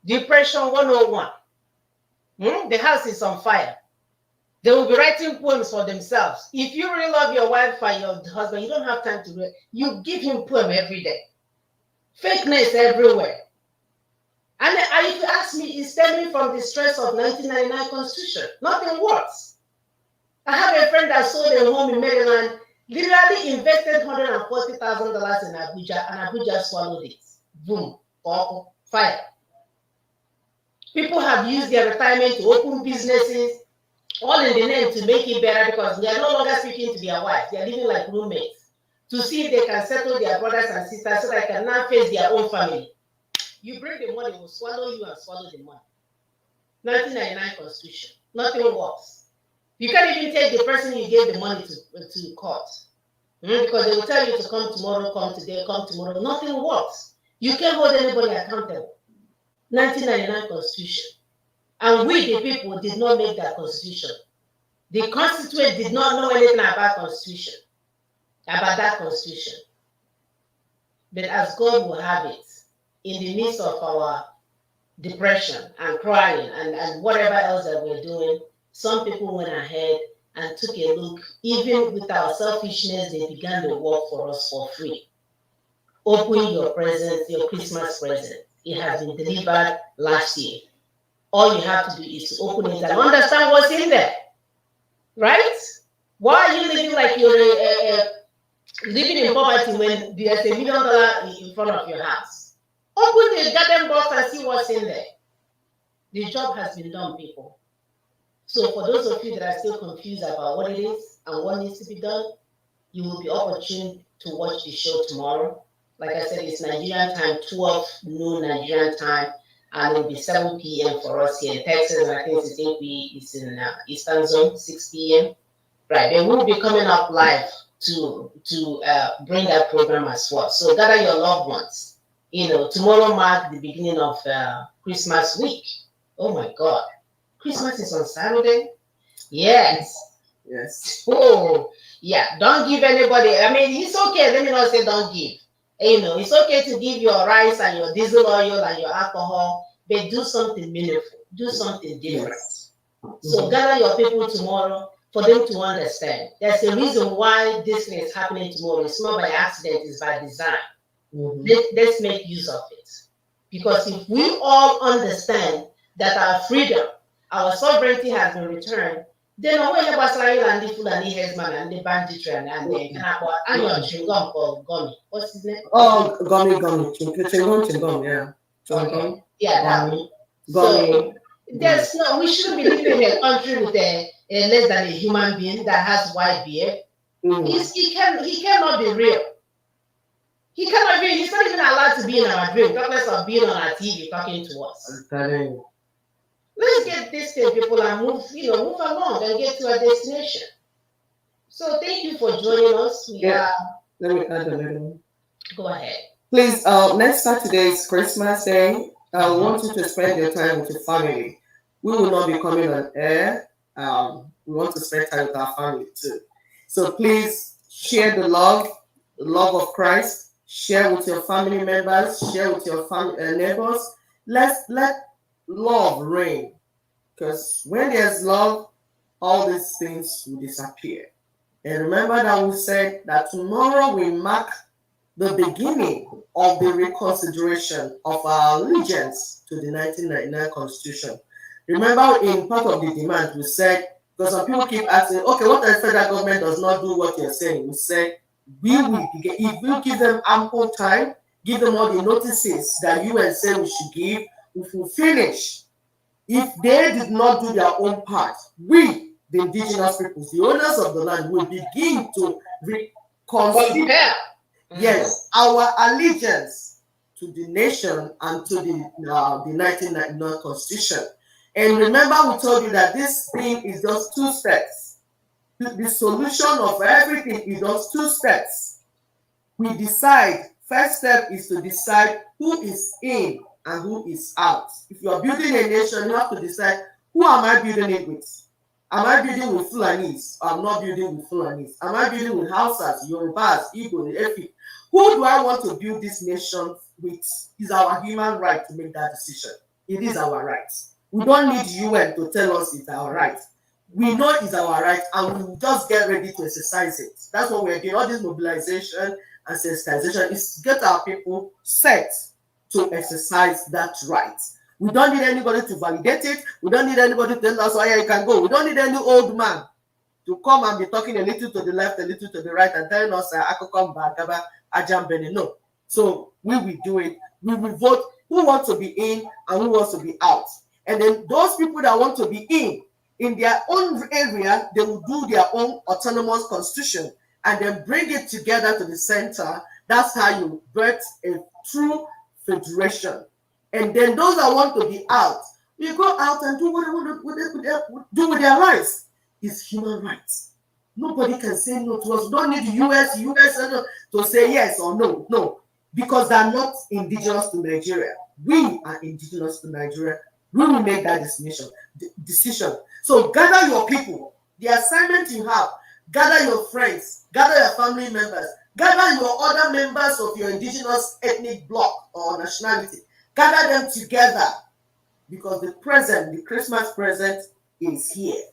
Depression 101. The house is on fire. They will be writing poems for themselves. If you really love your wife and your husband, you don't have time to read. You give him poem every day. Fakeness everywhere. And if you ask me, it's stemming from the stress of 1999 Constitution. Nothing works. I have a friend that sold a home in Maryland, literally invested $140,000 in Abuja, and Abuja swallowed it. Boom, fire. People have used their retirement to open businesses, all in the name to make it better because they are no longer speaking to their wives. They are living like roommates to see if they can settle their brothers and sisters so they can now face their own family. You bring the money, will swallow you and swallow the money. 1999 Constitution. Nothing works. You can't even take the person you gave the money to court. Because they will tell you to come tomorrow, come today, come tomorrow. Nothing works. You can't hold anybody accountable. 1999 Constitution. And we, the people, did not make that Constitution. The constituent did not know anything about Constitution, about that Constitution. But as God will have it, in the midst of our depression and crying and whatever else that we're doing, some people went ahead and took a look. Even with our selfishness, they began to work for us for free. Open your present, your Christmas present. It has been delivered last year. All you have to do is to open it and understand what's in there. Right? Why are you living like you're living in poverty when there's $1 million in front of your house? Open the garden box and see what's in there. The job has been done, people. So for those of you that are still confused about what it is and what needs to be done, you will be opportune to watch the show tomorrow. Like I said, it's Nigerian time, 12 noon Nigerian time, and it'll be 7 p.m. for us here in Texas. I think it's 8 p.m. It's in Eastern Zone, 6 p.m. Right, they will be coming up live to bring that program as well. So gather your loved ones. You know, tomorrow marks the beginning of Christmas week. Oh my God, Christmas is on Saturday. Yes. Yes. Oh, yeah. Don't give anybody. I mean, it's okay. Let me not say don't give. You know, it's okay to give your rice and your diesel oil and your alcohol, but do something meaningful, do something different. Yes. So gather your people tomorrow for them to understand. There's a reason why this thing is happening tomorrow. It's not by accident, it's by design. Let's make use of it. Because if we all understand that our freedom, our sovereignty has been returned, then onwe ihe gbasara anyị na ndị Fulani herdsmen and the banditry and the onion chewing-gum called gummy. What's his name? Oh, gummy, chewing-gum, yeah. Okay. Yeah, that one. So there's no, we shouldn't be living in a country with a less than a human being that has white beard. He cannot be real. He cannot be. He's not even allowed to be in our dream. Talk less of being on our TV talking to us. Let's get this thing, people, and move along and get to our destination. So thank you for joining us. Let me add a little. Go ahead. Please, next Saturday is Christmas Day. I want you to spend your time with your family. We will not be coming on air. We want to spend time with our family too. So please share the love of Christ. Share with your family members. Share with your family neighbors. Let love reign. Because when there's love, all these things will disappear. And remember that we said that tomorrow we mark the beginning of the reconsideration of our allegiance to the 1999 Constitution. Remember, in part of the demand, we said, because some people keep asking, okay, what if the federal government does not do what you're saying? We said, if we give them ample time, give them all the notices that UN said we should give, if we finish. If they did not do their own part, we, the indigenous peoples, the owners of the land, will begin to reconsider. Yes, our allegiance to the nation and to the 1999 Constitution. And remember, we told you that this thing is just 2 steps. The solution of everything is just 2 steps. We decide, first step is to decide who is in and who is out. If you are building a nation, you have to decide, who am I building it with? Am I building with Fulanis? Or I'm not building with Fulanis. Am I building with Hausas, Yorubas, Igbo, Efik? Who do I want to build this nation with? Is our human right to make that decision. It is our right. We don't need UN to tell us it's our right. We know it's our right, and we will just get ready to exercise it. That's what we're doing. All this mobilization and sensitization is to get our people set to exercise that right. We don't need anybody to validate it. We don't need anybody to tell us where you can go. We don't need any old man to come and be talking a little to the left, a little to the right, and telling us, no. So we will do it. We will vote who wants to be in and who wants to be out. And then those people that want to be in their own area, they will do their own autonomous constitution and then bring it together to the center. That's how you birth a true federation. And then those that want to be out, you go out and do what they want to do with their lives. It's human rights. Nobody can say no to us. We don't need the US to say yes or no. No, because they're not indigenous to Nigeria. We are indigenous to Nigeria. We will make that decision. So gather your people. The assignment you have, gather your friends, gather your family members, gather your other members of your indigenous ethnic bloc or nationality. Gather them together, because the Christmas present is here.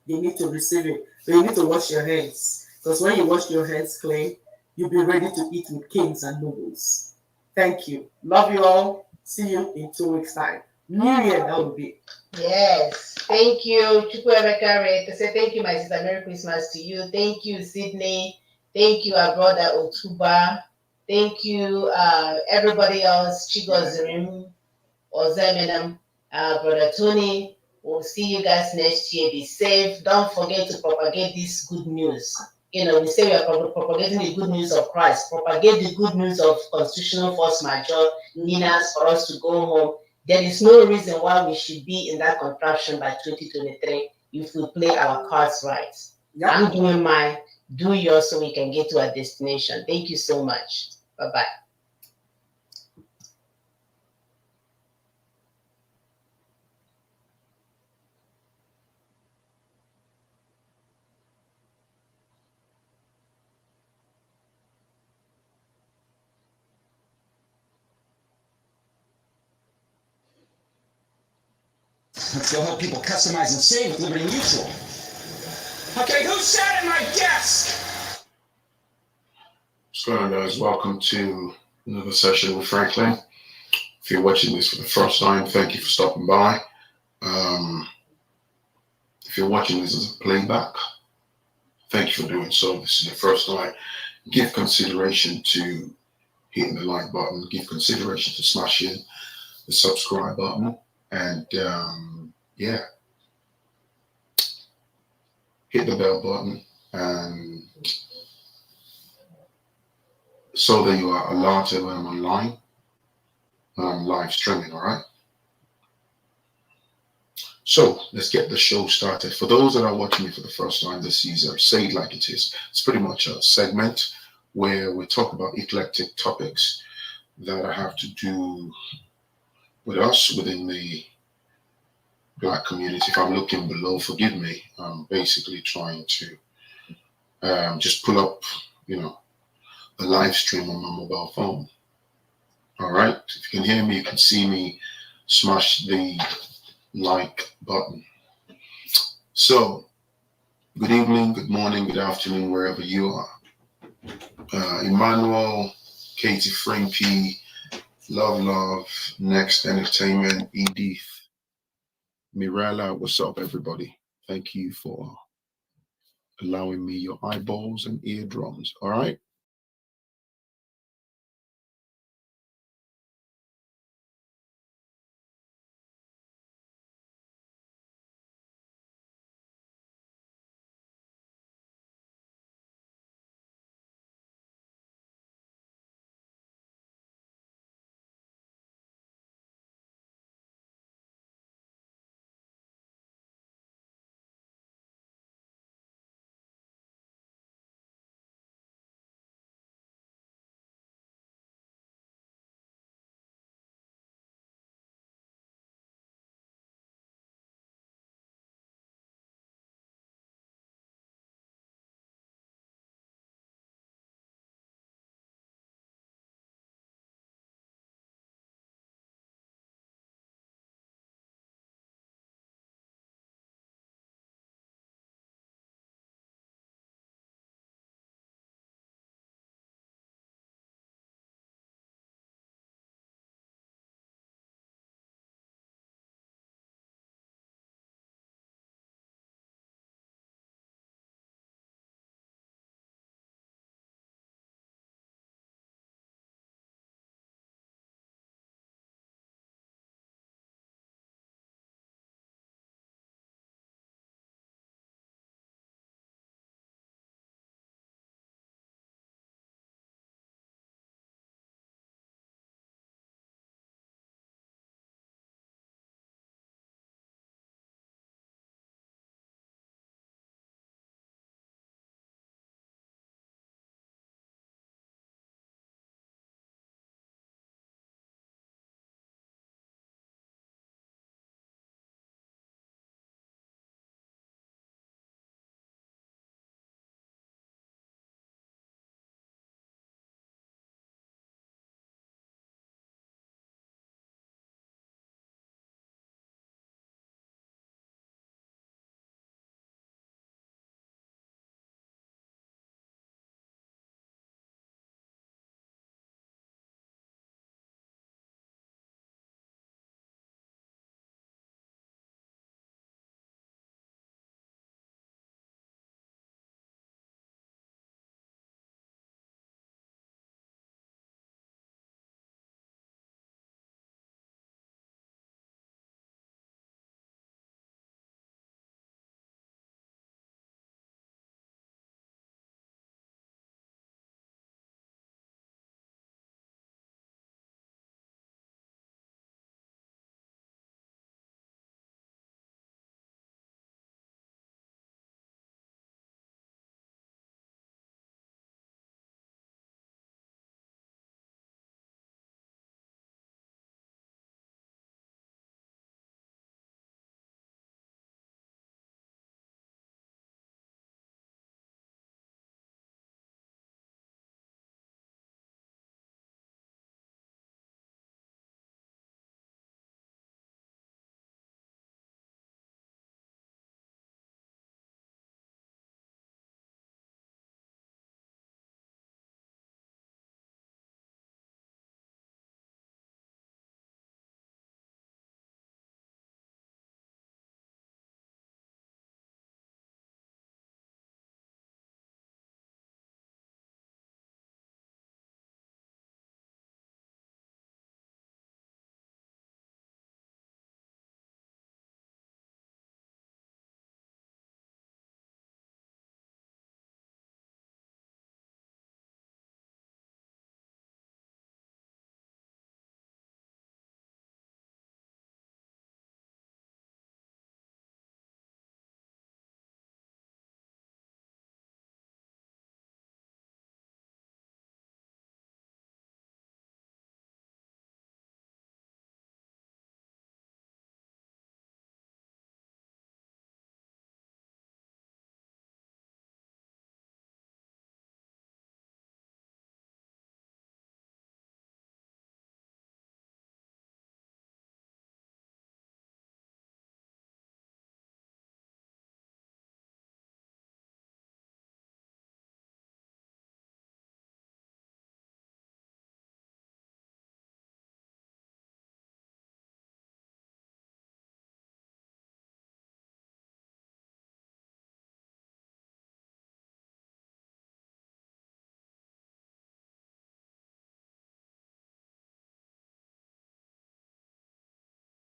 They need to receive it. But you need to wash your hands, because when you wash your hands clean, you'll be ready to eat with kings and nobles. Thank you. Love you all. See you in 2 weeks' time. New Year, that will be. Yes. Thank you. Chukwuemeka to say thank you, my sister. Merry Christmas to you. Thank you, Sydney. Thank you, our brother Otuba. Thank you, everybody else. Chigozirim, Ozemenam, brother Tony. We'll see you guys next year. Be safe. Don't forget to propagate this good news. You know, we say we are propagating the good news of Christ. Propagate the good news of constitutional force majeure, Ninas, for us to go home. There is no reason why we should be in that contraption by 2023 if we play our cards right. Yep. I'm doing mine. Do yours so we can get to our destination. Thank you so much. Bye-bye. Let's go help people customize and save with Liberty Mutual. Okay, who sat at my desk? What's going on, guys? Welcome to another session with Franklin. If you're watching this for the first time, thank you for stopping by. If you're watching this as a playback, thank you for doing so. This is your first time. Give consideration to hitting the like button. Give consideration to smashing the subscribe button. And yeah, hit the bell button, and so that you are alerted when I'm online, when I'm live streaming, all right? So let's get the show started. For those that are watching me for the first time this season, say it like it is. It's pretty much a segment where we talk about eclectic topics that have to do with us within the Black community. If I'm looking below, forgive me. I'm basically trying to just pull up, a live stream on my mobile phone. All right. If you can hear me, you can see me, smash the like button. So, good evening, good morning, good afternoon, wherever you are. Emmanuel, Katie Frankie, Love, Next Entertainment, Edith, Mirella, what's up, everybody? Thank you for allowing me your eyeballs and eardrums. All right.